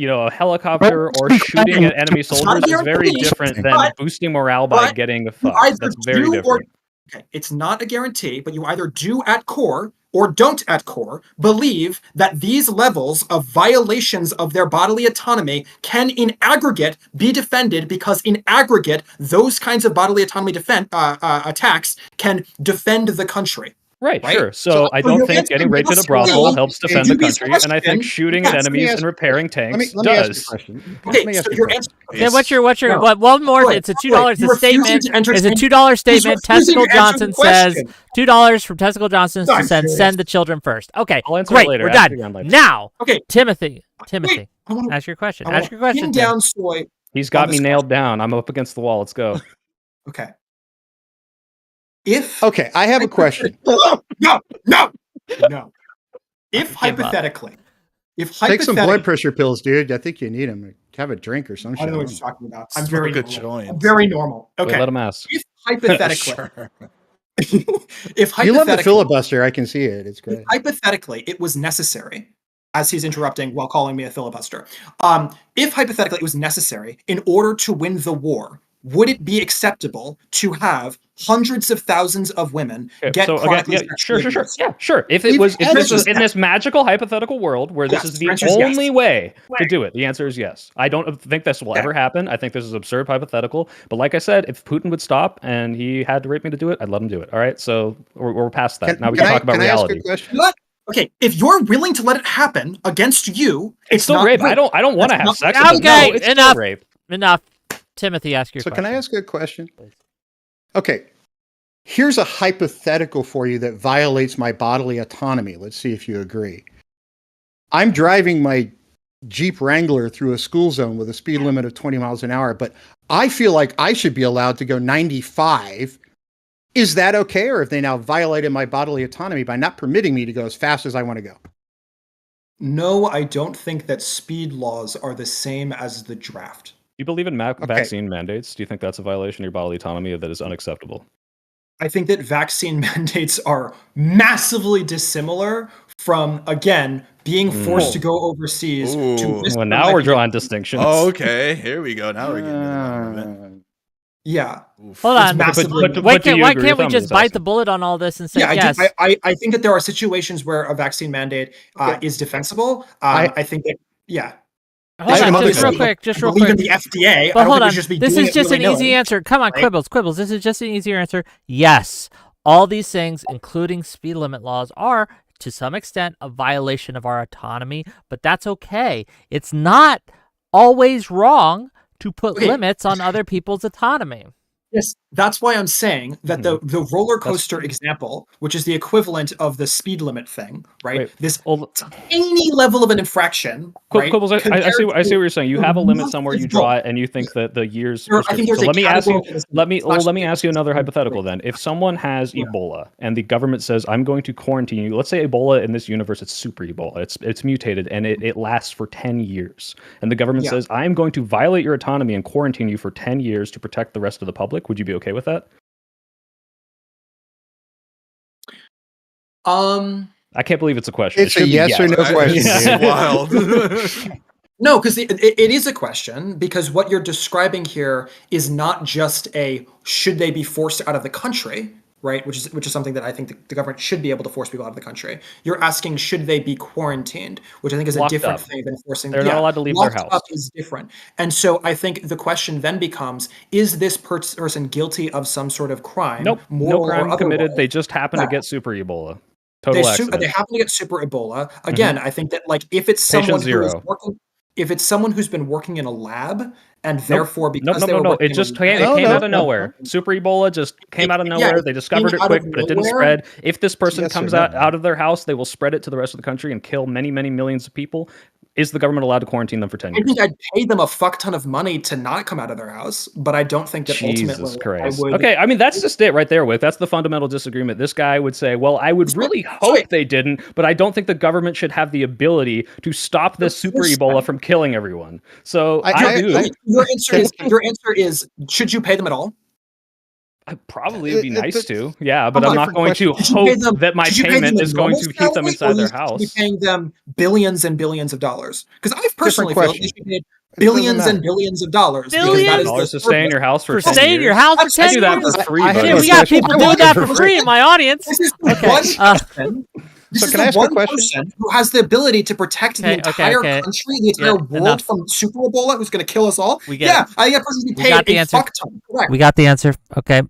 S3: for
S5: a helicopter or shooting at enemy
S2: It's not a
S5: soldiers is very
S2: guarantee,
S5: different than
S2: but-
S5: boosting morale by
S2: but
S5: getting
S2: you
S5: fucked.
S2: either
S5: That's very
S2: do
S5: different.
S2: Okay, it's not a guarantee, but you either do at core or don't at core believe that these levels of violations of their bodily autonomy can in aggregate be defended because in aggregate those kinds of bodily autonomy attacks can defend the country.
S5: Right,
S2: Right?
S5: sure.
S2: So
S5: So I don't
S2: your
S5: think
S2: answer
S5: getting raped in a
S2: must
S5: brothel
S2: be
S5: helps defend the
S2: Doobie's
S5: country, and I think
S2: question.
S5: shooting
S2: Yes,
S5: at
S2: let me
S5: enemies
S4: ask-
S5: and repairing
S4: Let
S5: tanks
S4: me ask you a
S5: does.
S4: question.
S2: Okay,
S4: Let me ask
S2: so
S4: you a
S2: your
S4: question.
S2: answer.
S1: Yeah, what's your
S2: No.
S1: one more?
S2: Wait,
S1: It's a $2. It's a
S2: you're refusing
S1: statement.
S2: to entertain-
S1: It's a $2 statement.
S2: He's refusing
S1: Testicle
S2: to answer
S1: Johnson
S2: the
S1: says
S2: question.
S1: $2 from Testicle Johnson to
S2: I'm
S1: send
S2: serious.
S1: the children first. Okay,
S5: I'll answer
S1: great.
S5: it later.
S1: We're
S5: Ask
S1: done.
S5: again later.
S1: Now,
S2: Okay,
S1: Timothy,
S2: wait, I wanna-
S1: ask your question.
S2: I wanna
S1: Ask your question.
S2: pin
S1: Tim.
S2: down Soy.
S5: He's got
S2: on
S5: me
S2: this
S5: nailed down. I'm up against the wall. Let's go.
S2: Okay. If
S4: Okay, I have a question.
S2: no. If
S1: Give up.
S2: hypothetically,
S4: Take some blood pressure pills, dude. I think you need them. Have a drink or some
S2: I
S4: shit.
S2: don't know what you're talking about. I'm
S3: Smoke
S2: very
S3: a
S2: normal.
S3: joint.
S2: I'm very normal.
S5: Wait,
S2: Okay.
S5: let him ask.
S2: If hypothetically,
S3: Sure.
S2: if
S4: You love the
S2: hypothetically,
S4: filibuster. I can see it. It's great.
S2: hypothetically it was necessary, as he's interrupting while calling me a filibuster. If hypothetically it was necessary in order to win the war, would it be acceptable to have hundreds of thousands of women
S5: Okay,
S2: get
S5: so again,
S2: chronically
S5: yeah,
S2: sexually
S5: sure.
S2: abused?
S5: Yeah, sure. If
S4: We've
S5: it was, if
S4: had
S5: this
S2: this
S5: was in this magical hypothetical world where this
S2: Yes,
S5: is
S2: the
S5: the
S2: answer is yes.
S5: only way to do it, the answer is yes. I don't think this will ever happen. I think this is absurd hypothetical. But like I said, if Putin would stop and he had to rape me to do it, I'd let him do it. All right, so we're past that. Now we can talk about
S4: can I ask
S5: reality.
S4: a question?
S2: What? Okay, if you're willing to let it happen against you,
S5: It's still
S2: not
S5: rape. I don't want to
S2: That's
S5: have
S2: not-
S5: sex with him.
S1: Okay,
S5: No, it's still
S1: enough.
S5: rape.
S1: Enough. Timothy, ask your
S4: So
S1: question.
S4: can I ask a question? Okay. Here's a hypothetical for you that violates my bodily autonomy. Let's see if you agree. I'm driving my Jeep Wrangler through a school zone with a speed limit of 20 miles an hour, but I feel like I should be allowed to go 95. Is that okay? Or have they now violated my bodily autonomy by not permitting me to go as fast as I want to go?
S2: No, I don't think that speed laws are the same as the draft.
S5: Do you believe in vaccine mandates? Do you think that's a violation of your bodily autonomy that is unacceptable?
S2: I think that vaccine mandates are massively dissimilar from, again, being forced to go overseas to
S3: Ooh.
S2: risk
S5: Well,
S2: their
S5: now
S2: life
S5: we're
S2: against-
S5: drawing distinctions.
S3: Oh, okay, here we go. Now we're getting to the argument.
S2: Yeah.
S3: Oof.
S1: Hold
S2: It's
S1: on.
S2: massively-
S5: but
S1: Why
S5: do you
S1: can't
S5: agree
S1: we
S5: with him?
S1: just
S5: Is
S1: bite
S5: asking.
S1: the bullet on all this and say
S2: Yeah,
S1: yes?
S2: I think that there are situations where a vaccine mandate is defensible. I think that, yeah.
S1: Hold
S4: I
S1: on,
S4: have
S1: just
S4: another
S1: real quick. Just
S2: I
S1: real
S2: believe in
S1: quick.
S2: the FDA.
S1: But
S2: I don't
S1: hold
S2: think we
S1: on.
S2: should just be
S1: This
S2: doing
S1: is
S2: it
S1: just an easy
S2: willy-nilly.
S1: answer. Come on,
S2: right?
S1: Quibbles. This is just an easier answer. Yes, all these things, including speed limit laws, are to some extent a violation of our autonomy, but that's okay. It's not always wrong to put
S2: Okay.
S1: limits on other people's autonomy.
S2: Yes, that's why I'm saying that the roller coaster example, which is the equivalent of the speed limit thing, right?
S5: Wait,
S2: This
S5: well,
S2: tiny level of an infraction, right?
S5: Quibbles, I see. I see what you're saying. You have a limit somewhere. You
S2: massive
S5: draw
S2: goal.
S5: it, and you think that the years.
S2: I think
S5: prescription.
S2: there's
S5: So
S2: a
S5: let me ask you.
S2: categorical
S5: Let me.
S2: it's
S5: Well,
S2: not
S5: let me
S2: just-
S5: ask you another
S2: it's-
S5: hypothetical then. If someone has Ebola and the government says, "I'm going to quarantine you," let's say Ebola in this universe, it's super Ebola. It's mutated and it lasts for 10 years, and the government
S2: Yeah.
S5: says, "I'm going to violate your autonomy and quarantine you for 10 years to protect the rest of the public." Would you be okay with that? I can't believe it's a question.
S4: It's a yes or no question.
S3: It's
S4: Dude.
S3: wild.
S2: No, because it is a question, because what you're describing here is not just a should they be forced out of the country, right? Which is something that I think the government should be able to force people out of the country. You're asking should they be quarantined, which I think is
S5: Locked
S2: a different
S5: up.
S2: thing than forcing.
S5: They're not allowed to leave their
S2: locked
S5: house.
S2: up is different, and so I think the question then becomes: is this person guilty of some sort of crime?
S5: Nope. No
S2: moral or
S5: crime committed.
S2: otherwise?
S5: They just happen to
S2: Yeah.
S5: get super Ebola. Total
S2: They
S5: accident.
S2: happen to get super Ebola. Again, I think that like if it's
S5: Patient
S2: someone who is
S5: zero.
S2: working, if it's someone who's been working in a lab and therefore
S5: Nope,
S2: because they were
S5: no.
S2: working
S5: It
S2: in
S5: just
S2: a
S5: came,
S2: lab,
S5: it came
S4: No,
S5: out of
S4: no.
S5: nowhere. Super Ebola just came out of nowhere.
S2: it
S5: They discovered
S2: came
S5: it
S2: out
S5: quick,
S2: of
S5: but it didn't
S2: nowhere.
S5: spread. If this person
S4: Yes or
S5: comes
S4: no?
S5: out of their house, they will spread it to the rest of the country and kill many, many millions of people. Is the government allowed to quarantine them for 10
S2: I
S5: years?
S2: think I'd pay them a fuck ton of money to not come out of their house, but I don't think that
S5: Jesus
S2: ultimately
S5: Christ.
S2: I would.
S5: Okay, I mean, that's just it right there, Wick. That's the fundamental disagreement. This guy would say, well, I would really hope they didn't, but I don't think the government should have the ability to stop this super Ebola from killing everyone. So I do.
S2: Your answer is should you pay them at all?
S5: I probably would be nice to, yeah, but I'm not
S4: different
S5: going to
S2: Should you pay
S5: hope
S2: them-
S5: that my
S2: should you pay them
S5: payment
S2: a
S5: is going
S2: normal
S5: to keep them
S2: salary,
S5: inside
S2: or
S5: their
S2: you should be
S5: house.
S2: paying them billions and billions of dollars. Because I personally feel like they
S4: question.
S2: should be paid billions and billions of dollars. because that
S1: Billions?
S2: is
S5: Dollars
S2: the
S5: to stay in your house for
S1: For
S5: 10
S1: staying in your
S5: years?
S1: house for
S2: That's
S1: 10
S5: I do that
S1: years?
S5: for free,
S4: I
S5: by
S4: have
S1: Shit,
S5: the
S1: we
S5: way.
S1: got
S4: question.
S1: people
S4: I
S1: doing
S4: want
S1: that
S4: to
S1: for free in my audience.
S2: This is the
S1: Okay,
S2: one person. This
S4: So
S2: is
S4: can I
S2: the
S4: ask a
S2: one
S4: question?
S2: person who has the ability to protect the
S1: Okay,
S2: entire
S1: okay.
S2: country, the entire
S1: Yeah,
S2: world
S1: enough.
S2: from super Ebola, who's going to kill us all.
S1: We get
S2: Yeah,
S1: it.
S2: I think that person should be
S1: We got
S2: paid
S1: the
S2: a
S1: answer.
S2: fuck ton. Correct.
S1: We got the answer. Okay.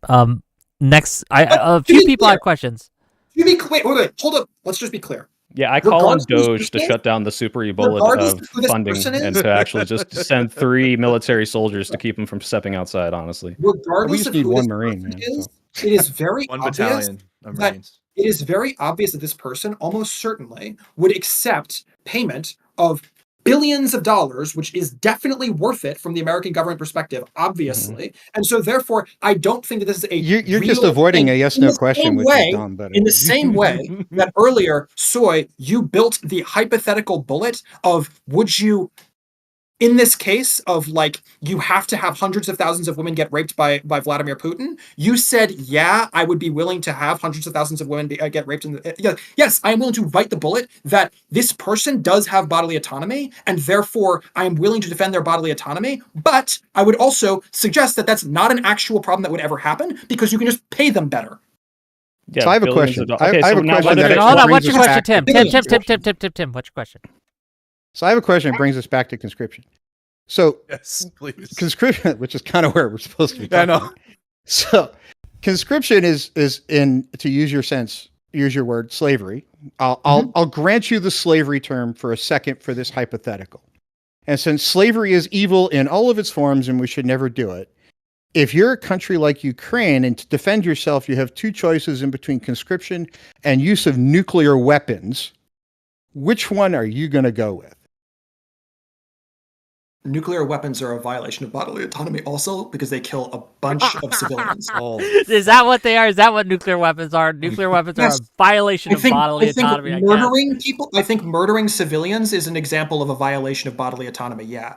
S1: Next, a
S2: to
S1: few
S2: be
S1: people
S2: clear-
S1: have questions.
S2: To be clear, wait, hold up. Let's just be clear.
S5: Yeah, I call on
S2: Regardless of who
S5: Doge to
S2: this is,
S5: shut down the super Ebola
S2: regardless
S5: of
S2: of who this
S5: funding
S2: person
S5: and
S2: is,
S5: to actually just send 3 military soldiers to keep them from stepping outside, honestly.
S2: regardless
S4: We just
S2: of
S4: need
S2: who
S4: one
S2: this
S4: Marine,
S2: person
S4: man.
S2: is, it is very
S3: One
S2: obvious
S3: battalion of
S2: that
S3: Marines.
S2: it is very obvious that this person almost certainly would accept payment of billions of dollars, which is definitely worth it from the American government perspective, obviously. And so, therefore, I don't think that this is a
S4: You're just
S2: real
S4: avoiding
S2: thing.
S4: a yes
S2: In
S4: no
S2: the
S4: question,
S2: same
S4: which
S2: way-
S4: is dumb. But
S2: In the
S4: anyway.
S2: same way that earlier, Soy, you built the hypothetical bullet of would you. In this case of like you have to have hundreds of thousands of women get raped by Vladimir Putin, you said, yeah, I would be willing to have hundreds of thousands of women get raped. Yes, I am willing to bite the bullet that this person does have bodily autonomy, and therefore I am willing to defend their bodily autonomy. But I would also suggest that that's not an actual problem that would ever happen because you can just pay them better.
S5: Yeah,
S4: So I have a
S5: billions
S4: question.
S5: of dollars.
S4: I
S5: Okay,
S4: have
S5: so
S4: a
S5: now
S4: question
S5: what
S4: that
S5: if
S4: it-
S5: it-
S1: Hold on.
S4: brings
S1: What's your
S4: us
S1: question,
S4: back
S1: Tim?
S4: to
S1: Tim. What's your question?
S4: So I have a question that brings us back to conscription. So
S3: Yes, please.
S4: conscription, which is kind of where we're supposed to be.
S3: Yeah, I
S4: talking
S3: know.
S4: about. So conscription is in, to use your word, slavery. I'll grant you the slavery term for a second for this hypothetical. And since slavery is evil in all of its forms and we should never do it, if you're a country like Ukraine and to defend yourself, you have two choices in between conscription and use of nuclear weapons, which one are you going to go with?
S2: Nuclear weapons are a violation of bodily autonomy also because they kill a bunch of civilians.
S3: Oh,
S1: Is that what they are? Is that what nuclear weapons are? Nuclear weapons are
S2: Yes.
S1: a violation of bodily autonomy. I guess.
S2: murdering people, I think murdering civilians is an example of a violation of bodily autonomy. Yeah.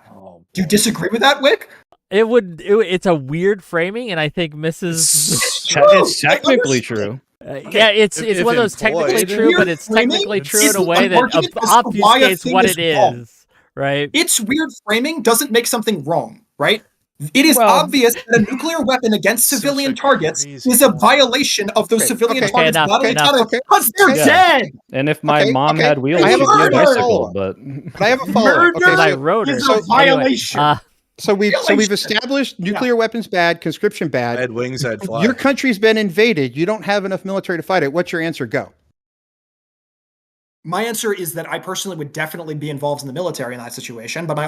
S2: Do you disagree with that, Wick?
S1: It's a weird framing, and I think Mrs.
S5: It's technically true.
S1: Yeah, it's
S3: If
S1: one of those
S3: employed.
S1: technically true,
S2: Weird
S1: but it's
S2: framing
S1: technically true
S2: is
S1: in a way
S2: an
S1: that
S2: argument as to why a
S1: obfuscates
S2: thing
S1: what
S2: is
S1: it
S2: wrong.
S1: is, right?
S2: Its weird framing doesn't make something wrong, right? It is
S5: Well-
S2: obvious that a nuclear weapon against
S3: Such
S2: civilian
S3: a
S2: targets
S3: crazy
S2: is a
S3: point.
S2: violation of those civilian
S4: okay,
S2: targets'
S1: enough,
S2: bodily
S1: enough.
S2: autonomy because they're
S4: Okay.
S2: dead.
S5: And if my
S4: Okay,
S5: mom
S4: okay.
S5: had wheels,
S2: I have
S5: she'd
S2: a
S5: be a
S2: follow-up.
S5: bicycle. But
S4: But I have a follow-up.
S2: Murder
S4: Okay,
S1: I
S4: so,
S1: wrote it.
S2: is a violation.
S1: Anyway,
S4: we've established nuclear weapons bad, conscription
S3: I
S4: bad.
S3: had wings, I'd fly.
S4: Your country's been invaded. You don't have enough military to fight it. What's your answer? Go.
S2: My answer is that I personally would definitely be involved in the military in that situation, but my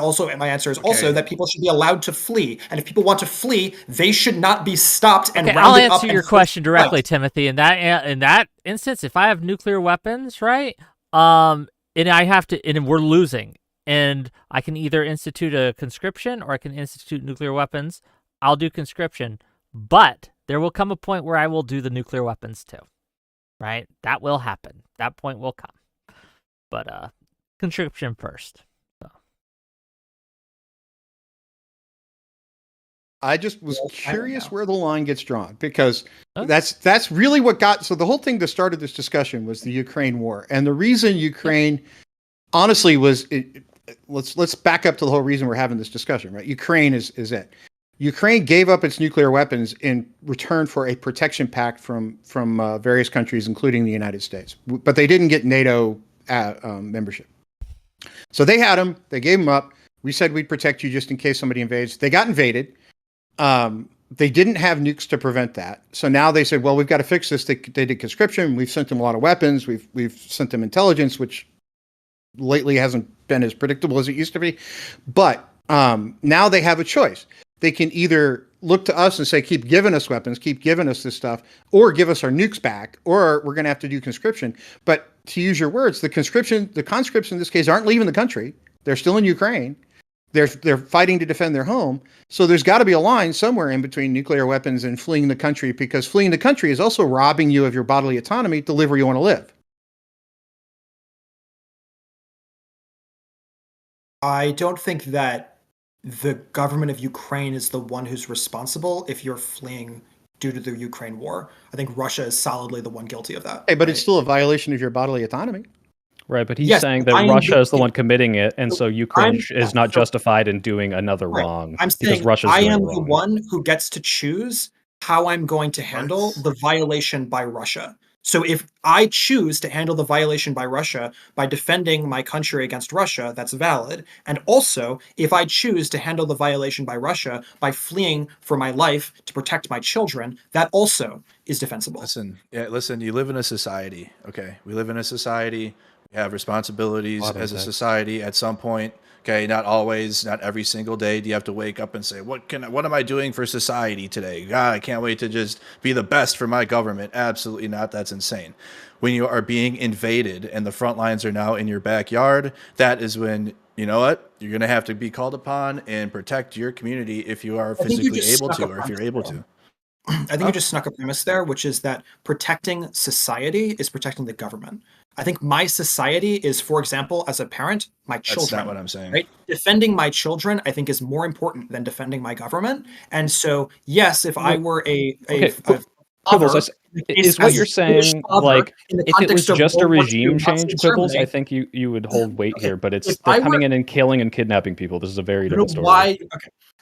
S2: answer is also that people should be allowed to flee, and if people want to flee, they should not be stopped and
S1: Okay, I'll
S2: rounded up.
S1: answer
S2: And
S1: your
S2: forced
S1: question
S2: to
S1: directly,
S2: fight.
S1: Timothy. In that instance, if I have nuclear weapons, right, and I have to, and we're losing, and I can either institute a conscription or I can institute nuclear weapons, I'll do conscription. But there will come a point where I will do the nuclear weapons too, right? That will happen. That point will come. But conscription first. So.
S4: I just was curious where the line gets drawn, because
S1: Huh?
S4: that's really what got. So the whole thing that started this discussion was the Ukraine war, and the reason Ukraine, honestly, was let's back up to the whole reason we're having this discussion, right? Ukraine is it. Ukraine gave up its nuclear weapons in return for a protection pact from various countries, including the United States, but they didn't get NATO membership. So they had them. They gave them up. We said we'd protect you just in case somebody invades. They got invaded. They didn't have nukes to prevent that. So now they said, well, we've got to fix this. They did conscription. We've sent them a lot of weapons. We've sent them intelligence, which lately hasn't been as predictable as it used to be. But now they have a choice. They can either look to us and say, keep giving us weapons, keep giving us this stuff, or give us our nukes back, or we're going to have to do conscription. But to use your words, the conscripts in this case aren't leaving the country. They're still in Ukraine. They're fighting to defend their home. So there's got to be a line somewhere in between nuclear weapons and fleeing the country, because fleeing the country is also robbing you of your bodily autonomy to live where you want to live.
S2: I don't think that the government of Ukraine is the one who's responsible if you're fleeing due to the Ukraine war. I think Russia is solidly the one guilty of that.
S4: Hey, but it's still a violation of your bodily autonomy.
S5: Right, but he's
S2: Yes,
S5: saying that Russia is the one committing it, and so Ukraine is not justified in doing another wrong.
S2: I'm saying
S5: Russia's
S2: I
S5: doing
S2: am
S5: it
S2: the
S5: wrong.
S2: one who gets to choose how I'm going to handle the violation by Russia. So if I choose to handle the violation by Russia by defending my country against Russia, that's valid. And also, if I choose to handle the violation by Russia by fleeing for my life to protect my children, that also is defensible.
S3: Listen, you live in a society, okay? We live in a society. We have responsibilities as a society at some point. Okay, not always, not every single day do you have to wake up and say, what am I doing for society today? God, I can't wait to just be the best for my government. Absolutely not. That's insane. When you are being invaded and the front lines are now in your backyard, that is when, you know what? You're going to have to be called upon and protect your community if you are physically able to, or if you're able to.
S2: I think you just snuck a premise there, which is that protecting society is protecting the government. I think my society is, for example, as a parent, my children.
S3: That's not what I'm saying.
S2: Right? Defending my children, I think, is more important than defending my government. And so, yes, if I were
S5: Quibbles, is what you're saying, like, if it was just a regime change, Quibbles, I think you would hold weight here, but it's they're coming in and killing and kidnapping people. This is a very different story.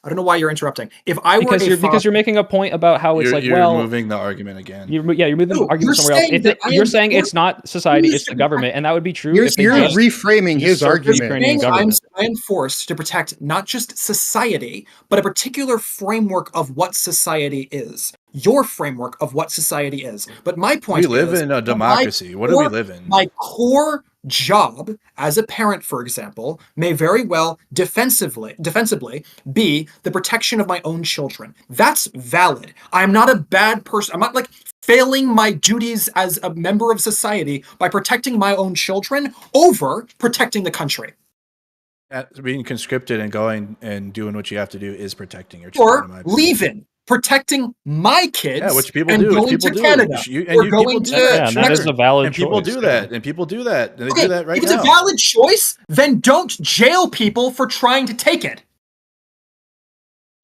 S2: I don't know why you're interrupting. If I were
S5: because you're making a point about how it's
S3: you're moving the argument again.
S5: You're moving the argument somewhere else. You're saying it's not society, it's the government, and that would be true.
S4: You're reframing his argument.
S2: I am forced to protect not just society, but a particular framework of what society is. Your framework of what society is. But my point is,
S3: we live in a democracy. What do we live in?
S2: My core job as a parent, for example, may very well defensively be the protection of my own children. That's valid. I'm not a bad person. I'm not like failing my duties as a member of society by protecting my own children over protecting the country.
S3: Being conscripted and going and doing what you have to do is protecting your children.
S2: Or leaving. Protecting my kids,
S3: yeah, which people
S2: and
S3: do.
S2: Going to Canada,
S5: and that is a valid choice.
S3: People do that, and people do that. And they do that right now.
S2: If it's a valid choice, then don't jail people for trying to take it.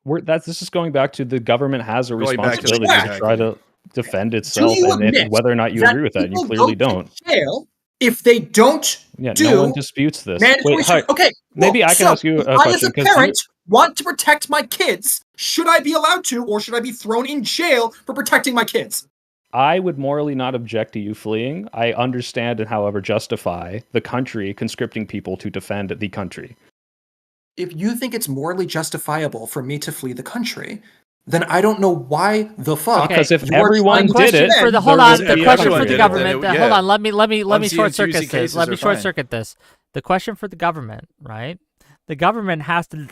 S5: This is going back to the government has a responsibility to try to defend itself, and whether or not you agree with that, you clearly don't.
S2: Jail if they don't
S5: no one disputes this. Maybe I can ask you a question.
S2: I, as a parent, want to protect my kids. Should I be allowed to, or should I be thrown in jail for protecting my kids?
S5: I would morally not object to you fleeing. I understand and, however, justify the country conscripting people to defend the country.
S2: If you think it's morally justifiable for me to flee the country, then I don't know why the fuck.
S1: Okay.
S5: Because if
S2: you are
S5: everyone
S2: trying to
S5: did it,
S2: defend-
S1: hold
S5: there
S1: on.
S5: would
S1: The
S5: be
S1: question
S5: everyone
S1: for the
S5: did it,
S1: government.
S3: then
S1: Hold
S3: yeah.
S1: on. Let me
S3: Onesie
S1: short
S3: and
S1: circuit
S3: twosie
S1: this.
S3: cases
S1: Let me
S3: are
S1: short
S3: fine.
S1: circuit this. The question for the government, right? The government has to.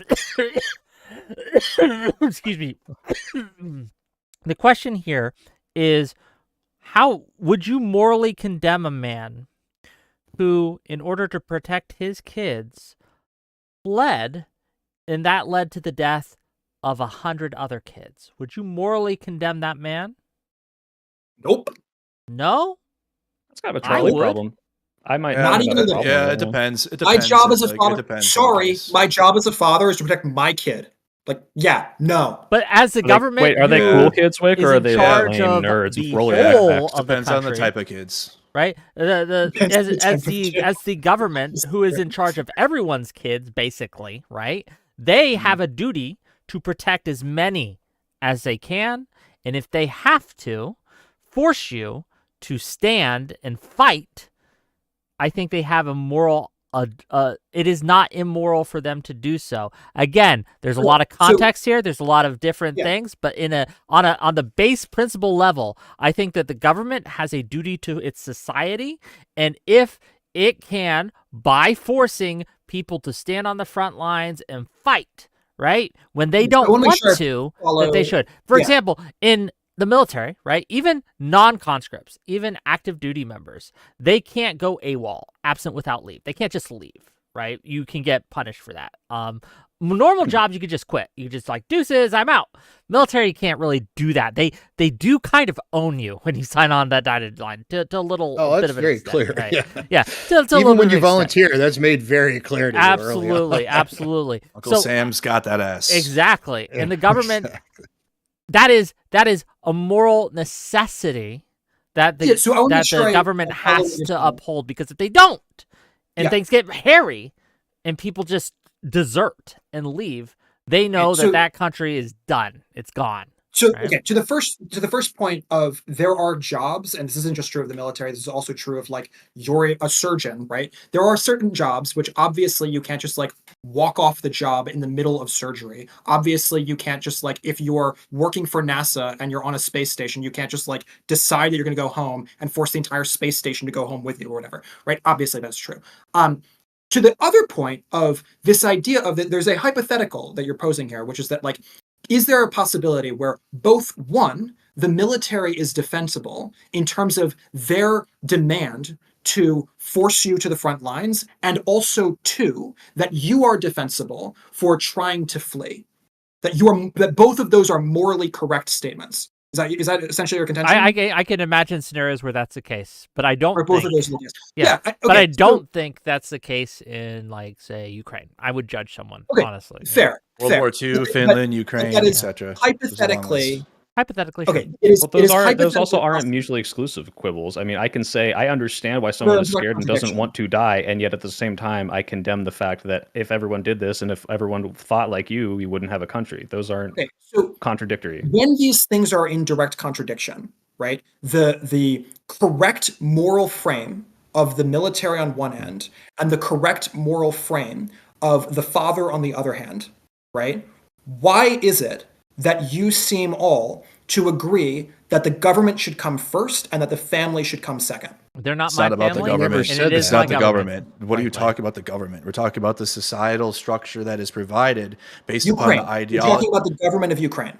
S1: Excuse me. The question here is, how would you morally condemn a man who, in order to protect his kids, fled, and that led to the death of 100 other kids? Would you morally condemn that man?
S2: Nope.
S1: No?
S5: It's kind of a
S1: I
S5: trolley
S1: would.
S5: problem. I might
S3: Yeah,
S2: Not
S5: not
S2: even
S5: have a
S2: the-
S5: problem
S3: yeah,
S5: with
S3: it
S5: that one.
S3: depends. It
S2: My
S3: depends.
S2: job as a
S3: It
S2: father.
S3: depends on the
S2: Sorry,
S3: case.
S2: my job as a father is to protect my kid. Like, yeah, no.
S1: But as the government,
S5: Wait, are they
S3: Yeah.
S5: cool kids, Wick,
S1: is
S5: or are
S1: in
S5: they
S1: charge
S5: lame
S1: of
S5: nerds
S1: the
S5: with roller
S1: whole
S5: backpacks?
S1: of the
S3: Depends on the
S1: country,
S3: type of kids.
S1: right?
S2: Depends on the type of kid.
S1: As the government who is in charge of everyone's kids, basically, right? They have a duty to protect as many as they can, and if they have to force you to stand and fight, I think they have a moral. It is not immoral for them to do so. Again, there's a lot of context here. There's a lot of different
S2: Yeah.
S1: things, but on the base principle level, I think that the government has a duty to its society, and if it can, by forcing people to stand on the front lines and fight, right, when they don't
S2: wanna make
S1: want
S2: sure I
S1: to,
S2: follow-
S1: that they should. For
S2: yeah.
S1: example, in the military, right? Even non-conscripts, even active duty members, they can't go AWOL, absent without leave. They can't just leave, right? You can get punished for that. Normal jobs, you could just quit. You could just like, deuces, I'm out. Military, you can't really do that. They do kind of own you when you sign on that dotted line to a little
S4: Oh,
S1: bit
S4: that's
S1: of an
S4: very
S1: extent,
S4: clear.
S1: right?
S4: Yeah.
S1: Yeah. To a little
S4: Even
S1: bit
S4: when
S1: of
S4: you
S1: an extent.
S4: volunteer, that's made very clear to you early on.
S1: Absolutely, absolutely.
S3: Uncle Sam's got that ass.
S1: Exactly. And the
S4: Yeah,
S1: government,
S4: exactly.
S1: that is a moral necessity that the
S2: Yeah, so I wanna make
S1: that
S2: sure
S1: the
S2: I
S1: government
S2: follow what
S1: has
S2: you're
S1: to
S2: saying.
S1: uphold, because if they don't, and
S2: Yeah.
S1: things get hairy, and people just desert and leave, they know
S2: so-
S1: that country is done. It's gone.
S2: So
S1: Right.
S2: okay, to the first point of, there are jobs, and this isn't just true of the military, this is also true of like, you're a surgeon, right? There are certain jobs which obviously you can't just like walk off the job in the middle of surgery. Obviously you can't just like, if you're working for NASA and you're on a space station, you can't just like decide that you're gonna go home and force the entire space station to go home with you or whatever, right? Obviously that's true. To the other point of this idea of that, there's a hypothetical that you're posing here, which is that like, is there a possibility where both, one, the military is defensible in terms of their demand to force you to the front lines, and also two, that you are defensible for trying to flee? That both of those are morally correct statements. Is that essentially your contention?
S1: I can imagine scenarios where that's the case, but I don't
S2: Or both
S1: think,
S2: of those are the case?
S1: yeah,
S2: okay,
S1: but I
S2: so-
S1: don't think that's the case in, like, say, Ukraine. I would judge someone,
S2: Okay,
S1: honestly.
S2: fair.
S3: World
S2: fair.
S3: War II,
S2: But-
S3: Finland, Ukraine,
S2: that is
S3: etc.
S2: hypothetically.
S1: Hypothetically, sure.
S2: Okay, it is.
S5: But
S2: it is
S5: those also
S2: hypothetically
S5: aren't
S2: possible.
S5: mutually exclusive quibbles. I mean, I can say I understand why someone is
S2: there's no
S5: scared and doesn't
S2: contradiction.
S5: want to die, and yet at the same time, I condemn the fact that if everyone did this and if everyone thought like you, we wouldn't have a country. Those aren't
S2: Okay, so
S5: contradictory.
S2: when these things are in direct contradiction, right? The correct moral frame of the military on one hand, and the correct moral frame of the father on the other hand, right? Why is it that you seem all to agree that the government should come first and that the family should come second?
S1: They're not
S3: It's
S1: my
S3: not about
S1: family.
S3: the government.
S1: and
S4: said
S1: it is
S3: It's
S1: my
S3: not the government. What are you
S1: frankly.
S3: talking about the government? We're talking about the societal structure that is provided based
S2: Ukraine.
S3: upon the
S2: You're
S3: ideology.
S2: talking about the government of Ukraine.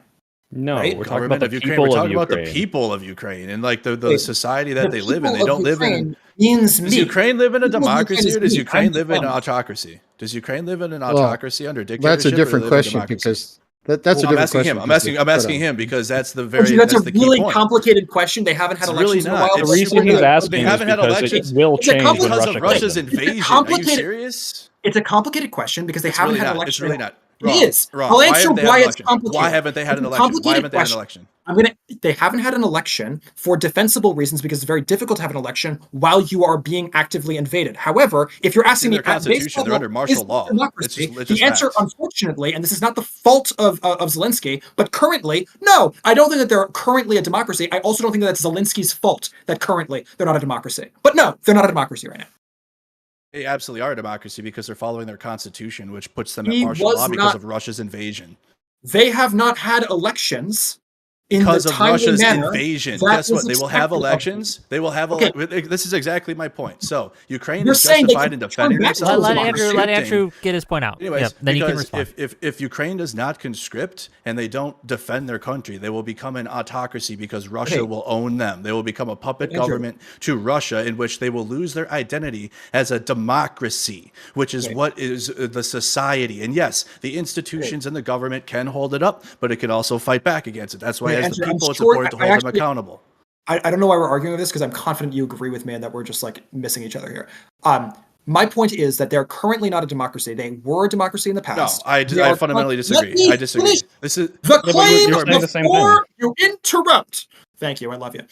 S5: No,
S2: Right?
S5: we're talking
S3: Government
S5: about the
S3: of Ukraine.
S5: people
S3: We're talking
S5: of
S3: about the
S5: Ukraine.
S3: people of Ukraine and like the
S2: Okay,
S3: society that
S2: The
S3: they live in. They
S2: people
S3: don't
S2: of
S3: live in.
S2: Ukraine means
S3: Does
S2: me.
S3: Ukraine live in a
S2: People of Ukraine
S3: democracy
S2: is
S3: or does
S2: me.
S3: Ukraine
S2: I'm
S3: live in an
S2: Trump.
S3: autocracy? Does Ukraine live in an
S4: Well,
S3: autocracy under dictatorship?
S4: That's a
S3: or do they
S4: different
S3: live in
S4: question
S3: democracy?
S4: because that's
S3: Well,
S4: a different
S3: I'm asking
S4: question.
S3: him.
S4: because
S3: I'm asking
S4: but,
S3: him because that's the
S2: That's
S3: that's
S2: a
S3: the key
S2: really
S3: point.
S2: complicated question. They haven't had
S3: It's
S2: elections
S3: really
S2: in a
S3: not.
S2: while.
S5: The
S3: It's
S2: but
S5: reason
S3: super
S5: he's
S3: not.
S5: asking
S3: They
S5: is
S3: haven't had
S5: because
S3: elections.
S5: it will
S2: It's a
S5: change when
S2: complicated-
S3: Because
S5: Russia
S3: of
S5: comes
S3: Russia's
S5: in.
S3: invasion. Are you
S2: complicated-
S3: serious?
S2: It's a complicated question because they
S3: It's
S2: haven't
S3: really
S2: had
S3: not.
S2: an election.
S3: It's really not.
S2: It
S3: Wrong.
S2: is.
S3: Wrong.
S2: I'll
S3: Why
S2: answer
S3: haven't they had
S2: why
S3: an
S2: it's
S3: election?
S2: complicated.
S3: Why haven't they had
S2: It's
S3: an
S2: a
S3: election? Why
S2: complicated
S3: haven't they had an
S2: question.
S3: election?
S2: They haven't had an election for defensible reasons because it's very difficult to have an election while you are being actively invaded. However, if you're asking
S3: in
S2: me
S3: their
S2: at base
S3: constitution, they're
S2: level,
S3: under martial
S2: is
S3: law.
S2: democracy,
S3: It's
S2: the
S3: just
S2: answer,
S3: facts.
S2: unfortunately, and this is not the fault of Zelensky, but currently, no, I don't think that they're currently a democracy. I also don't think that that's Zelensky's fault that currently they're not a democracy. But no, they're not a democracy right now.
S3: They absolutely are a democracy because they're following their constitution, which puts them at
S2: He
S3: martial
S2: was
S3: law because
S2: not-
S3: of Russia's invasion.
S2: They have not had elections in
S3: because
S2: the
S3: of
S2: timely
S3: Russia's
S2: manner
S3: invasion.
S2: that
S3: Guess what?
S2: is
S3: They will have
S2: expected of them.
S3: elections. They will have
S2: Okay.
S3: This is exactly my point. So Ukraine
S2: You're
S3: is
S2: saying they
S3: justified
S2: could
S3: in
S2: turn
S3: defending
S2: back to
S3: themselves.
S1: Let
S3: and
S1: Andrew
S3: conscripting.
S1: get his point out.
S3: Anyways,
S1: Yep, then you can
S3: because
S1: respond.
S3: if Ukraine does not conscript and they don't defend their country, they will become an autocracy because Russia will own them. They will become a puppet
S2: Andrew.
S3: government to Russia, in which they will lose their identity as a democracy, which is what is the society. And yes, the institutions and the government can hold it up, but it can also fight back against it. That's why, as
S2: Andrew,
S3: the people,
S2: I'm
S3: it's
S2: sure-
S3: important to
S2: I
S3: hold them
S2: actually-
S3: accountable.
S2: I don't know why we're arguing with this, because I'm confident you agree with me and that we're just like missing each other here. My point is that they're currently not a democracy. They were a democracy in the
S3: No,
S2: past.
S3: I fundamentally disagree.
S2: Let me
S3: I disagree.
S2: finish
S3: This is
S2: the
S5: but
S2: claim
S5: you're saying the same
S2: before you interrupt. Thank you. I love you.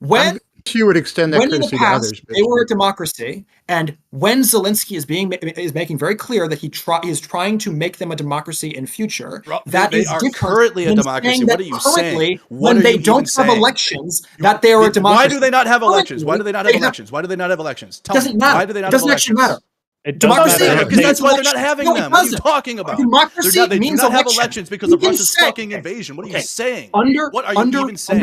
S2: When
S4: You would extend that
S2: when in the
S4: courtesy to
S2: past
S4: others. but-
S2: they were a democracy, and when Zelensky is making very clear that he is trying to make them a democracy in future, that
S3: they
S2: is
S3: are
S2: different
S3: currently a
S2: than
S3: democracy.
S2: saying
S3: What
S2: that
S3: are you
S2: currently,
S3: saying? What
S2: when
S3: are
S2: they
S3: you
S2: don't
S3: even
S2: have
S3: saying?
S2: elections, that they are a democracy.
S3: Why do they not have elections? Why do they not have
S2: Currently,
S3: elections? Why do they not have elections? Tell
S2: Doesn't
S3: me.
S2: matter.
S3: Why do they not
S2: It doesn't
S3: have
S2: actually
S3: elections?
S2: matter.
S5: It does
S2: Democracy
S5: matter.
S3: Because that's why they're not
S2: elections.
S3: having
S2: No, it
S3: them. What are you
S2: doesn't.
S3: talking about?
S2: Democracy
S3: They do
S2: means
S3: not have
S2: election.
S3: elections because
S2: You
S3: of
S2: can
S3: Russia's
S2: say-
S3: fucking invasion. What are you saying?
S2: Under
S3: What are you even saying?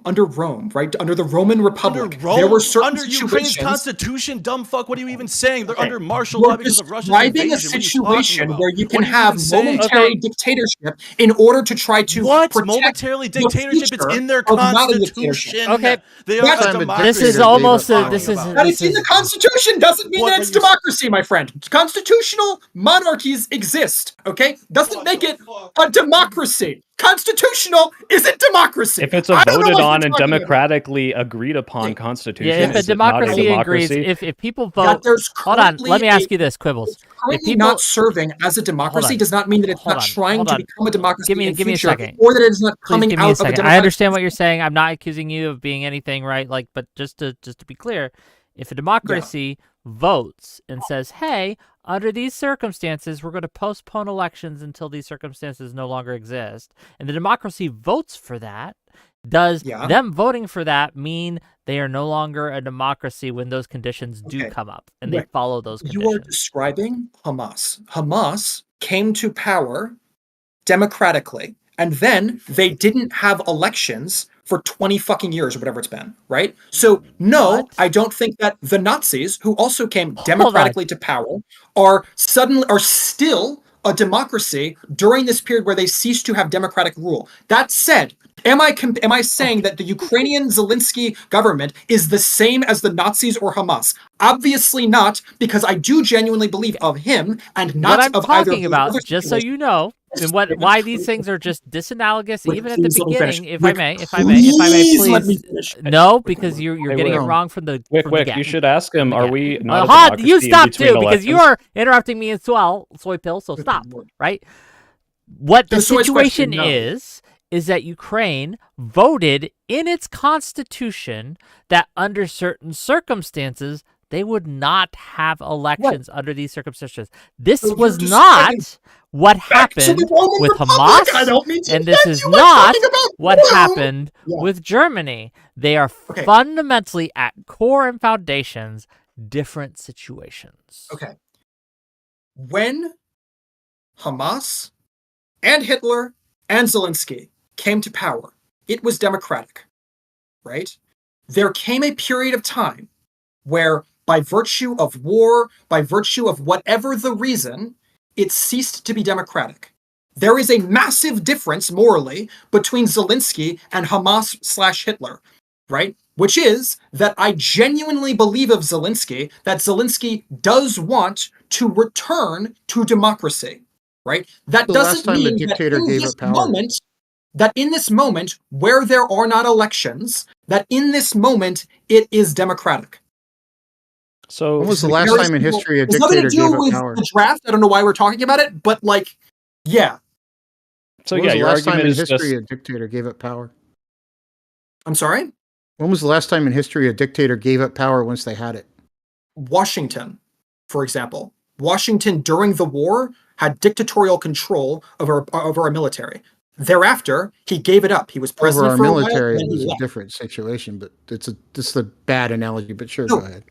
S2: under Rome, right? Under the Roman Republic,
S3: Under Rome,
S2: there were certain
S3: under Ukraine's
S2: situations.
S3: constitution, dumb fuck. What are you even saying? They're
S2: Okay.
S3: under martial
S2: You're
S3: law because of Russia's
S2: describing
S3: invasion.
S2: a
S3: What are you
S2: situation
S3: talking about?
S2: where you
S3: What
S2: can
S3: are you
S2: have
S3: even saying?
S2: momentary dictatorship in order to try to
S3: What
S2: protect
S3: momentarily
S2: the
S3: dictatorship? It's
S2: future
S3: in their
S2: of not a dictatorship.
S3: constitution.
S1: Okay.
S3: They are
S2: That's-
S3: a
S4: Time a
S3: democracy.
S1: This is
S4: dictator
S1: almost
S4: gave
S1: a,
S4: up
S1: this is
S4: power.
S2: That
S1: this
S2: it's in
S1: is
S2: the Constitution doesn't mean
S3: What
S2: that
S3: are
S2: it's
S3: you-
S2: democracy, my friend. Constitutional monarchies exist, okay? Doesn't make it a democracy. Constitutional isn't democracy.
S5: If it's a
S2: I don't know
S5: voted
S2: what
S5: on
S2: you're
S5: and
S2: talking about.
S5: democratically agreed upon
S2: Yeah,
S5: constitution,
S1: yeah. If a
S5: is it not a
S1: democracy agrees,
S5: democracy?
S1: if people
S2: That
S1: vote,
S2: there's
S1: hold on. Let me
S2: currently
S1: ask
S2: a-
S1: you this, Quibbles.
S2: It's
S1: If
S2: currently
S1: people
S2: not serving as a democracy
S1: on.
S2: does not mean that it's
S1: Hold
S2: not
S1: on.
S2: trying
S1: Hold
S2: to
S1: on.
S2: become a democracy
S1: Give me
S2: in
S1: a
S2: future,
S1: second.
S2: or that it is not
S1: Please
S2: coming
S1: give me
S2: out
S1: a
S2: of a
S1: second.
S2: democratic.
S1: I understand what you're saying. I'm not accusing you of being anything, right? Like, but just to be clear, if a democracy votes and says, "Hey, under these circumstances, we're going to postpone elections until these circumstances no longer exist," and the democracy votes for that, does
S2: Yeah.
S1: them voting for that mean they are no longer a democracy when those conditions do
S2: Okay.
S1: come up and they
S2: Right.
S1: follow those
S2: You are
S1: conditions?
S2: describing Hamas. Hamas came to power democratically, and then they didn't have elections for 20 fucking years or whatever it's been, right? So no,
S1: What?
S2: I don't think that the Nazis, who also came
S1: Hold on.
S2: democratically to power, are still a democracy during this period where they ceased to have democratic rule. That said, am I saying that the Ukrainian Zelensky government is the same as the Nazis or Hamas? Obviously not, because I do genuinely believe of him and not
S1: What I'm
S2: of either
S1: talking
S2: of those other
S1: about, just so
S2: situations.
S1: you know, and why these things are just disanalogous,
S2: Rick,
S1: even at the
S2: please let me finish.
S1: beginning. If
S2: Rick,
S1: I may, please.
S2: let me finish.
S1: No, because you're
S5: Hey,
S1: getting it
S4: Wick.
S1: wrong from the
S5: Wick,
S1: from the
S5: Wick,
S1: get.
S5: you should ask him, are we not a
S1: Hod,
S5: democracy
S1: you
S5: in
S1: stop
S5: between
S1: too, because you
S5: elections?
S1: are interrupting me as well, Soy Pill. So stop, right? What the
S2: To Soy's
S1: situation
S2: question, no.
S1: is that Ukraine voted in its constitution that under certain circumstances they would not have elections under these circumstances. This
S2: So
S1: was
S2: you're
S1: not
S2: describing
S1: what
S2: back to the
S1: happened
S2: Roman
S1: with
S2: Republic. I
S1: Hamas,
S2: don't mean to
S1: and this
S2: offend
S1: is
S2: you. I'm
S1: not
S2: talking about
S1: what
S2: Rome.
S1: happened
S2: Yeah.
S1: with Germany. They are
S2: Okay.
S1: fundamentally at core and foundations different situations.
S2: Okay. When Hamas and Hitler and Zelensky came to power, it was democratic, right? There came a period of time where, by virtue of war, by virtue of whatever the reason, it ceased to be democratic. There is a massive difference morally between Zelensky and Hamas/Hitler, right? Which is that I genuinely believe of Zelensky that Zelensky does want to return to democracy, right? That
S4: The last
S2: doesn't
S4: time a
S2: mean that
S4: dictator
S2: in
S4: gave
S2: this
S4: up power.
S2: moment, where there are not elections, that in this moment it is democratic.
S5: So
S4: When was the
S2: Very
S4: last time in
S2: simple.
S4: history a
S2: It's nothing to
S4: dictator
S2: do
S4: gave up
S2: with
S4: power?
S2: the draft. I don't know why we're talking about it, but like, yeah.
S5: So
S4: When
S5: yeah,
S4: was the
S5: your
S4: last time
S5: argument
S4: in
S5: is
S4: history
S5: just
S4: a dictator gave up power?
S2: I'm sorry?
S4: When was the last time in history a dictator gave up power once they had it?
S2: Washington, for example. Washington during the war had dictatorial control over our military. Thereafter, he gave it up. He was
S4: Over
S2: president
S4: our
S2: for a while,
S4: military
S2: and then
S4: was
S2: he
S4: a
S2: left.
S4: different situation, but this is a bad analogy. But sure,
S2: No.
S4: go ahead.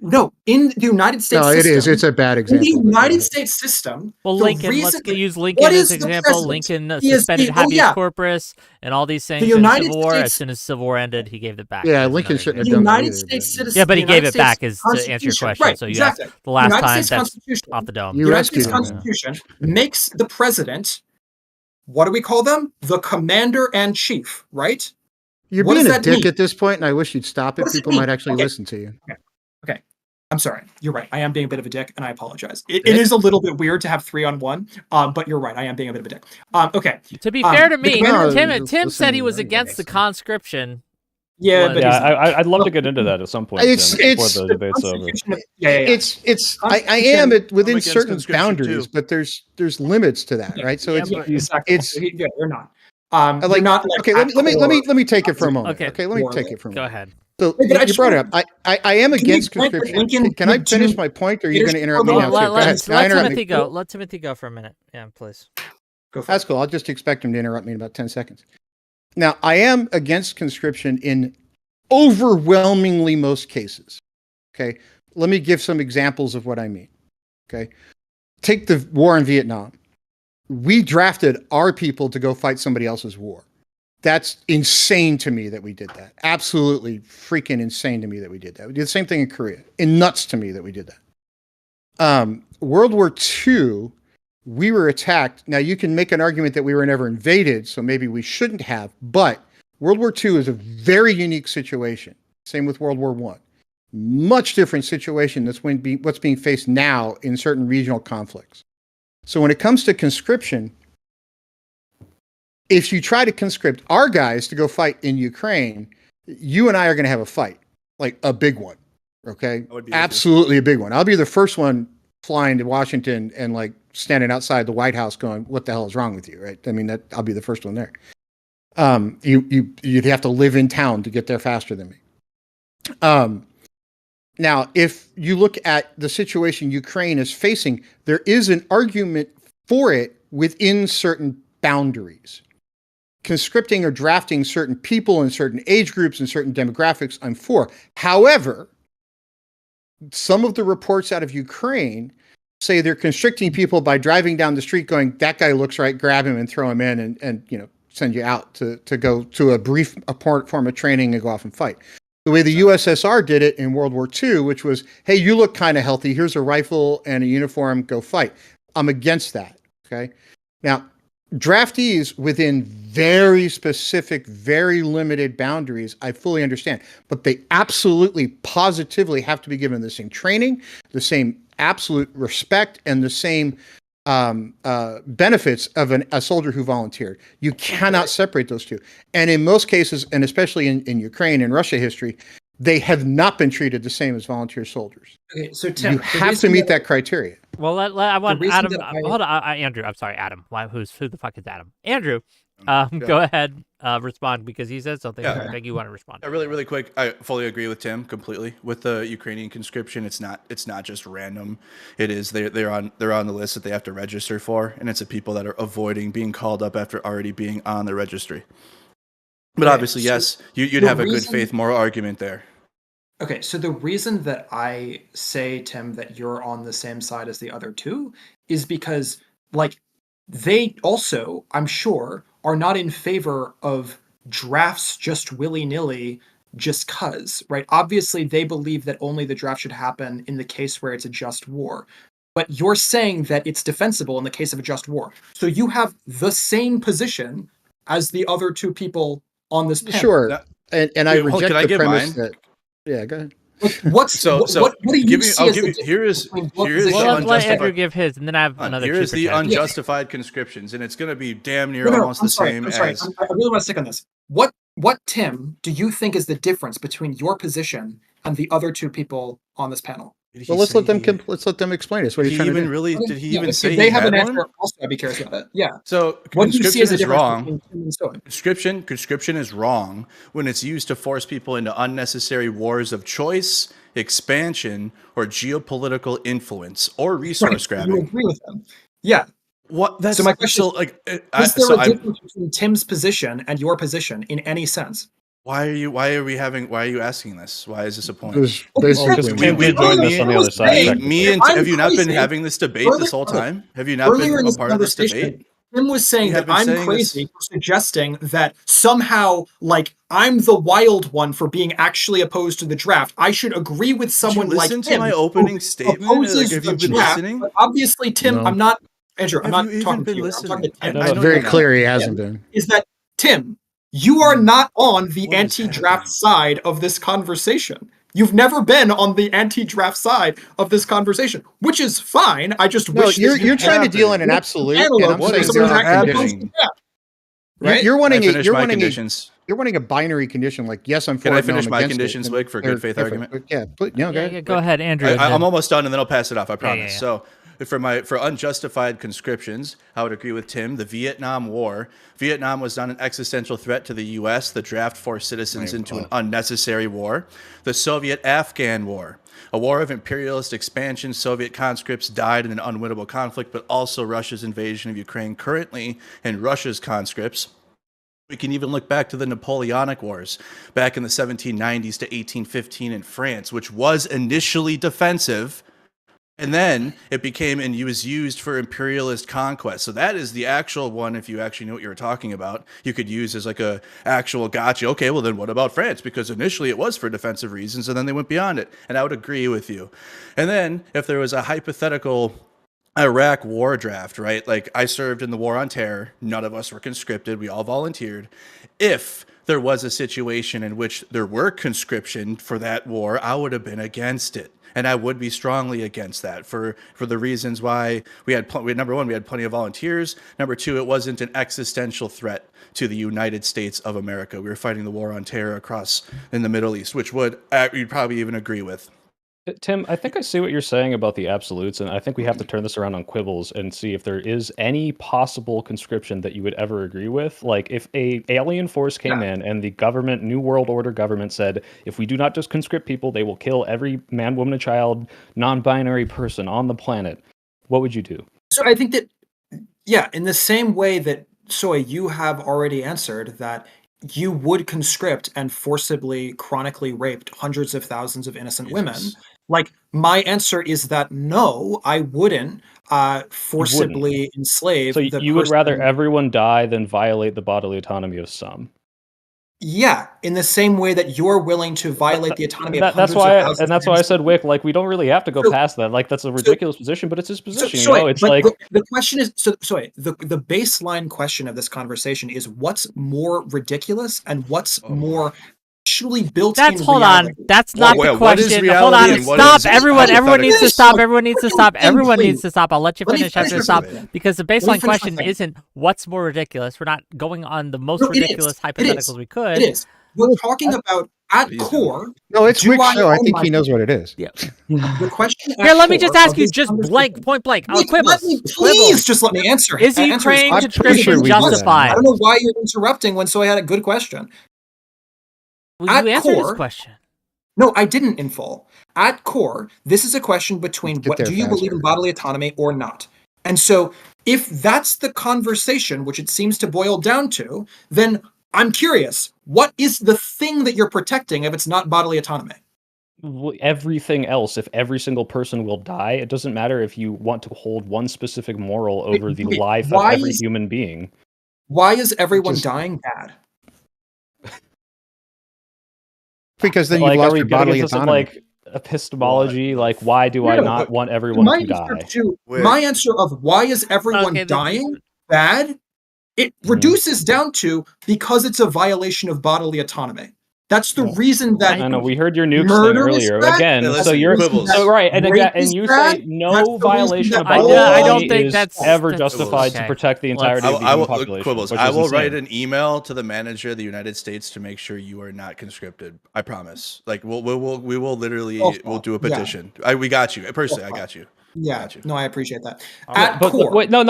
S2: No, in the United States
S4: No, it
S2: system,
S4: is. It's a bad
S2: in the
S4: example. but go
S2: United
S4: ahead.
S2: States system,
S1: Well,
S2: the
S1: Lincoln,
S2: reason
S1: use
S2: what
S1: Lincoln as
S2: is
S1: an
S2: the
S1: example.
S2: president?
S1: Lincoln
S2: He is
S1: suspended
S2: the, oh
S1: habeas
S2: yeah,
S1: corpus and all these
S2: the
S1: things in the
S2: United
S1: Civil War. As
S2: States,
S1: soon as the Civil War ended, he gave it back.
S4: Yeah,
S1: There's
S4: Lincoln
S1: another
S4: shouldn't have
S1: example.
S2: the
S4: done that
S2: United
S4: either.
S2: States
S4: But
S2: citizen,
S1: Yeah, but
S2: the
S1: he gave
S2: United
S1: it
S2: States
S1: back as to answer your
S2: Constitution,
S1: question.
S2: right?
S1: So you asked
S2: Exactly.
S1: the
S2: The
S1: last
S2: United
S1: time.
S2: States
S1: That's
S2: Constitution,
S1: off the dome.
S2: the
S4: you
S2: United States
S4: rescued him.
S2: Constitution makes the president, what do we call them? The commander and chief, right?
S4: You're
S2: What
S4: being
S2: does
S4: a
S2: that
S4: dick
S2: mean?
S4: at this point, and I wish you'd stop
S2: What
S4: it.
S2: does it
S4: People
S2: mean?
S4: might actually
S2: Okay.
S4: listen to you.
S2: Okay. I'm sorry. You're right. I am being a bit of a dick, and I apologize. It is a little bit weird to have 3-on-1, but you're right. I am being a bit of a dick. Okay.
S1: To be fair to
S2: the
S1: me,
S2: commander-
S4: No,
S1: Tim
S4: just
S1: said
S4: listen
S1: he
S4: to
S1: was
S4: the
S1: against the
S4: arguments.
S1: conscription.
S2: Yeah,
S1: was-
S2: but
S5: Yeah,
S2: he's not.
S5: I'd love to get into that at some point.
S4: It's-
S5: Tim,
S4: it's-
S5: before the debate's over.
S2: Constitution of- yeah.
S4: It's I
S2: Constitution-
S4: am it within
S3: against
S4: certain
S3: conscription,
S4: boundaries,
S3: too.
S4: but there's limits to that, right? So
S1: Yeah,
S4: it's
S1: but-
S2: exactly.
S4: it's-
S2: Yeah, you're not.
S4: like,
S2: you're not like
S4: okay. Let me take it for a moment.
S1: Okay.
S4: Okay, let me take it for a
S1: Go
S4: moment.
S1: ahead.
S4: So
S2: Wait, but I
S4: you
S2: just
S4: brought it
S2: want-
S4: up. I am
S2: Can you
S4: against
S2: explain that
S4: conscription.
S2: Lincoln
S4: Can I
S2: would
S4: finish
S2: do
S4: my point, or are you going to interrupt me
S2: Well,
S4: now?
S1: Well,
S4: too? Go ahead. Now
S1: let
S4: interrupt
S1: Timothy
S4: me.
S1: go. Let Timothy go for a minute. Yeah, please.
S2: Go for
S4: That's
S2: it.
S4: cool. I'll just expect him to interrupt me in about 10 seconds. Now, I am against conscription in overwhelmingly most cases. Okay. Let me give some examples of what I mean. Okay. Take the war in Vietnam. We drafted our people to go fight somebody else's war. That's insane to me that we did that. Absolutely freaking insane to me that we did that. We did the same thing in Korea. And nuts to me that we did that. World War II, we were attacked. Now, you can make an argument that we were never invaded, so maybe we shouldn't have. But World War II is a very unique situation. Same with World War I. Much different situation that's what's being faced now in certain regional conflicts. So when it comes to conscription, if you try to conscript our guys to go fight in Ukraine, you and I are going to have a fight, like a big one. Okay.
S3: I would be with you.
S4: Absolutely a big one. I'll be the first one flying to Washington and like standing outside the White House going, what the hell is wrong with you? Right. I mean, I'll be the first one there. You'd have to live in town to get there faster than me. Now, if you look at the situation Ukraine is facing, there is an argument for it within certain boundaries. Conscripting or drafting certain people in certain age groups and certain demographics, I'm for. However, some of the reports out of Ukraine say they're constricting people by driving down the street going, that guy looks right, grab him and throw him in and send you out to go to a brief form of training and go off and fight. The way the USSR did it in World War II, which was, hey, you look kind of healthy. Here's a rifle and a uniform. Go fight. I'm against that. Okay. Now, draftees within very specific, very limited boundaries, I fully understand. But they absolutely, positively have to be given the same training, the same absolute respect, and the same benefits of a soldier who volunteered. You cannot separate those two. And in most cases, and especially in Ukraine and Russia history, they have not been treated the same as volunteer soldiers.
S2: Okay, so Tim,
S4: You have to meet that criteria.
S1: Well, I want
S2: reason
S1: Adam.
S2: that I-
S1: Hold on, Andrew. I'm sorry, Adam. Who the fuck is Adam? Andrew.
S3: Yeah.
S1: Go ahead. Respond because he said something.
S3: Yeah.
S1: I think you want to respond.
S3: Really quick. I fully agree with Tim completely. With the Ukrainian conscription, it's not just random. It is they're on the list that they have to register for, and it's the people that are avoiding being called up after already being on the registry. But
S2: Okay,
S3: obviously,
S2: so
S3: yes, you'd
S2: the
S3: have a good
S2: reason-
S3: faith moral argument there.
S2: Okay, so the reason that I say, Tim, that you're on the same side as the other two is because, like, they also, I'm sure, are not in favor of drafts just willy-nilly just cuz, right? Obviously, they believe that only the draft should happen in the case where it's a just war. But you're saying that it's defensible in the case of a just war. So you have the same position as the other two people on this panel.
S4: Sure.
S3: That-
S4: And I
S3: Wait, hold-
S4: reject
S3: can I
S4: the
S3: give
S4: premise
S3: mine?
S4: that, yeah, go ahead.
S2: What do you see
S3: I'll
S2: as
S3: give
S2: the
S3: you-
S2: difference
S3: here is
S2: between your
S3: the
S2: position-
S1: Well, let
S3: unjustified-
S1: Andrew give his, and then I have another.
S3: Here is
S1: super
S3: the
S1: chat.
S3: unjustified conscriptions, and it's going to be damn near
S2: No,
S3: almost
S2: I'm
S3: the
S2: sorry,
S3: same
S2: I'm sorry.
S3: as.
S2: I really want to stick on this. What, Tim, do you think is the difference between your position and the other two people on this panel?
S3: Did he
S4: Well, let's
S3: say
S4: let them
S3: he-
S4: let's let them explain it. What are
S3: Did
S4: you
S3: he
S4: trying to
S3: even
S4: do?
S3: really? Did he
S2: Yeah,
S3: even
S2: if
S3: say
S2: they
S3: he
S2: have
S3: had
S2: an
S3: one?
S2: answer? Also, I'd be curious about it. Yeah.
S3: So
S2: What do you see as
S3: conscription
S2: the
S3: is
S2: difference
S3: wrong.
S2: between Tim and Soy?
S3: Conscription is wrong when it's used to force people into unnecessary wars of choice, expansion, or geopolitical influence or resource
S2: Right, you
S3: grabbing.
S2: agree with them? Yeah.
S3: What? That's
S2: So my question
S3: so
S2: is,
S3: like.
S2: Is there
S3: So
S2: a
S3: I'm
S2: difference between Tim's position and your position in any sense?
S3: Why are you asking this? Why is this a point?
S4: There's
S5: Because
S4: basically
S5: Tim
S3: we-
S5: joined
S3: we-
S5: us on the other side.
S2: me-
S5: technically.
S3: Have you not been having this debate this whole time? Have you not
S2: Earlier
S3: been
S2: in
S3: a
S2: this
S3: part of this
S2: conversation,
S3: debate?
S2: Tim was saying
S3: We have
S2: that
S3: been
S2: I'm
S3: saying
S2: crazy
S3: this-
S2: for suggesting that somehow, like, I'm the wild one for being actually opposed to the draft. I should agree with someone
S3: Did you
S2: like
S3: listen
S2: Tim
S3: to my
S2: who
S3: opening statement?
S2: opposes
S3: Like, have
S2: the
S3: you been
S2: draft,
S3: listening?
S2: But obviously, Tim,
S4: No.
S2: I'm not, Andrew, I'm
S3: Have
S2: not
S3: you even
S2: talking to
S3: been
S2: you. I'm talking to
S3: listening?
S2: Tim.
S5: No,
S3: I
S5: no,
S3: know
S4: very
S3: you're not.
S4: clear he hasn't been.
S2: Is that, Tim, you are not on the
S3: What is
S2: anti-draft
S3: happening?
S2: side of this conversation. You've never been on the anti-draft side of this conversation, which is fine. I just
S4: No,
S2: wish that
S4: you're
S2: you
S4: trying to deal in
S2: had
S4: an
S2: a
S4: absolute,
S2: antelope
S4: and I'm
S2: with
S3: What
S4: saying
S3: is
S2: someone
S4: there
S2: who's
S4: are
S2: actually
S3: happening?
S2: opposed to draft, right?
S4: You're
S3: Can I
S4: wanting
S3: finish
S4: you're
S3: my
S4: wanting
S3: conditions?
S4: you're wanting a binary condition, like yes, I'm for
S3: Can
S4: it,
S3: I
S4: no,
S3: finish
S4: I'm
S3: my
S4: against it,
S3: conditions,
S4: and
S3: Wick, for
S4: they're
S3: good faith
S4: different.
S3: argument?
S4: Yeah, go ahead.
S1: Yeah, go ahead, Andrew. and
S3: I'm
S1: then-
S3: almost done, and then I'll pass it off. I promise.
S1: yeah.
S3: So, for unjustified conscriptions, I would agree with Tim. The Vietnam War. Vietnam was not an existential threat to the U.S. The draft forced citizens into an unnecessary war. The Soviet-Afghan War, a war of imperialist expansion. Soviet conscripts died in an unwinnable conflict, but also Russia's invasion of Ukraine currently, and Russia's conscripts. We can even look back to the Napoleonic Wars back in the 1790s to 1815 in France, which was initially defensive, and then it became and was used for imperialist conquest. So that is the actual one, if you actually knew what you were talking about, you could use as like a actual gotcha. Okay, well then what about France? Because initially it was for defensive reasons, and then they went beyond it. And I would agree with you. And then if there was a hypothetical Iraq war draft, right? Like I served in the war on terror. None of us were conscripted. We all volunteered. If there was a situation in which there were conscription for that war, I would have been against it. And I would be strongly against that for the reasons why we had number one, we had plenty of volunteers. Number two, it wasn't an existential threat to the United States of America. We were fighting the war on terror across in the Middle East, which you'd probably even agree with.
S5: Tim, I think I see what you're saying about the absolutes, and I think we have to turn this around on Quibbles and see if there is any possible conscription that you would ever agree with. Like, if a alien force came in and the government, New World Order government, said, if we do not just conscript people, they will kill every man, woman, and child, non-binary person on the planet, what would you do?
S2: So I think that, yeah, in the same way that, Soy, you have already answered that you would conscript and forcibly, chronically raped hundreds of thousands of innocent women. Like, my answer is that no, I wouldn't forcibly enslave
S5: So
S2: the
S5: you would rather
S2: person.
S5: everyone die than violate the bodily autonomy of some?
S2: Yeah, in the same way that you're willing to violate the autonomy of
S5: That's
S2: hundreds
S5: why,
S2: of thousands.
S5: and that's
S2: of
S5: why I
S2: innocent
S5: said, Wick, like, we don't really have to go past that. Like, that's a ridiculous position, but it's his position. You know, it's
S2: but
S5: like
S2: the question is, the baseline question of this conversation is what's more ridiculous and what's more actually built in
S1: Hold on.
S2: reality.
S1: That's not
S3: Wait,
S1: the
S3: what is
S1: question.
S3: reality
S1: Hold on.
S3: and what
S1: Stop.
S3: is
S1: Everyone needs to
S2: hypothetical?
S1: stop. Everyone needs to stop. Everyone
S2: please.
S1: needs to stop. I'll let you
S2: Let me
S1: finish after
S2: finish
S1: stop.
S2: my thing.
S1: Because the
S2: me
S1: baseline
S2: finish my
S1: question
S2: thing.
S1: isn't what's more ridiculous. We're not going on the most
S2: No, it is.
S1: ridiculous
S2: It
S1: hypotheticals
S2: is.
S1: we could.
S2: It is. We're talking about at
S3: He's
S2: core.
S4: No, it's
S2: do
S4: Wick's
S2: I
S4: show. I
S2: own
S4: think
S2: my-
S4: he knows what it is.
S1: Yeah.
S2: The question.
S1: Here,
S2: at
S1: let me just
S2: core
S1: ask
S2: of
S1: you,
S2: this
S1: just
S2: conversation-
S1: point blank.
S2: Wait,
S1: Quibbles.
S2: let me, please just let me answer.
S1: Is
S2: answer this
S1: Ukraine
S2: question.
S4: I'm pretty sure
S1: conscription
S4: we do that.
S1: justified?
S2: I don't know why you're interrupting when Soy had a good question.
S1: Well,
S2: At
S1: you answered his
S2: core-
S1: question.
S2: No, I didn't in full. At core, this is a question between
S4: Let's get
S2: what
S4: there
S2: do you believe
S4: faster.
S2: in bodily autonomy or not? And so if that's the conversation, which it seems to boil down to, then I'm curious, what is the thing that you're protecting if it's not bodily autonomy?
S5: everything else. If every single person will die, it doesn't matter if you want to hold one specific moral over the
S2: wait,
S5: life of
S2: why
S5: every
S2: is-
S5: human being.
S2: Why is everyone
S4: Just-
S2: dying bad?
S4: Because then
S5: Like,
S4: you've
S5: are
S4: lost
S5: we
S4: your
S5: getting
S4: bodily
S5: into some,
S4: autonomy.
S5: like, epistemology? Like, why do I
S2: No,
S5: not
S2: but
S5: want everyone
S2: my
S5: to
S2: answer
S5: die?
S2: my answer of why is everyone
S1: Okay,
S2: dying bad, it reduces down to because it's a violation of bodily autonomy. That's the reason that
S5: I know we heard your nukes thing
S2: murder is
S5: earlier.
S2: bad.
S5: Again,
S3: Hey,
S5: so
S3: listen,
S5: you're
S3: Quibbles.
S5: so right, and again,
S2: Rape
S5: and
S2: is
S5: you
S2: bad.
S5: say
S2: That's
S5: no
S2: the reason
S5: violation
S2: that
S5: of
S2: all-
S5: bodily
S1: I don't
S5: autonomy
S1: think
S5: is
S1: that's
S5: ever justified
S1: okay.
S5: to protect the entirety of the
S3: I
S5: human
S3: will,
S5: population.
S3: Quibbles.
S5: which
S3: I
S5: is
S3: will
S5: insane.
S3: write an email to the manager of the United States to make sure you are not conscripted. I promise. Like we will literally we'll do a
S2: Yeah.
S3: petition. We got you personally. I got you.
S2: Yeah,
S3: Got you.
S2: no, I appreciate that.
S5: But
S2: At core,
S5: wait, no.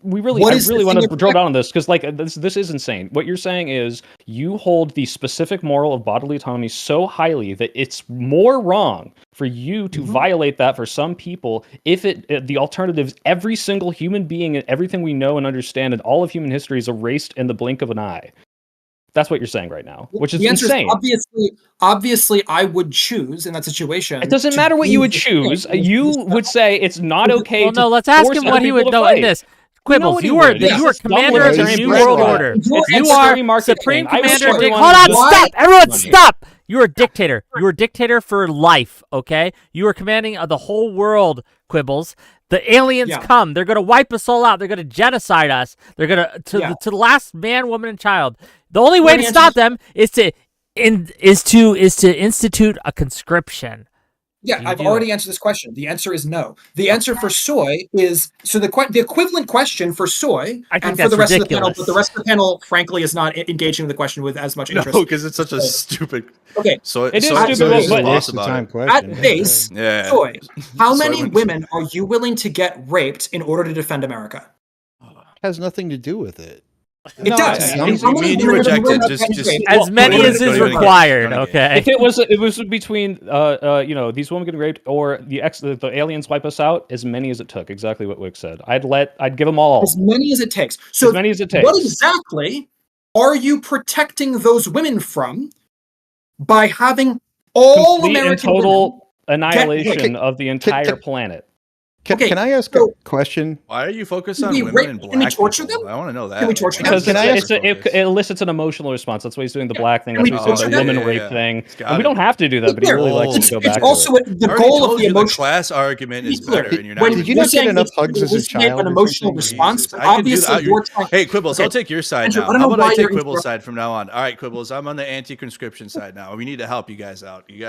S5: We really,
S2: What
S5: I
S2: is the
S5: really
S2: thing
S5: want to
S2: you're
S5: drill down on this because, like, this is insane. What you're saying is you hold the specific moral of bodily autonomy so highly that it's more wrong for you to violate that for some people if the alternative is every single human being and everything we know and understand and all of human history is erased in the blink of an eye. That's what you're saying right now, which is
S2: the answer
S5: insane.
S2: Is obviously, I would choose in that situation.
S5: It doesn't matter what you would choose. You would say it's not okay.
S1: Well, no, let's ask him what he would know in this. Quibbles, you are commander of the New World Order. You are supreme commander. Hold on, stop! Everyone, stop! You are a dictator. You are a dictator for life. Okay, you are commanding the whole world. Quibbles. The aliens come. They're gonna wipe us all out. They're gonna genocide us. They're gonna to the last man, woman, and child. The only way to stop them is to institute a conscription.
S2: Yeah, I've already answered this question. The answer is no. The answer for Soy is the equivalent question for Soy and for the rest of the panel, but the rest of the panel, frankly, is not engaging with the question with as much interest.
S3: No, because it's such a stupid.
S2: Okay,
S3: so
S5: it is stupid.
S3: But
S2: at base, Soy, how many women are you willing to get raped in order to defend America?
S4: Has nothing to do with it.
S2: It does.
S3: You rejected just
S1: as many as is required. Okay.
S5: If it was between these women getting raped or the aliens wipe us out, as many as it took. Exactly what Wick said. I'd give them all.
S2: As many as it takes. So
S5: as many as it takes.
S2: What exactly are you protecting those women from by having all
S5: complete
S2: American
S5: and total
S2: women
S5: annihilation of the entire planet?
S4: Can I ask a question?
S3: Why are you focused on women and black
S2: Can we torture
S3: people?
S2: them?
S3: I want to know that.
S2: Can we torture them?
S5: Because it elicits an emotional response. That's why he's doing the black thing. That's why he's doing the woman rape thing. And we don't have to do that, but he really likes to go back to it.
S2: The goal of the
S3: emotional class argument is better, and you're not.
S4: Did you not get enough hugs as a child?
S2: An emotional response.
S3: Obviously, hey, Quibbles, I'll take your side now. How about I take Quibbles' side from now on? All right, Quibbles, I'm on the anti-conscription side now. We need to help you guys out. You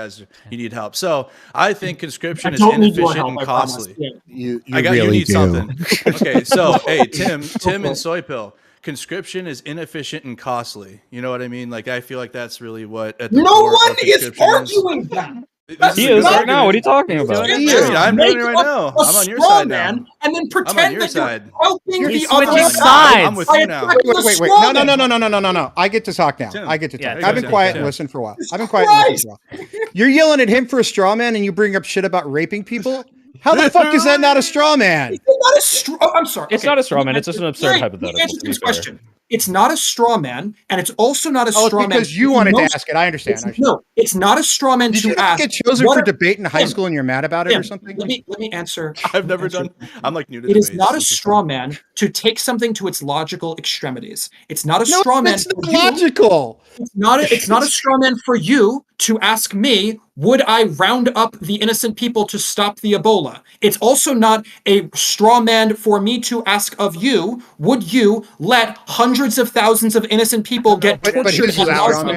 S3: need help. So I think conscription is inefficient and costly. You need something. Okay, so hey, Tim and Soy Pill. Conscription is inefficient and costly. You know what I mean? Like I feel like that's really what. At the
S2: no one is arguing that.
S5: He is right now. What are you talking about?
S3: I'm doing it right now. I'm on your side now.
S2: And then pretend that you're helping the
S1: other side.
S3: I'm with you now.
S4: Wait. No. I get to talk now. I get to talk. I've been quiet and listened for a while. You're yelling at him for a straw man, and you bring up shit about raping people. How the fuck is that not a straw man?
S2: I'm sorry.
S5: It's not a straw man. It's just an absurd hypothetical.
S2: Answer this question. It's not a straw man, and it's also not a straw man.
S4: Because you wanted to ask it. I understand.
S2: No, it's not a straw man to ask.
S4: Did you get chosen for debate in high school and you're mad about it or something?
S2: Let me answer.
S3: I've never done. I'm like new to
S2: it. Is not a straw man to take something to its logical extremities. It's not a straw man.
S4: It's not logical.
S2: It's not a straw man for you to ask me, would I round up the innocent people to stop the Ebola? It's also not a straw man for me to ask of you, would you let hundreds of thousands of innocent people get tortured?
S1: Tim, I don't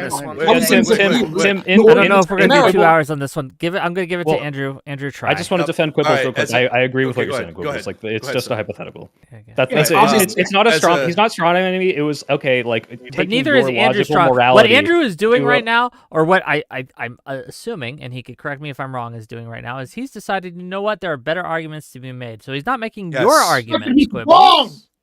S1: know if we're going to do 2 hours on this one. I'm going to give it to Andrew. Try.
S5: I just want to defend Quibbles real quick. I agree with what you're saying, Quibbles. Like it's just a hypothetical. It's not a strong. He's not strong enemy. It was okay. Like,
S1: but neither is Andrew strong. What Andrew is doing right now, or what I'm assuming, and he could correct me if I'm wrong, is doing right now, is he's decided, you know what, there are better arguments to be made. So he's not making your argument.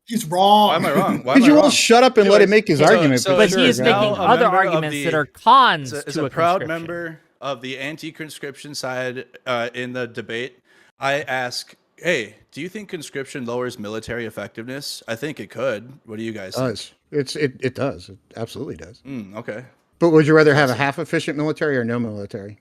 S2: He's wrong.
S3: Why am I wrong?
S4: Because you won't shut up and let him make his argument.
S1: But he is making other arguments that are cons to a conscription. As a proud
S3: member of the anti-conscription side in the debate, I ask, hey, do you think conscription lowers military effectiveness? I think it could. What do you guys think?
S4: It does. It absolutely does.
S3: Okay.
S4: But would you rather have a half efficient military or no military?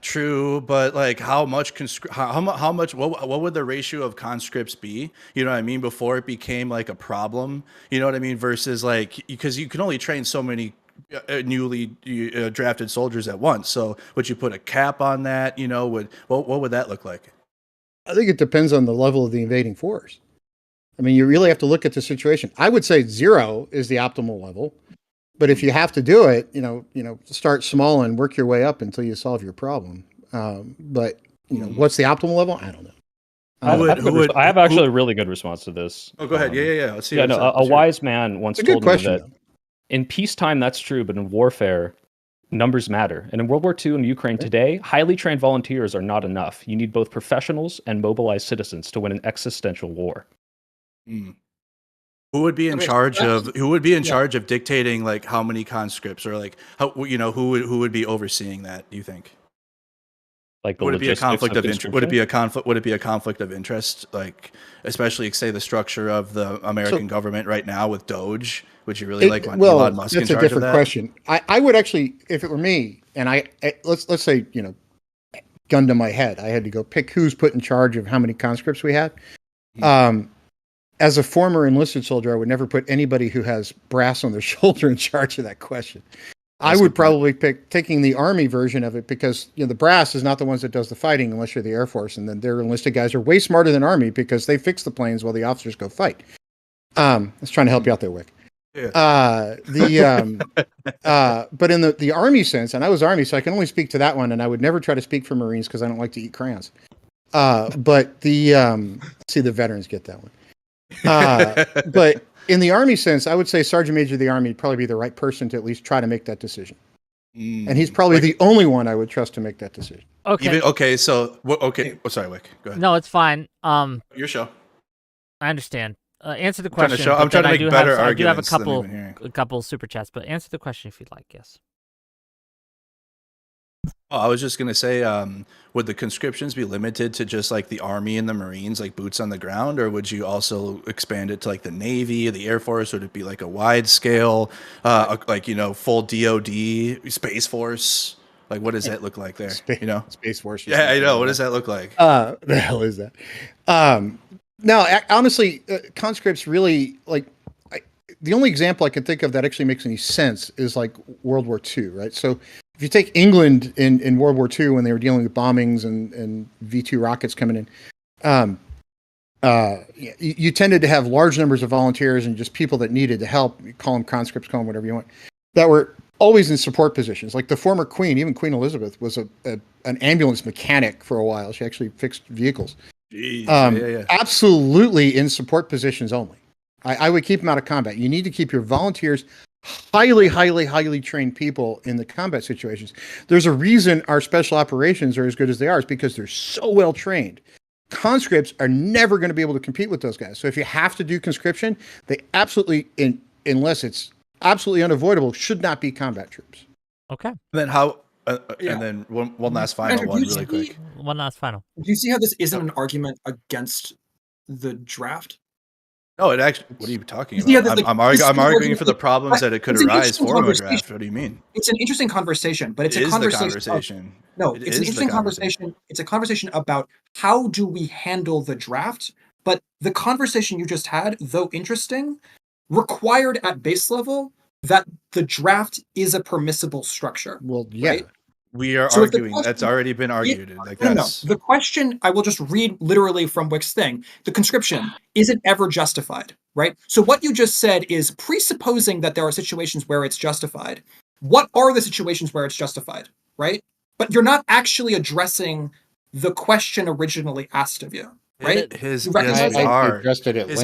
S3: True, but like how much what would the ratio of conscripts be? You know what I mean? Before it became like a problem, you know what I mean? Versus like, because you can only train so many newly drafted soldiers at once. So would you put a cap on that? You know, what would that look like?
S4: I think it depends on the level of the invading force. I mean, you really have to look at the situation. I would say 0 is the optimal level. But if you have to do it, start small and work your way up until you solve your problem. But what's the optimal level? I don't know.
S5: I have actually a really good response to this.
S3: Oh, go ahead. Yeah. Let's see.
S5: Yeah, a wise man once told me that in peacetime that's true, but in warfare, numbers matter. And in World War II and Ukraine today, highly trained volunteers are not enough. You need both professionals and mobilized citizens to win an existential war.
S3: Who would be in charge of dictating like how many conscripts, or like how who would be overseeing that, do you think?
S5: Like the
S3: Would it be a
S5: logistics
S3: conflict of interest?
S5: conscription?
S3: Would it be a conflict? Would it be a conflict of interest? Like, especially say the structure of the American government right now with Doge. Would you really like want Elon Musk in
S4: that's a
S3: charge of
S4: different
S3: that?
S4: question. I would actually, if it were me, and let's say, gun to my head, I had to go pick who's put in charge of how many conscripts we had. As a former enlisted soldier, I would never put anybody who has brass on their shoulder in charge of that question. I would probably pick taking the Army version of it, because the brass is not the ones that does the fighting unless you're the Air Force, and then their enlisted guys are way smarter than Army because they fix the planes while the officers go fight. I was trying to help you out there, Wick.
S3: Yeah.
S4: But in the Army sense, and I was Army, so I can only speak to that one, and I would never try to speak for Marines because I don't like to eat crayons. But see, the veterans get that one. But in the Army sense, I would say Sergeant Major of the Army would probably be the right person to at least try to make that decision. And he's probably the only one I would trust to make that decision.
S1: Okay.
S3: Okay. Oh, sorry, Wick. Go ahead.
S1: No, it's fine.
S3: Your show.
S1: I understand. Answer the
S3: trying to
S1: question.
S3: show- I'm
S1: but then
S3: trying to make better
S1: I do have a
S3: arguments than we've been hearing.
S1: couple super chats, but answer the question if you'd like. Yes.
S3: Oh, I was just gonna say, would the conscriptions be limited to just like the Army and the Marines, like boots on the ground, or would you also expand it to like the Navy, the Air Force? Would it be like a wide scale, full DoD, Space Force? Like, what does that look like there?
S4: Space Force.
S3: Yeah, I know. What does that look like?
S4: The hell is that? No, honestly, conscripts really the only example I can think of that actually makes any sense is like World War II, right? So if you take England in World War II when they were dealing with bombings and V2 rockets coming in, you tended to have large numbers of volunteers and just people that needed to help. You call them conscripts, call them whatever you want, that were always in support positions. Like the former Queen, even Queen Elizabeth, was an ambulance mechanic for a while. She actually fixed vehicles.
S3: Jeez,
S4: Absolutely in support positions only. I would keep them out of combat. You need to keep your volunteers highly, highly, highly trained people in the combat situations. There's a reason our special operations are as good as they are, is because they're so well trained. Conscripts are never going to be able to compete with those guys. So if you have to do conscription, they absolutely, unless it's absolutely unavoidable, should not be combat troops.
S1: Okay.
S3: And then how? And then one last final
S2: Andrew,
S3: one,
S2: do you
S3: really
S2: see-
S3: quick.
S1: One last final.
S2: Do you see how this isn't an argument against the draft?
S3: No, it actually. What are you talking
S2: Yeah,
S3: about?
S2: the-
S3: I'm
S2: this
S3: arguing
S2: is
S3: for the problems that it could
S2: it's an
S3: arise
S2: interesting
S3: for a
S2: conversation.
S3: draft. What do you mean?
S2: It's an interesting conversation, but it's
S3: It
S2: a
S3: is the
S2: conversation.
S3: conversation.
S2: No,
S3: It
S2: it's
S3: is
S2: an
S3: the
S2: interesting
S3: conversation.
S2: conversation. It's a conversation about how do we handle the draft, but the conversation you just had, though interesting, required at base level that the draft is a permissible structure.
S4: Well, yeah.
S2: Right?
S3: We are
S2: So if the
S3: arguing. That's
S2: question-
S3: already been argued. Like
S2: No.
S3: that's
S2: The question, I will just read literally from Wick's thing. The conscription, is it ever justified? Right? So what you just said is presupposing that there are situations where it's justified. What are the situations where it's justified? Right? But you're not actually addressing the question originally asked of you. Right?
S3: His
S2: You recognize
S3: yes, we
S2: that?
S3: are.
S4: addressed it at length.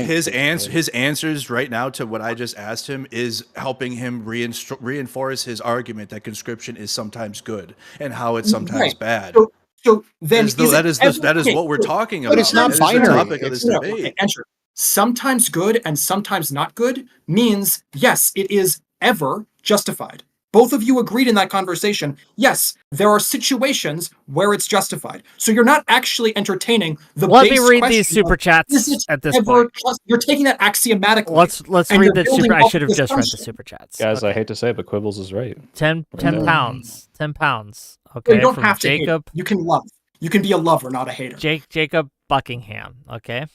S3: His answers right now to what I just asked him is helping him reinforce his argument that conscription is sometimes good and how it's sometimes
S2: Right.
S3: bad.
S2: So then
S3: That is
S2: okay,
S3: what we're
S2: so-
S3: talking about.
S4: But it's not
S3: That is the
S4: binary.
S3: topic of this
S2: No,
S3: debate.
S2: okay, Andrew. Sometimes good and sometimes not good means yes, it is ever justified. Both of you agreed in that conversation. Yes, there are situations where it's justified. So you're not actually entertaining the
S1: Let me
S2: base
S1: read
S2: question
S1: these super
S2: of, is
S1: chats
S2: it
S1: at this
S2: ever
S1: point.
S2: You're taking that axiomatically.
S1: Let's
S2: and
S1: read
S2: you're
S1: the
S2: building
S1: super. I
S2: off
S1: should have
S2: this
S1: just read the
S2: assumption.
S1: super chats.
S5: Guys,
S1: Okay.
S5: I hate to say it, but Quibbles is right.
S1: 10
S5: Yeah.
S1: pounds. 10 pounds.
S2: So
S1: Okay.
S2: you don't
S1: from
S2: have to
S1: Jacob.
S2: hate. You can love. You can be a lover, not a hater.
S1: Jacob Buckingham. Okay.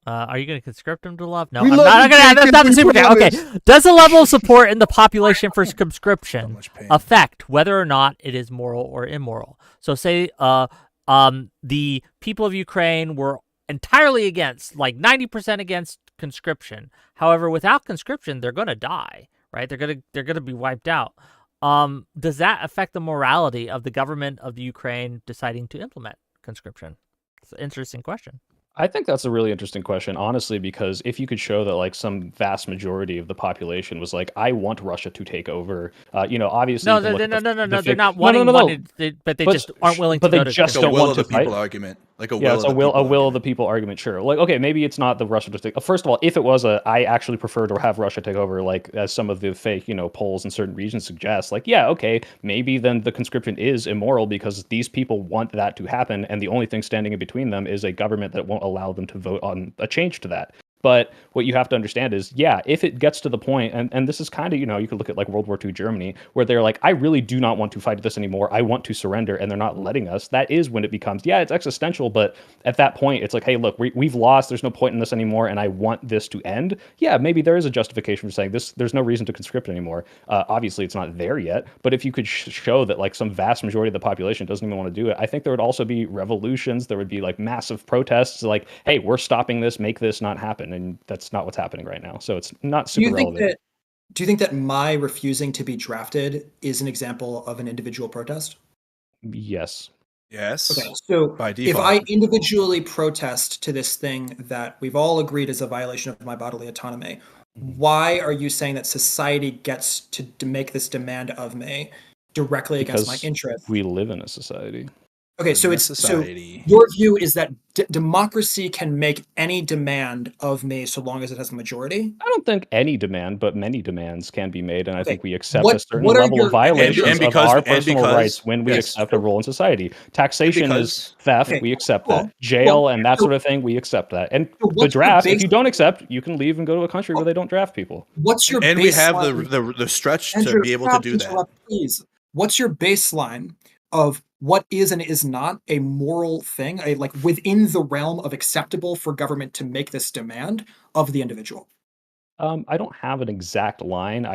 S1: Are you going to conscript him to love? No,
S4: We
S1: I'm
S4: love
S1: not
S4: you,
S1: going to. That's
S4: Jacob.
S1: not the
S4: We
S1: super chat. Okay.
S4: promise.
S1: Does the level of support in the population for conscription
S3: much pain.
S1: affect whether or not it is moral or immoral? So, say, the people of Ukraine were entirely against, like 90% against conscription. However, without conscription, they're going to die, right? They're going to be wiped out. Does that affect the morality of the government of the Ukraine deciding to implement conscription? It's an interesting question.
S5: I think that's a really interesting question, honestly, because if you could show that like some vast majority of the population was like, I want Russia to take over, obviously.
S1: No,
S5: you can look at
S1: no,
S5: the
S1: they're not
S5: fig-
S1: wanting
S5: no.
S1: wanted, but they just aren't willing to
S5: but they
S1: go to
S5: just
S3: the
S5: don't
S3: will
S5: want
S3: of the
S5: to
S3: people
S5: fight.
S3: argument. Like a will
S5: Yeah, it's
S3: of
S5: a
S3: the
S5: will
S3: people
S5: of the
S3: argument.
S5: people argument. Sure. Like, okay, maybe it's not the Russia to take. First of all, if it was I actually prefer to have Russia take over, like as some of the fake, polls in certain regions suggest. Like, yeah, okay, maybe then the conscription is immoral because these people want that to happen, and the only thing standing in between them is a government that won't allow them to vote on a change to that. But what you have to understand is, yeah, if it gets to the point, and this is kind of, you could look at like World War II Germany, where they're like, I really do not want to fight this anymore. I want to surrender, and they're not letting us. That is when it becomes, yeah, it's existential, but at that point, it's like, hey, look, we've lost. There's no point in this anymore, and I want this to end. Yeah, maybe there is a justification for saying this. There's no reason to conscript anymore. Obviously, it's not there yet, but if you could show that like some vast majority of the population doesn't even want to do it, I think there would also be revolutions. There would be like massive protests, like, hey, we're stopping this, make this not happen. And that's not what's happening right now. So it's not super relevant.
S2: Do you think that my refusing to be drafted is an example of an individual protest?
S5: Yes.
S3: Yes.
S2: Okay, so
S3: By
S2: if
S3: default.
S2: I individually protest to this thing that we've all agreed is a violation of my bodily autonomy, why are you saying that society gets to make this demand of me directly against my
S5: Because
S2: interest?
S5: we live in a society.
S2: Okay, so
S3: in a
S2: it's
S3: society.
S2: so your view is that democracy can make any demand of me so long as it has a majority.
S5: I don't think any demand, but many demands can be made, and I
S2: Okay,
S5: think we accept
S2: what-
S5: a certain
S2: what are
S5: level
S2: your-
S5: of violations
S3: and
S5: of
S3: because-
S5: our
S3: and
S5: personal
S3: because-
S5: rights when we
S3: yes.
S5: accept a role in society. Taxation is
S3: because-
S5: theft.
S2: Okay,
S5: We accept
S2: cool,
S5: that. Jail
S2: cool.
S5: and that
S2: So-
S5: sort of thing. We accept that. And
S2: So
S5: the
S2: what's your
S5: draft, if you
S2: base-
S5: don't accept, you can leave and go to a country where they don't draft people.
S2: What's your
S3: And we have
S2: baseline-
S3: the stretch to
S2: Andrew,
S3: be able to
S2: stop
S3: do that.
S2: interrupt, please. What's your baseline of what is and is not a moral thing, like within the realm of acceptable for government to make this demand of the individual?
S5: I don't have an exact line.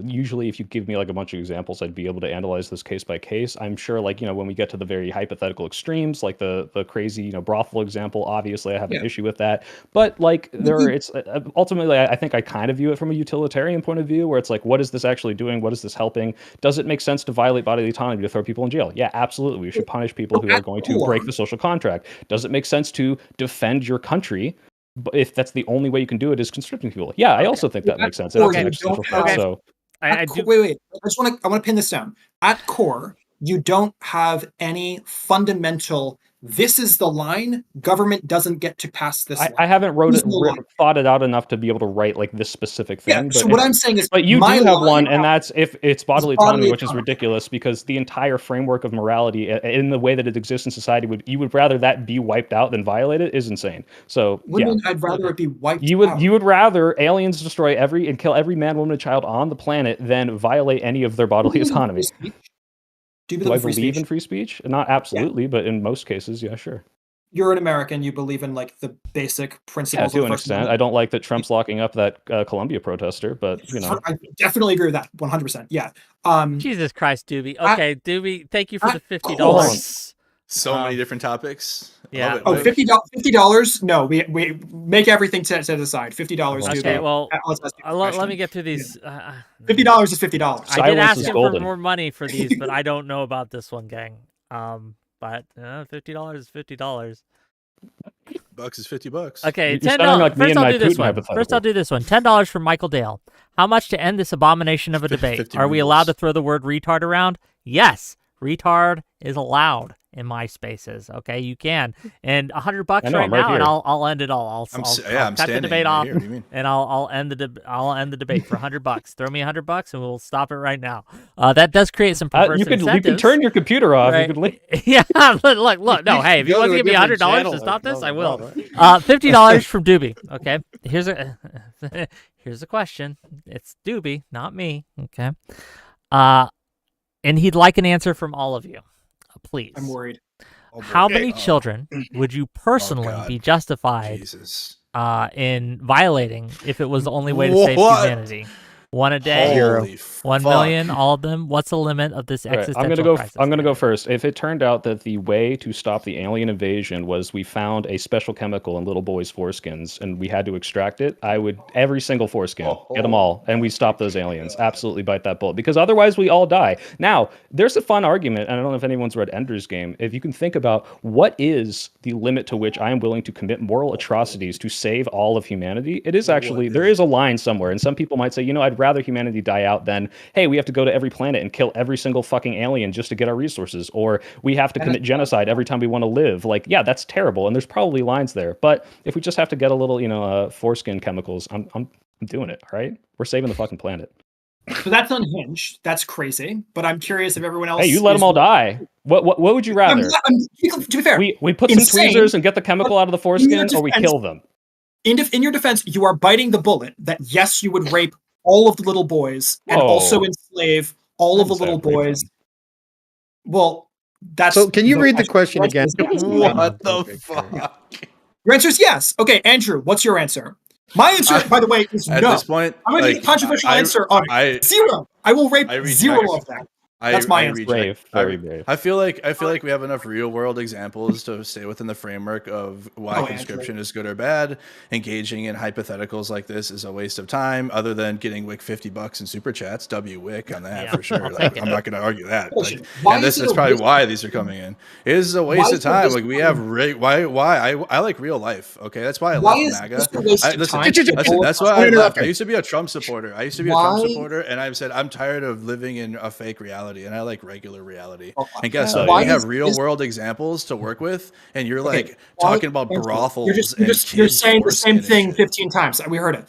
S5: Usually if you give me like a bunch of examples, I'd be able to analyze this case by case. I'm sure like, when we get to the very hypothetical extremes, like the crazy, brothel example, obviously I have
S2: Yeah.
S5: an issue with that. But like ultimately, I think I kind of view it from a utilitarian point of view where it's like, what is this actually doing? What is this helping? Does it make sense to violate bodily autonomy to throw people in jail? Yeah, absolutely. We should punish people who are going to break the social contract. Does it make sense to defend your country? But if that's the only way you can do it is conscripting people, yeah, I also think that makes sense. It has an existential threat.
S1: Okay.
S5: So
S1: I do.
S2: Wait. I want to pin this down. At core, you don't have any fundamental. This is the line. Government doesn't get to pass this line.
S5: I haven't
S2: There's no line.
S5: thought it out enough to be able to write like this specific thing.
S2: Yeah.
S5: But
S2: So what I'm saying is,
S5: but you do
S2: my
S5: have
S2: line-
S5: one, and that's if it's bodily
S2: bodily
S5: autonomy, which is
S2: autonomy.
S5: ridiculous because the entire framework of morality in the way that it exists in society you would rather that be wiped out than violated is insane. So
S2: What do
S5: yeah.
S2: you mean I'd rather it be wiped
S5: You
S2: out?
S5: would rather aliens destroy and kill every man, woman, and child on the planet than violate any of their bodily autonomy.
S2: Do you
S5: Do I
S2: believe in free
S5: believe
S2: speech?
S5: in free speech? Not absolutely, but in most cases, yeah, sure.
S2: You're an American. You believe in like the basic
S5: Yeah,
S2: principles
S5: to
S2: of
S5: an
S2: the First
S5: extent. I
S2: Amendment.
S5: don't like that Trump's locking up that Columbia protester, but
S2: I definitely agree with that. 100%. Yeah.
S1: Jesus Christ, Doobie. Okay, Doobie, thank you for the $50.
S3: So many different topics. I
S1: yeah.
S3: love it.
S2: Oh,
S3: Wait.
S2: $50? No, we make everything set aside. $50.
S1: Okay, well,
S2: let's ask you a
S1: let
S2: question.
S1: me get through these.
S2: $50 is $50.
S1: I did
S5: Silence
S1: ask
S5: is
S1: him
S5: golden.
S1: for more money for these, but I don't know about this one, gang. But $50 is $50.
S3: Bucks is $50.
S1: Okay,
S5: You're
S1: $10.
S5: sounding like me
S1: First,
S5: and
S1: I'll
S5: my
S1: do this
S5: Putin
S1: one.
S5: hypothetical.
S1: First, I'll do this one. $10 from Michael Dale. How much to end this abomination of a debate?
S3: 50
S1: Are we
S3: rubles.
S1: allowed to throw the word retard around? Yes, retard is allowed in my spaces. Okay, you can. And $100
S5: I know,
S1: right
S5: I'm right
S1: now, and
S5: here.
S1: I'll end it all.
S3: I'm
S1: I'll
S3: standing
S1: cut the debate
S3: right
S1: off,
S3: here. What do you mean?
S1: and I'll end the debate for $100. Throw me $100, and we'll stop it right now. That does create some perverse
S5: you could
S1: incentives.
S5: turn your computer off.
S1: Right.
S5: You could leave.
S1: Yeah, look. No, hey, if you
S4: Go
S1: want
S4: to
S1: to
S4: a
S1: give me
S4: different
S1: $100
S4: channel
S1: to
S4: and
S1: stop this,
S4: blah,
S1: I
S4: blah,
S1: will.
S4: blah, right?
S1: $50 from Doobie. Okay, here's a question. It's Doobie, not me. Okay, and he'd like an answer from all of you, please.
S2: I'm worried.
S3: Oh, boy.
S1: How many children would you personally
S3: God.
S1: be justified
S3: Jesus.
S1: in violating if it was the only way to save
S3: What?
S1: humanity? One a day,
S3: Holy
S1: 1
S3: fuck.
S1: million, all of them. What's the limit of this
S5: All right,
S1: existential crisis?
S5: I'm gonna go first. If it turned out that the way to stop the alien invasion was we found a special chemical in little boys' foreskins and we had to extract it, I would every single foreskin, get them all, and we stop those aliens. Absolutely bite that bullet because otherwise we all die. Now there's a fun argument, and I don't know if anyone's read Ender's Game. If you can think about what is the limit to which I am willing to commit moral atrocities to save all of humanity, it is actually there is a line somewhere, and some people might say, I'd rather humanity die out than, hey, we have to go to every planet and kill every single fucking alien just to get our resources, or we have to commit genocide every time we want to live. Like, yeah, that's terrible, and there's probably lines there. But if we just have to get a little, foreskin chemicals, I'm doing it. All right, we're saving the fucking planet.
S2: So that's unhinged. That's crazy. But I'm curious if everyone else.
S5: Hey, you let them all die. What would you rather?
S2: To be fair,
S5: we put some tweezers and get the chemical out of the foreskin, or we kill them.
S2: In your defense, you are biting the bullet that yes, you would rape all of the little boys and also enslave all of the little boys. Well, that's.
S4: So can you read the question again?
S3: What the fuck?
S2: Your answer is yes. Okay, Andrew, what's your answer? My answer, by the way, is no.
S3: At this point,
S2: I'm going to make a controversial answer on 0. I will rape 0 of them. That's my answer.
S5: Brave, very brave.
S3: I feel like we have enough real world examples to stay within the framework of why conscription is good or bad. Engaging in hypotheticals like this is a waste of time, other than getting Wick $50 in super chats. Wick on that for sure. Like, I'm not going to argue that. Like, and this is probably why these are coming in. It is a waste of time. Like, we have why I like real life. Okay, that's why I left MAGA. Listen, that's why I left. I used to be a Trump supporter. And I've said I'm tired of living in a fake reality. And I like regular reality. And guess what? You have real world examples to work with, and you're talking about brothels.
S2: You're saying the same thing 15 times. We heard it.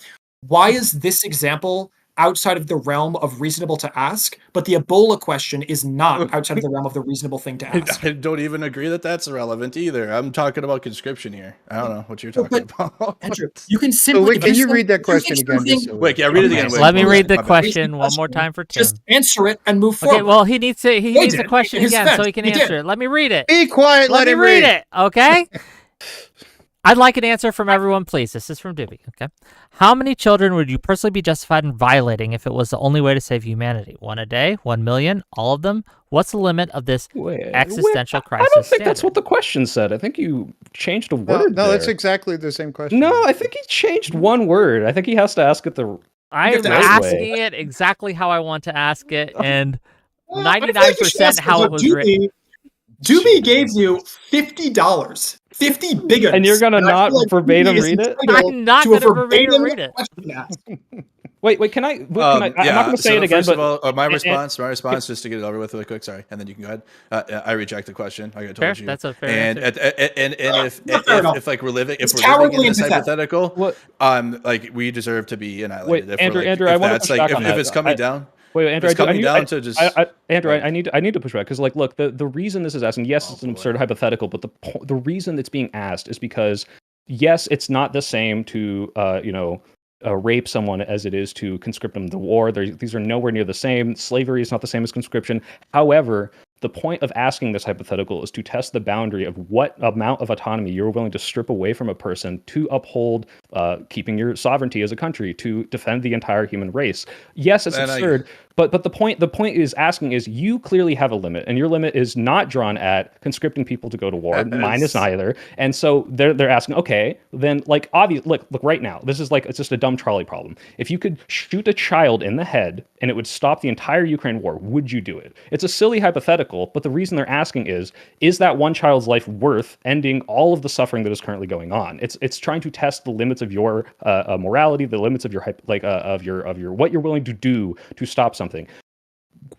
S2: Why is this example outside of the realm of reasonable to ask, but the Ebola question is not outside of the realm of the reasonable thing to ask?
S3: I don't even agree that that's irrelevant either. I'm talking about conscription here. I don't know what you're talking about.
S2: Andrew, you can simply.
S4: Can you read that question again?
S3: Wait, yeah, read it again.
S1: Let me read the question one more time for Tim.
S2: Just answer it and move forward.
S1: Okay, well, he needs the question again so he can answer it. Let me read it.
S4: Be quiet. Let him read
S1: it. Okay. I'd like an answer from everyone, please. This is from Dibby, okay? How many children would you personally be justified in violating if it was the only way to save humanity? 1 a day? 1 million? All of them? What's the limit of this existential crisis?
S5: I don't think that's what the question said. I think you changed a word.
S4: No, that's exactly the same question.
S5: No, I think he changed one word. I think he has to ask it the
S1: I'm asking it exactly how I want to ask it, and 99% how it was written.
S2: Doobie gave you $50. 50 bigots.
S5: And you're going to not verbatim read it?
S1: I'm not going to verbatim read it.
S5: Wait, can I? I'm not going to say it again.
S3: But my response, just to get it over with really quick. Sorry, and then you can go ahead. I reject the question. Like I told you.
S1: That's a fair answer.
S3: And if like we're living in this hypothetical, like we deserve to be annihilated.
S5: Wait, Andrew, I want to push back on that.
S3: If it's coming down.
S5: Wait, Andrew,
S3: Andrew,
S5: I need to push back because, like, look, the reason this is asking, yes, it's an absurd hypothetical, but the reason it's being asked is because, yes, it's not the same to, rape someone as it is to conscript them to war. These are nowhere near the same. Slavery is not the same as conscription. However, the point of asking this hypothetical is to test the boundary of what amount of autonomy you're willing to strip away from a person to uphold keeping your sovereignty as a country, to defend the entire human race. Yes, it's absurd, but the point is asking is you clearly have a limit, and your limit is not drawn at conscripting people to go to war. Mine is neither. And so they're asking, okay, then like obvious. Look right now. This is like it's just a dumb trolley problem. If you could shoot a child in the head and it would stop the entire Ukraine war, would you do it? It's a silly hypothetical, but the reason they're asking is that one child's life worth ending all of the suffering that is currently going on? It's trying to test the limits of your morality, the limits of your of your what you're willing to do to stop something.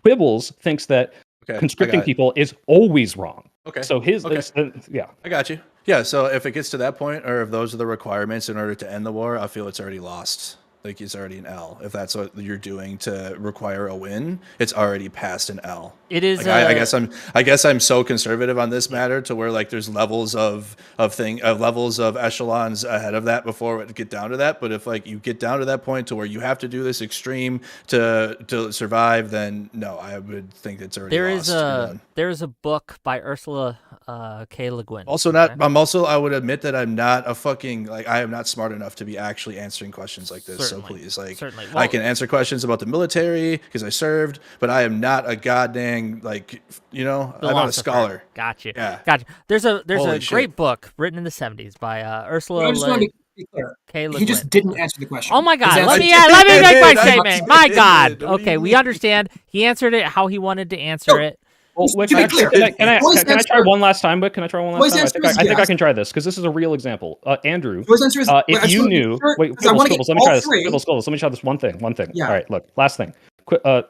S5: Quibbles thinks that conscripting people is always wrong.
S3: Okay.
S5: So
S3: I got you. Yeah. So if it gets to that point, or if those are the requirements in order to end the war, I feel it's already lost. Like it's already an L. If that's what you're doing to require a win, it's already past an L.
S1: It is.
S3: Like, I guess I'm so conservative on this matter to where like there's levels of echelons ahead of that before we get down to that. But if like you get down to that point to where you have to do this extreme to survive, then no, I would think it's already lost.
S1: There is a book by Ursula K. Le Guin.
S3: I would admit that I'm not I am not smart enough to be actually answering questions like this.
S1: Certainly.
S3: So please,
S1: Certainly.
S3: I can answer questions about the military because I served, but I am not a goddamn I'm not a scholar.
S1: Got you.
S3: Yeah.
S1: Got you. There's a
S3: Holy
S1: great book written in the 70s by Ursula K. Le Guin.
S2: He just didn't answer the question.
S1: Oh my God! Let me make my statement. My God. Okay, we understand. He answered it how he wanted to answer it.
S5: Well,
S2: to
S5: Wick,
S2: be clear,
S5: can I
S2: Soy's
S5: try
S2: answer-
S5: one last time, Wick? Can I try one last
S2: Soy's
S5: time?
S2: answer is
S5: I think I
S2: yes.
S5: can try this because this is a real example. Andrew,
S2: Soy's answer is
S5: if you knew, wait,
S2: because I want to
S5: Quibbles,
S2: get
S5: let me
S2: all
S5: try this.
S2: three.
S5: Quibbles, let me try this one thing.
S2: Yeah.
S5: All right, look, last thing.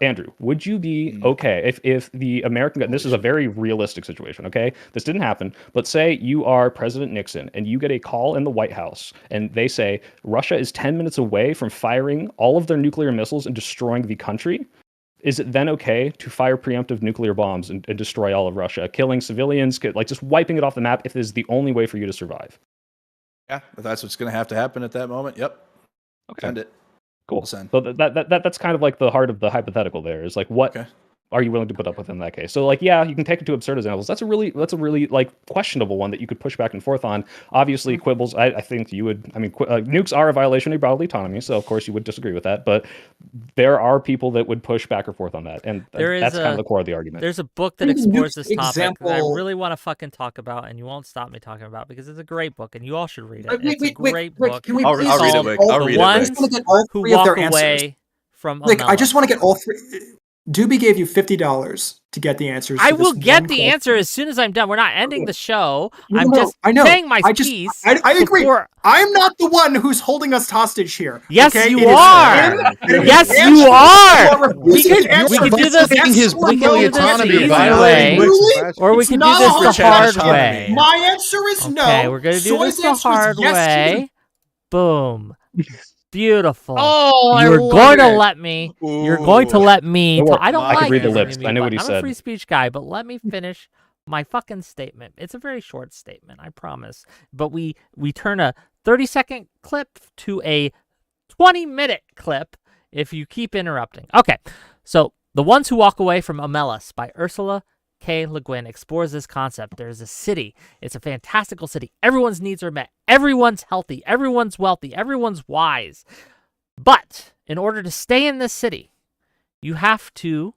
S5: Andrew, would you be okay if the American, this is a very realistic situation, okay? This didn't happen, but say you are President Nixon and you get a call in the White House and they say Russia is 10 minutes away from firing all of their nuclear missiles and destroying the country. Is it then okay to fire preemptive nuclear bombs and destroy all of Russia, killing civilians, like just wiping it off the map if this is the only way for you to survive?
S3: Yeah, if that's what's going to have to happen at that moment, yep.
S5: Okay.
S3: Send it.
S5: Cool.
S3: We'll send.
S5: So that's kind of like the heart of the hypothetical there is like, what are you willing to put up with in that case? So like, yeah, you can take it to absurd examples. That's a really like questionable one that you could push back and forth on. Obviously, Quibbles, I think you would, I mean, nukes are a violation of bodily autonomy. So of course you would disagree with that, but there are people that would push back or forth on that. And that's kind of the core of the argument.
S1: There's a book that explores this topic that I
S2: example-
S1: really want to fucking talk about, and you won't stop me talking about because it's a great book, and you all should read it.
S2: Wait,
S1: It's a
S2: wait,
S1: great
S2: Rick,
S1: book.
S2: can we
S3: I'll
S2: please
S3: read it,
S2: all-
S3: Wick.
S2: all
S3: I'll
S2: three?
S3: read it,
S2: I
S1: Wick.
S2: just want to get all
S1: Who
S2: three of
S1: walk
S2: their answers.
S1: away from
S2: Like, I just
S1: Amela.
S2: want to get all three. Doobie gave you $50 to get the answers.
S1: I
S2: to this
S1: will get
S2: one
S1: the
S2: question.
S1: answer as soon as I'm done. We're not ending the show.
S2: No,
S1: I'm
S2: no,
S1: just
S2: I know.
S1: saying my
S2: I just-
S1: piece.
S2: I agree.
S1: before-
S2: I'm not the one who's holding us hostage here.
S1: Yes,
S2: okay?
S1: you
S2: It is
S1: are.
S2: him, and it is
S1: Yes,
S2: Andrew
S1: you are.
S2: who are refusing
S1: We
S2: to answer
S1: could do
S2: yes
S1: this-
S2: or
S4: his
S2: no
S4: bodily
S1: do this
S4: autonomy,
S1: the easy
S4: violating
S1: way.
S4: Wick's
S1: Or we
S2: It's
S1: can do
S2: not
S1: this
S2: a
S1: the
S2: hard
S1: hard
S2: question.
S1: way.
S2: My answer is no.
S1: Okay, we're gonna do
S2: Soy's
S1: this the
S2: answer is
S1: hard
S2: yes, she
S1: way. Boom. Beautiful.
S4: Oh,
S1: You're going to let me. You're going to
S3: Ooh.
S1: let me.
S5: Don't worry,
S1: I don't
S3: I could
S1: like
S5: read the
S1: giving
S5: lips.
S1: you
S5: I know
S1: mute
S5: what he
S1: button. I'm a
S5: said.
S1: free speech guy, but let me finish my fucking statement. It's a very short statement, I promise. But we turn a 30-second clip to a 20-minute clip if you keep interrupting. Okay, so The Ones Who Walk Away from Amelis by Ursula K. Le Guin explores this concept. There's a city. It's a fantastical city. Everyone's needs are met. Everyone's healthy. Everyone's wealthy. Everyone's wise. But in order to stay in this city, you have to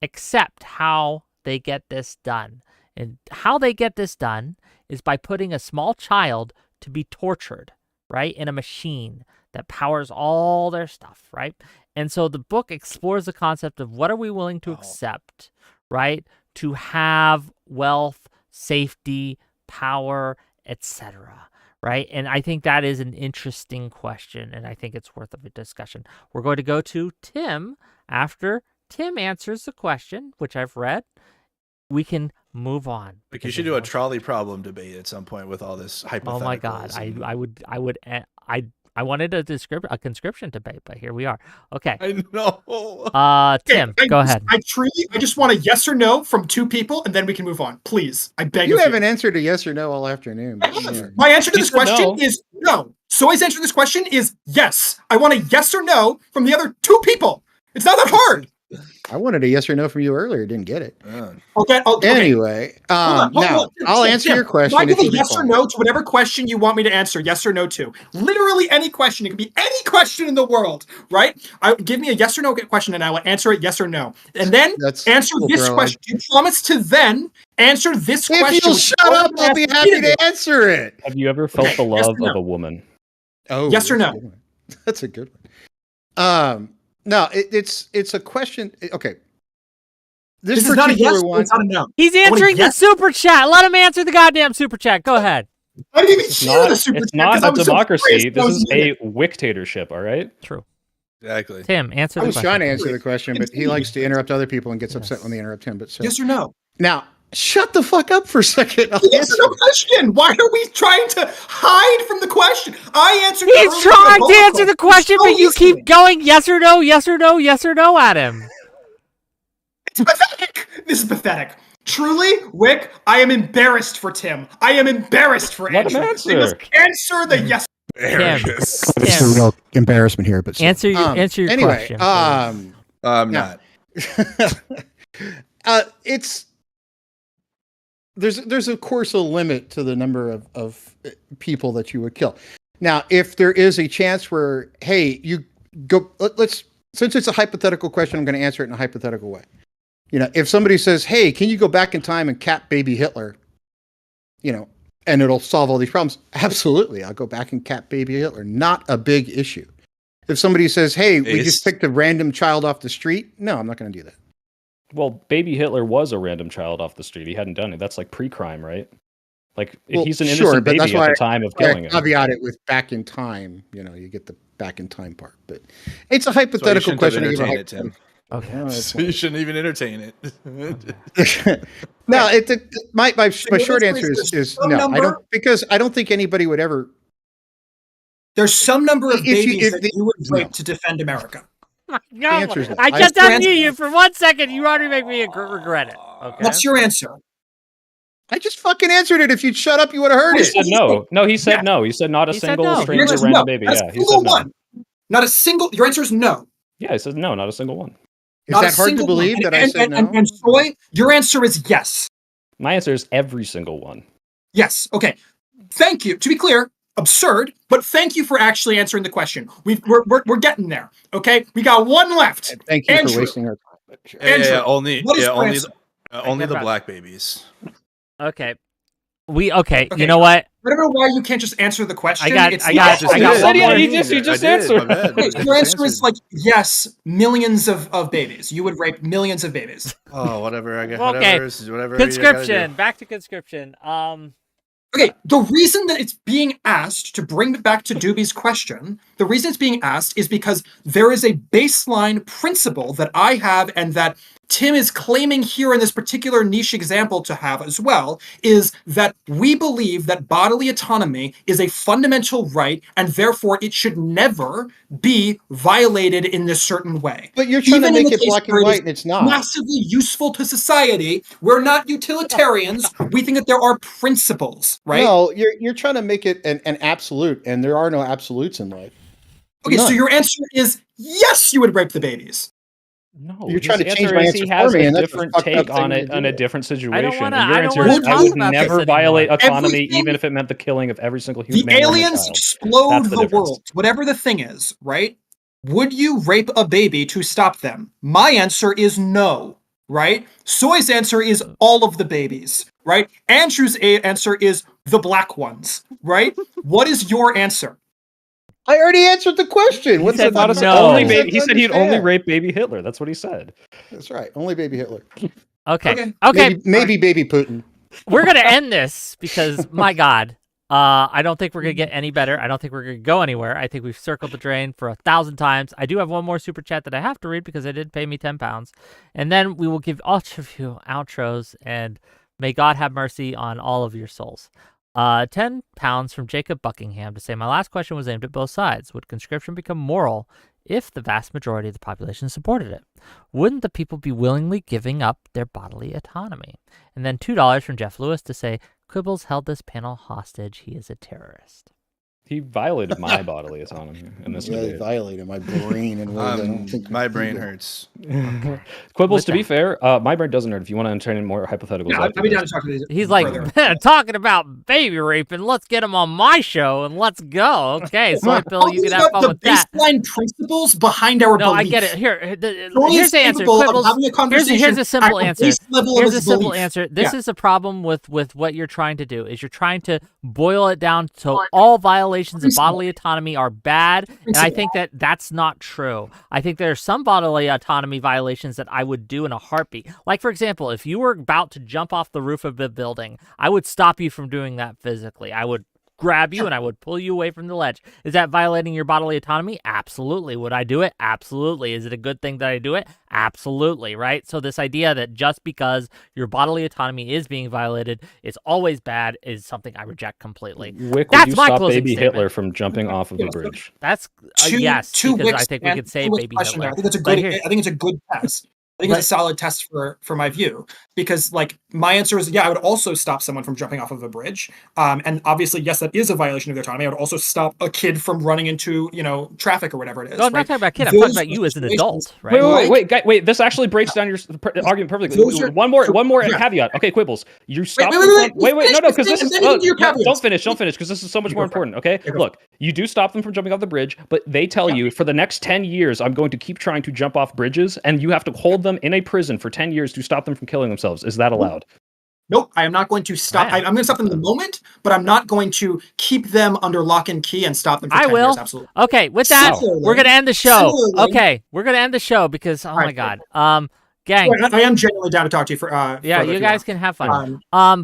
S1: accept how they get this done. And how they get this done is by putting a small child to be tortured, right, in a machine that powers all their stuff, right? And so the book explores the concept of what are we willing to accept, right, to have wealth, safety, power, etc., right? And I think that is an interesting question, and I think it's worth of a discussion. We're going to go to Tim. After Tim answers the question, which I've read, we can move on.
S3: Like you should do a trolley problem debate at some point with all this hypotheticals.
S1: Oh my God, I wanted a conscription debate, but here we are. Okay.
S3: I know.
S1: Tim,
S2: I
S1: go
S2: just-
S1: ahead.
S2: I just want a yes or no from two people, and then we can move on. Please, I beg
S4: You
S2: of
S4: haven't answered a yes or no all afternoon. But sure.
S2: My answer to
S5: He
S2: this
S5: said
S2: question
S5: no.
S2: is no. Soy's answer to this question is yes. I want a yes or no from the other two people. It's not that hard.
S4: I wanted a yes or no from you earlier. Didn't get it.
S2: Okay.
S4: Anyway,
S2: Hold
S4: now
S2: on.
S4: I'll
S2: Tim,
S4: answer
S2: Tim,
S4: your question.
S2: Can I give
S4: if
S2: a
S4: you
S2: yes or
S4: decline.
S2: no to whatever question you want me to answer? Yes or no to literally any question. It can be any question in the world, right? Give me a yes or no question, and I will answer it yes or no. And then
S4: That's
S2: answer
S4: cool,
S2: this
S4: bro.
S2: question. You promise to then answer this question.
S4: If you'll
S2: which
S4: shut
S2: you
S4: up, I'll be happy
S2: repeatedly.
S4: to answer it.
S5: Have you ever felt the
S2: yes
S5: love
S2: or no?
S5: of a woman?
S4: Oh,
S2: Yes or
S4: that's a
S2: no?
S4: good one. That's a good one. No, it's a question. Okay,
S2: This is not a
S4: particular
S2: yes.
S4: one.
S2: It's not a no.
S1: He's
S2: I want a
S1: answering the
S2: yes.
S1: super chat. Let him answer the goddamn super chat. Go ahead.
S2: I didn't even
S5: It's
S2: hear
S5: not,
S2: the super
S5: it's
S2: chat
S5: not
S2: 'cause
S5: a
S2: I was so
S5: democracy.
S2: furious. I
S5: This
S2: was
S5: is
S2: muted.
S5: a dictatorship, all right?
S1: True.
S3: Exactly.
S1: Tim, answer
S4: I
S1: the
S4: was
S1: question.
S4: trying to answer the question, but he likes to interrupt other people and gets upset when they interrupt him. But so
S2: Yes or no?
S4: now, shut the fuck up for a second. I'll
S2: Yes or
S4: answer.
S2: no question. Why are we trying to hide from the question? I answered.
S1: He's
S2: earlier
S1: trying to
S2: vocal.
S1: answer the question,
S2: So
S1: but you
S2: listening.
S1: keep going yes or no, yes or no, yes or no at him.
S2: It's pathetic. This is pathetic. Truly, Wick, I am embarrassed for Tim. I am embarrassed for
S5: Let him
S2: Andrew. We must answer the yes.
S1: Tim,
S4: It's
S1: Tim,
S4: a real embarrassment here, but
S1: answer your
S4: anyway,
S1: question.
S3: I'm
S4: Yeah.
S3: not.
S4: it's there's of course a limit to the number of people that you would kill. Now, if there is a chance where, hey, you go, let's since it's a hypothetical question, I'm going to answer it in a hypothetical way. You know, if somebody says, hey, can you go back in time and cap baby Hitler? You know, and it'll solve all these problems. Absolutely, I'll go back and cap baby Hitler. Not a big issue. If somebody says, hey, we just picked a random child off the street, no, I'm not going to do that.
S5: Well, baby Hitler was a random child off the street. He hadn't done it. That's like pre-crime, right? Like if he's an innocent
S4: but that's
S5: baby
S4: why
S5: at the time of killing him.
S4: caveat it with back in time. You get the back in time part, but it's a
S3: So you
S4: hypothetical
S3: shouldn't have
S4: question.
S3: entertained it, Tim.
S1: Okay.
S3: So you shouldn't even entertain it.
S4: No, my short
S2: this
S4: answer
S2: is
S4: is
S2: some
S4: no.
S2: number?
S4: I don't think anybody would ever.
S2: There's some number of
S4: If you-
S2: babies
S4: if
S2: that
S4: the-
S2: you would rape
S4: no.
S2: to defend America.
S1: No,
S4: answer is no.
S1: I just
S2: Your answer-
S1: unmute you for 1 second. You already make me regret it. Okay.
S2: What's your answer?
S4: I just fucking answered it. If you'd shut up, you would have heard
S5: He
S4: it.
S5: said no. No, he said no. He said not a
S1: He said
S5: single
S1: no.
S2: Your
S5: stranger
S2: answer is
S5: random
S2: no.
S5: baby.
S2: Not a
S5: Yeah, he
S2: single
S5: said no.
S2: one. Not a single. Your answer is no.
S5: Yeah, he said no, not a single one.
S4: Is
S2: Not a
S4: that hard to
S2: single
S4: believe
S2: one.
S4: that I said no?
S2: And Soy, your answer is yes.
S5: My answer is every single one.
S2: Yes. Okay. Thank you. To be clear, absurd, but thank you for actually answering the question. We're getting there. Okay. We got one left.
S4: Thank you
S2: Andrew.
S4: for wasting our time. Sure.
S2: Andrew,
S3: only
S2: what is your
S3: only
S2: answer?
S3: only the
S1: about-
S3: black babies.
S1: Okay.
S2: Okay.
S1: You know what?
S2: I don't know why you can't just answer the question.
S1: I got
S2: It's
S1: one
S2: yes.
S1: more.
S5: He just answered.
S2: Your answer is like yes, millions of babies. You would rape millions of babies.
S3: Oh, whatever. I guess.
S1: Okay.
S3: Whatever.
S1: Conscription. Back to conscription.
S2: Okay, the reason that it's being asked, to bring it back to Doobie's question, the reason it's being asked is because there is a baseline principle that I have and that Tim is claiming here in this particular niche example to have as well, is that we believe that bodily autonomy is a fundamental right and therefore it should never be violated in this certain way.
S4: But you're trying
S2: Even
S4: to
S2: in
S4: make
S2: the
S4: it
S2: case
S4: black
S2: where
S4: and
S2: it is
S4: white, and it's not.
S2: massively useful to society. We're not utilitarians. We think that there are principles, right?
S4: No, you're trying to make it an absolute, and there are no absolutes in life.
S2: Okay, so
S4: None.
S2: your answer is yes, you would rape the babies.
S5: No,
S4: You're
S5: his
S4: trying to change
S5: answer
S4: my
S5: is
S4: answer
S5: he has
S4: for me,
S5: a
S4: and that's a
S5: different
S4: fucked up
S5: take
S4: thing
S5: on
S4: to
S5: it in
S4: do.
S5: a different situation.
S1: wanna-
S5: and your
S1: I don't
S5: answer
S1: wanna
S5: is I
S2: talk
S5: would
S1: about this
S5: never
S1: anymore.
S5: violate autonomy,
S2: Everything-
S5: even if it meant the killing of every single
S2: The
S5: human man, woman,
S2: aliens
S5: child.
S2: explode
S5: That's the
S2: the
S5: difference.
S2: world, whatever the thing is, right? Would you rape a baby to stop them? My answer is no, right? Soy's answer is all of the babies, right? Andrew's answer is the black ones, right? What is your answer?
S4: I already answered the question. What's
S1: said
S4: the
S1: not
S4: fuck-
S1: a-
S5: Only
S1: No.
S5: baby. He said he'd only
S4: Understand.
S5: rape baby Hitler. That's what he said.
S4: That's right. Only baby Hitler.
S1: Okay.
S4: Maybe baby Putin.
S1: We're gonna end this because my God, I don't think we're gonna get any better. I don't think we're gonna go anywhere. I think we've circled the drain for 1,000 times. I do have one more super chat that I have to read because they did pay me £10, and then we will give all of you outros. And may God have mercy on all of your souls. £10 from Jacob Buckingham to say, my last question was aimed at both sides. Would conscription become moral if the vast majority of the population supported it? Wouldn't the people be willingly giving up their bodily autonomy? And then $2 from Jeff Lewis to say, Quibbles held this panel hostage. He is a terrorist.
S5: He violated my bodily autonomy in this
S4: Yeah, they
S5: debate.
S4: violated my brain and ways I don't think
S3: My brain hurts.
S5: Quibbles,
S1: With
S5: to be
S1: that-
S5: fair, my brain doesn't hurt. If you want to entertain more hypotheticals,
S2: Yeah,
S5: after
S2: I'd be
S5: this.
S2: down to talk to these.
S1: He's like,
S2: further.
S1: talking about baby raping. Let's get him on my show and let's go. Okay, Soy Pill, you can have fun
S2: the
S1: with that.
S2: baseline principles behind our
S1: No,
S2: belief.
S1: I get it. Here,
S2: Soy
S1: here's
S2: is
S1: the answer.
S2: capable of
S1: Quibbles,
S2: having a conversation
S1: here's a simple
S2: at the
S1: answer.
S2: base level of
S1: Here's a
S2: his
S1: simple
S2: belief.
S1: answer. This
S2: Yeah.
S1: is a problem with what you're trying to do. Is you're trying to boil it down to all violations of bodily autonomy are bad, and I think that that's not true. I think there are some bodily autonomy violations that I would do in a heartbeat. Like, for example, if you were about to jump off the roof of a building, I would stop you from doing that physically. I would grab you and I would pull you away from the ledge. Is that violating your bodily autonomy? Absolutely. Would I do it? Absolutely. Is it a good thing that I do it? Absolutely, right? So this idea that just because your bodily autonomy is being violated, it's always bad is something I reject completely.
S5: Wick,
S1: That's
S5: would you
S1: my
S5: stop
S1: closing
S5: baby
S1: statement.
S5: Hitler from jumping off of a bridge?
S1: That's
S2: Two-
S1: yes,
S2: two
S1: because I
S2: Wicks
S1: think we
S2: and-
S1: could save
S2: two Wicks
S1: baby
S2: question
S1: Hitler.
S2: there. I think it's a
S1: But
S2: good.
S1: here-
S2: I think it's a good test. I think it's a solid test for my view, because like my answer is yeah, I would also stop someone from jumping off of a bridge, and obviously yes, that is a violation of their autonomy. I would also stop a kid from running into traffic or whatever it is.
S1: No, I'm
S2: right?
S1: not talking about kid. I'm talking
S2: Those
S1: about you as an
S2: situations-
S1: adult, right?
S5: Wait. This actually breaks down your argument perfectly.
S2: Those are-
S5: One more
S2: yeah.
S5: caveat. Okay, Quibbles, you stop.
S2: wait,
S5: them
S2: wait,
S5: from- wait, no, because this is.
S2: finish your
S5: no,
S2: caveats.
S5: don't finish, because this is so much more important. Okay,
S2: go.
S5: look, you do stop them from jumping off the bridge, but they tell you for the next 10 years, I'm going to keep trying to jump off bridges, and you have to hold them in a prison for 10 years to stop them from killing themselves. Is that allowed?
S2: Nope, I am not going to stop.
S1: Man.
S2: I'm going to stop them in the moment, but I'm not going to keep them under lock and key and stop them for 10
S1: I will.
S2: years. Absolutely.
S1: Okay, with that,
S2: Similarly-
S1: we're gonna end the show.
S2: similarly-
S1: Okay, we're gonna end the show because oh my
S2: right,
S1: God. gang.
S2: I am genuinely down to talk to you for.
S1: Yeah,
S2: further
S1: you
S2: if
S1: guys
S2: want.
S1: can have fun.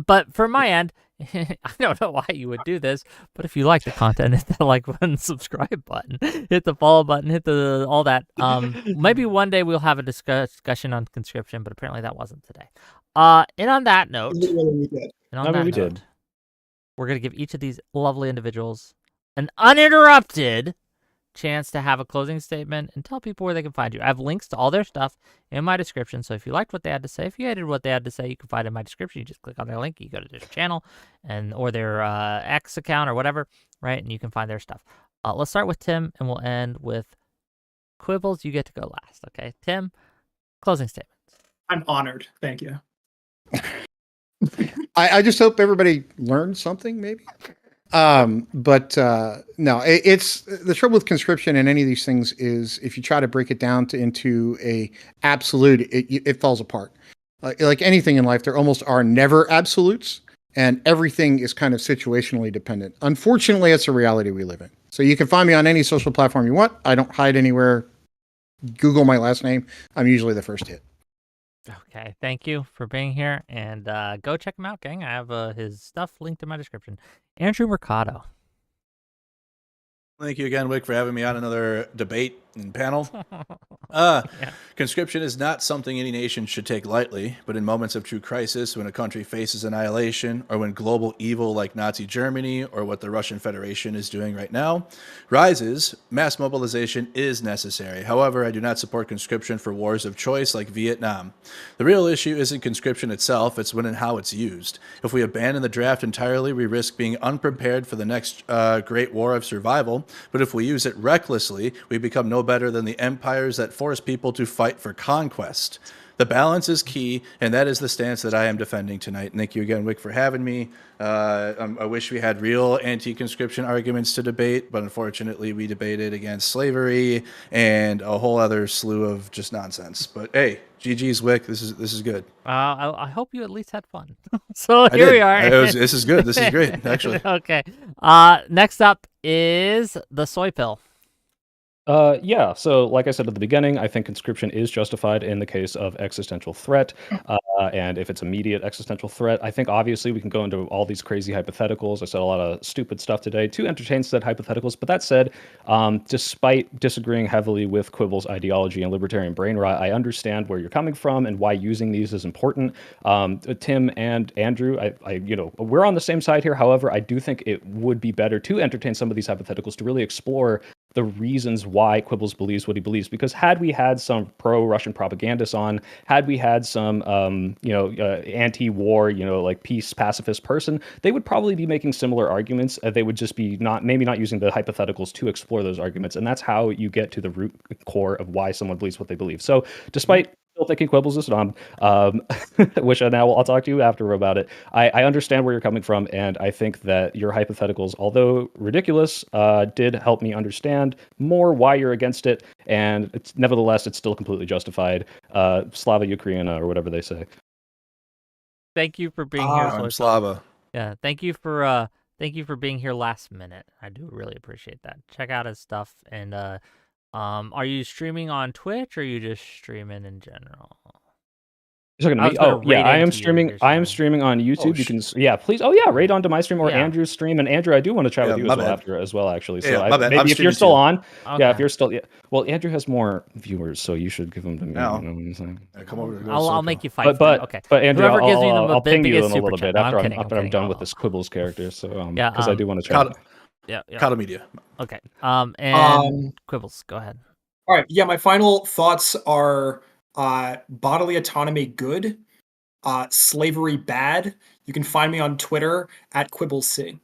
S1: But from my end, I don't know why you would do this, but if you like the content, hit the like button, subscribe button, hit the follow button, hit the all that. Maybe one day we'll have a discussion on conscription, but apparently that wasn't today. And on that note,
S2: Literally, we did.
S1: we're gonna give each of these lovely individuals an uninterrupted chance to have a closing statement and tell people where they can find you. I have links to all their stuff in my description, so if you liked what they had to say, if you hated what they had to say, you can find it in my description. You just click on their link, you go to their channel and or their X account or whatever, right? And you can find their stuff. Let's start with Tim, and we'll end with Quibbles. You get to go last, okay? Tim, closing statements.
S2: I'm honored. Thank you.
S4: I just hope everybody learned something, maybe. But no, it's the trouble with conscription and any of these things is if you try to break it down into a absolute, it falls apart. Like anything in life, there almost are never absolutes, and everything is kind of situationally dependent. Unfortunately, it's a reality we live in. So you can find me on any social platform you want. I don't hide anywhere. Google my last name. I'm usually the first hit.
S1: Okay, thank you for being here, and go check him out, gang. I have his stuff linked in my description. Andrew Mercado.
S3: Thank you again, Wick, for having me on another debate and panel. Conscription is not something any nation should take lightly, but in moments of true crisis, when a country faces annihilation, or when global evil like Nazi Germany or what the Russian Federation is doing right now rises, mass mobilization is necessary. However, I do not support conscription for wars of choice like Vietnam. The real issue isn't conscription itself, it's when and how it's used. If we abandon the draft entirely, we risk being unprepared for the next great war of survival, but if we use it recklessly, we become no better than the empires that force people to fight for conquest. The balance is key, and that is the stance that I am defending tonight. And thank you again, Wick, for having me. I wish we had real anti-conscription arguments to debate, but unfortunately we debated against slavery and a whole other slew of just nonsense. But hey, GG's, Wick. This is good.
S1: I hope you at least had fun. So here we are.
S3: This is good. This is great, actually.
S1: Okay. Next up is the Soy Pill.
S5: Yeah, so like I said at the beginning, I think conscription is justified in the case of existential threat. And if it's immediate existential threat, I think obviously we can go into all these crazy hypotheticals. I said a lot of stupid stuff today to entertain said hypotheticals. But that said, despite disagreeing heavily with Quibbles' ideology and libertarian brain rot, I understand where you're coming from and why using these is important. Tim and Andrew, we're on the same side here. However, I do think it would be better to entertain some of these hypotheticals to really explore the reasons why Quibbles believes what he believes. Because had we had some pro-Russian propagandists on, had we had some, anti-war, like peace pacifist person, they would probably be making similar arguments. They would just be maybe not using the hypotheticals to explore those arguments. And that's how you get to the root core of why someone believes what they believe. So despite still thinking Quibbles is dumb, which I'll talk to you after about it. I understand where you're coming from, and I think that your hypotheticals, although ridiculous, did help me understand more why you're against it, and nevertheless, it's still completely justified. Slava Ukraina, or whatever they say.
S1: Thank you for being here.
S3: I'm Slava.
S1: Yeah, thank you for being here last minute. I do really appreciate that. Check out his stuff, and are you streaming on Twitch or are you just streaming in general?
S5: You're talking to me? Oh, yeah, I am streaming. I am streaming on YouTube. You can, please. Oh, yeah, raid onto my stream or Andrew's stream. And Andrew, I do want to chat with you as well, actually. So maybe if you're still on, if you're still, well, Andrew has more viewers, so you should give them to me.
S3: No.
S5: You know what I'm saying?
S3: Come over.
S1: I'll make you fight.
S5: But Andrew,
S1: whoever gives me the
S5: I'll ping you in a
S1: super
S5: little
S1: chat.
S5: bit after I'm
S1: kidding.
S5: done with this Quibbles character. So because I do want to chat.
S1: Yeah.
S3: Kata Media.
S1: Okay. And Quibbles, go ahead.
S2: All right. Yeah, my final thoughts are bodily autonomy good, slavery bad. You can find me on Twitter at QuibblesC.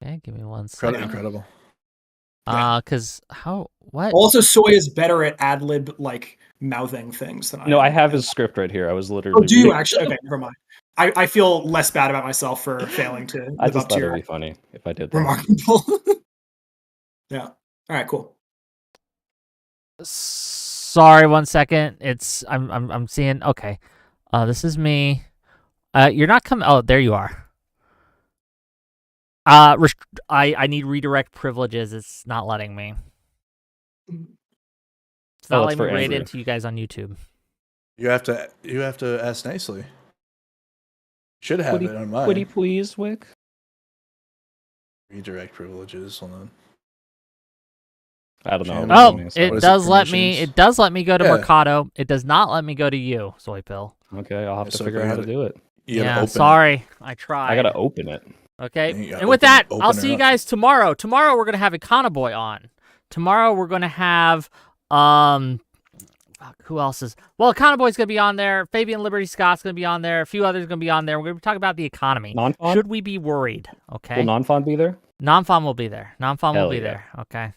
S1: Okay, give me 1 second.
S3: Incredible.
S1: Because what?
S2: Also, Soy is better at ad lib like mouthing things than I am.
S5: No, I have his script right here. I was literally.
S2: Oh, do you actually? Okay, never mind. I feel less bad about myself for failing to live
S5: I just
S2: up to
S5: thought
S2: your
S5: it'd be funny if I did that.
S2: remarkable. Yeah. All right. Cool.
S1: Sorry, 1 second. I'm seeing. Okay, this is me. You're not coming. Oh, there you are. I need redirect privileges. It's not letting me. not
S5: Oh,
S1: letting
S5: it's
S1: me
S5: for
S1: raid
S5: Andrew.
S1: into you guys on YouTube.
S3: You have to ask nicely. Should have it on mine.
S5: Would he please, Wick?
S3: Redirect privileges. Hold on.
S5: I don't know.
S3: Channel.
S1: Oh,
S5: What
S3: is
S1: it
S3: it,
S1: does let me.
S3: permissions?
S1: It does let me go to
S3: Yeah.
S1: Mercado. It does not let me go to you, Soy Pill.
S5: Okay, I'll have to
S3: So
S5: figure
S3: you
S5: out how to
S3: gotta-
S5: do it.
S3: You gotta
S1: Yeah,
S3: open it.
S1: sorry. I tried.
S5: I gotta open it.
S1: Okay.
S3: You gotta
S1: And with
S3: open-
S1: that,
S3: open
S1: I'll
S3: it
S1: see you
S3: up.
S1: guys tomorrow. Tomorrow we're gonna have Econoboy on. Tomorrow we're gonna have fuck, who else is? Well, Econoboy's gonna be on there. Fabian Liberty Scott's gonna be on there. A few others are gonna be on there. We're gonna be talking about the economy.
S5: Non-fon?
S1: Should we be worried? Okay.
S5: Will non-fon be there?
S1: Non-fon will be there. Non-fon will
S5: Hell
S1: be
S5: yeah.
S1: there. Okay.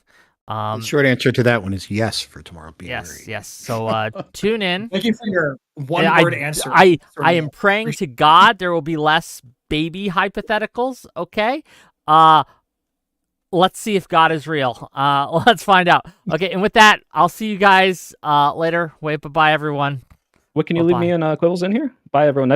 S4: The short answer to that one is yes for tomorrow. Be
S1: Yes,
S4: worried.
S1: yes. So tune in.
S2: Thank you for your
S1: And
S2: one-word answer.
S1: I
S2: for
S1: I
S2: me.
S1: am praying to God there will be less baby hypotheticals. Okay. Let's see if God is real. Let's find out. Okay, and with that, I'll see you guys later. Wait, bye, everyone.
S5: What can you leave me and Quibbles in here? Bye, everyone.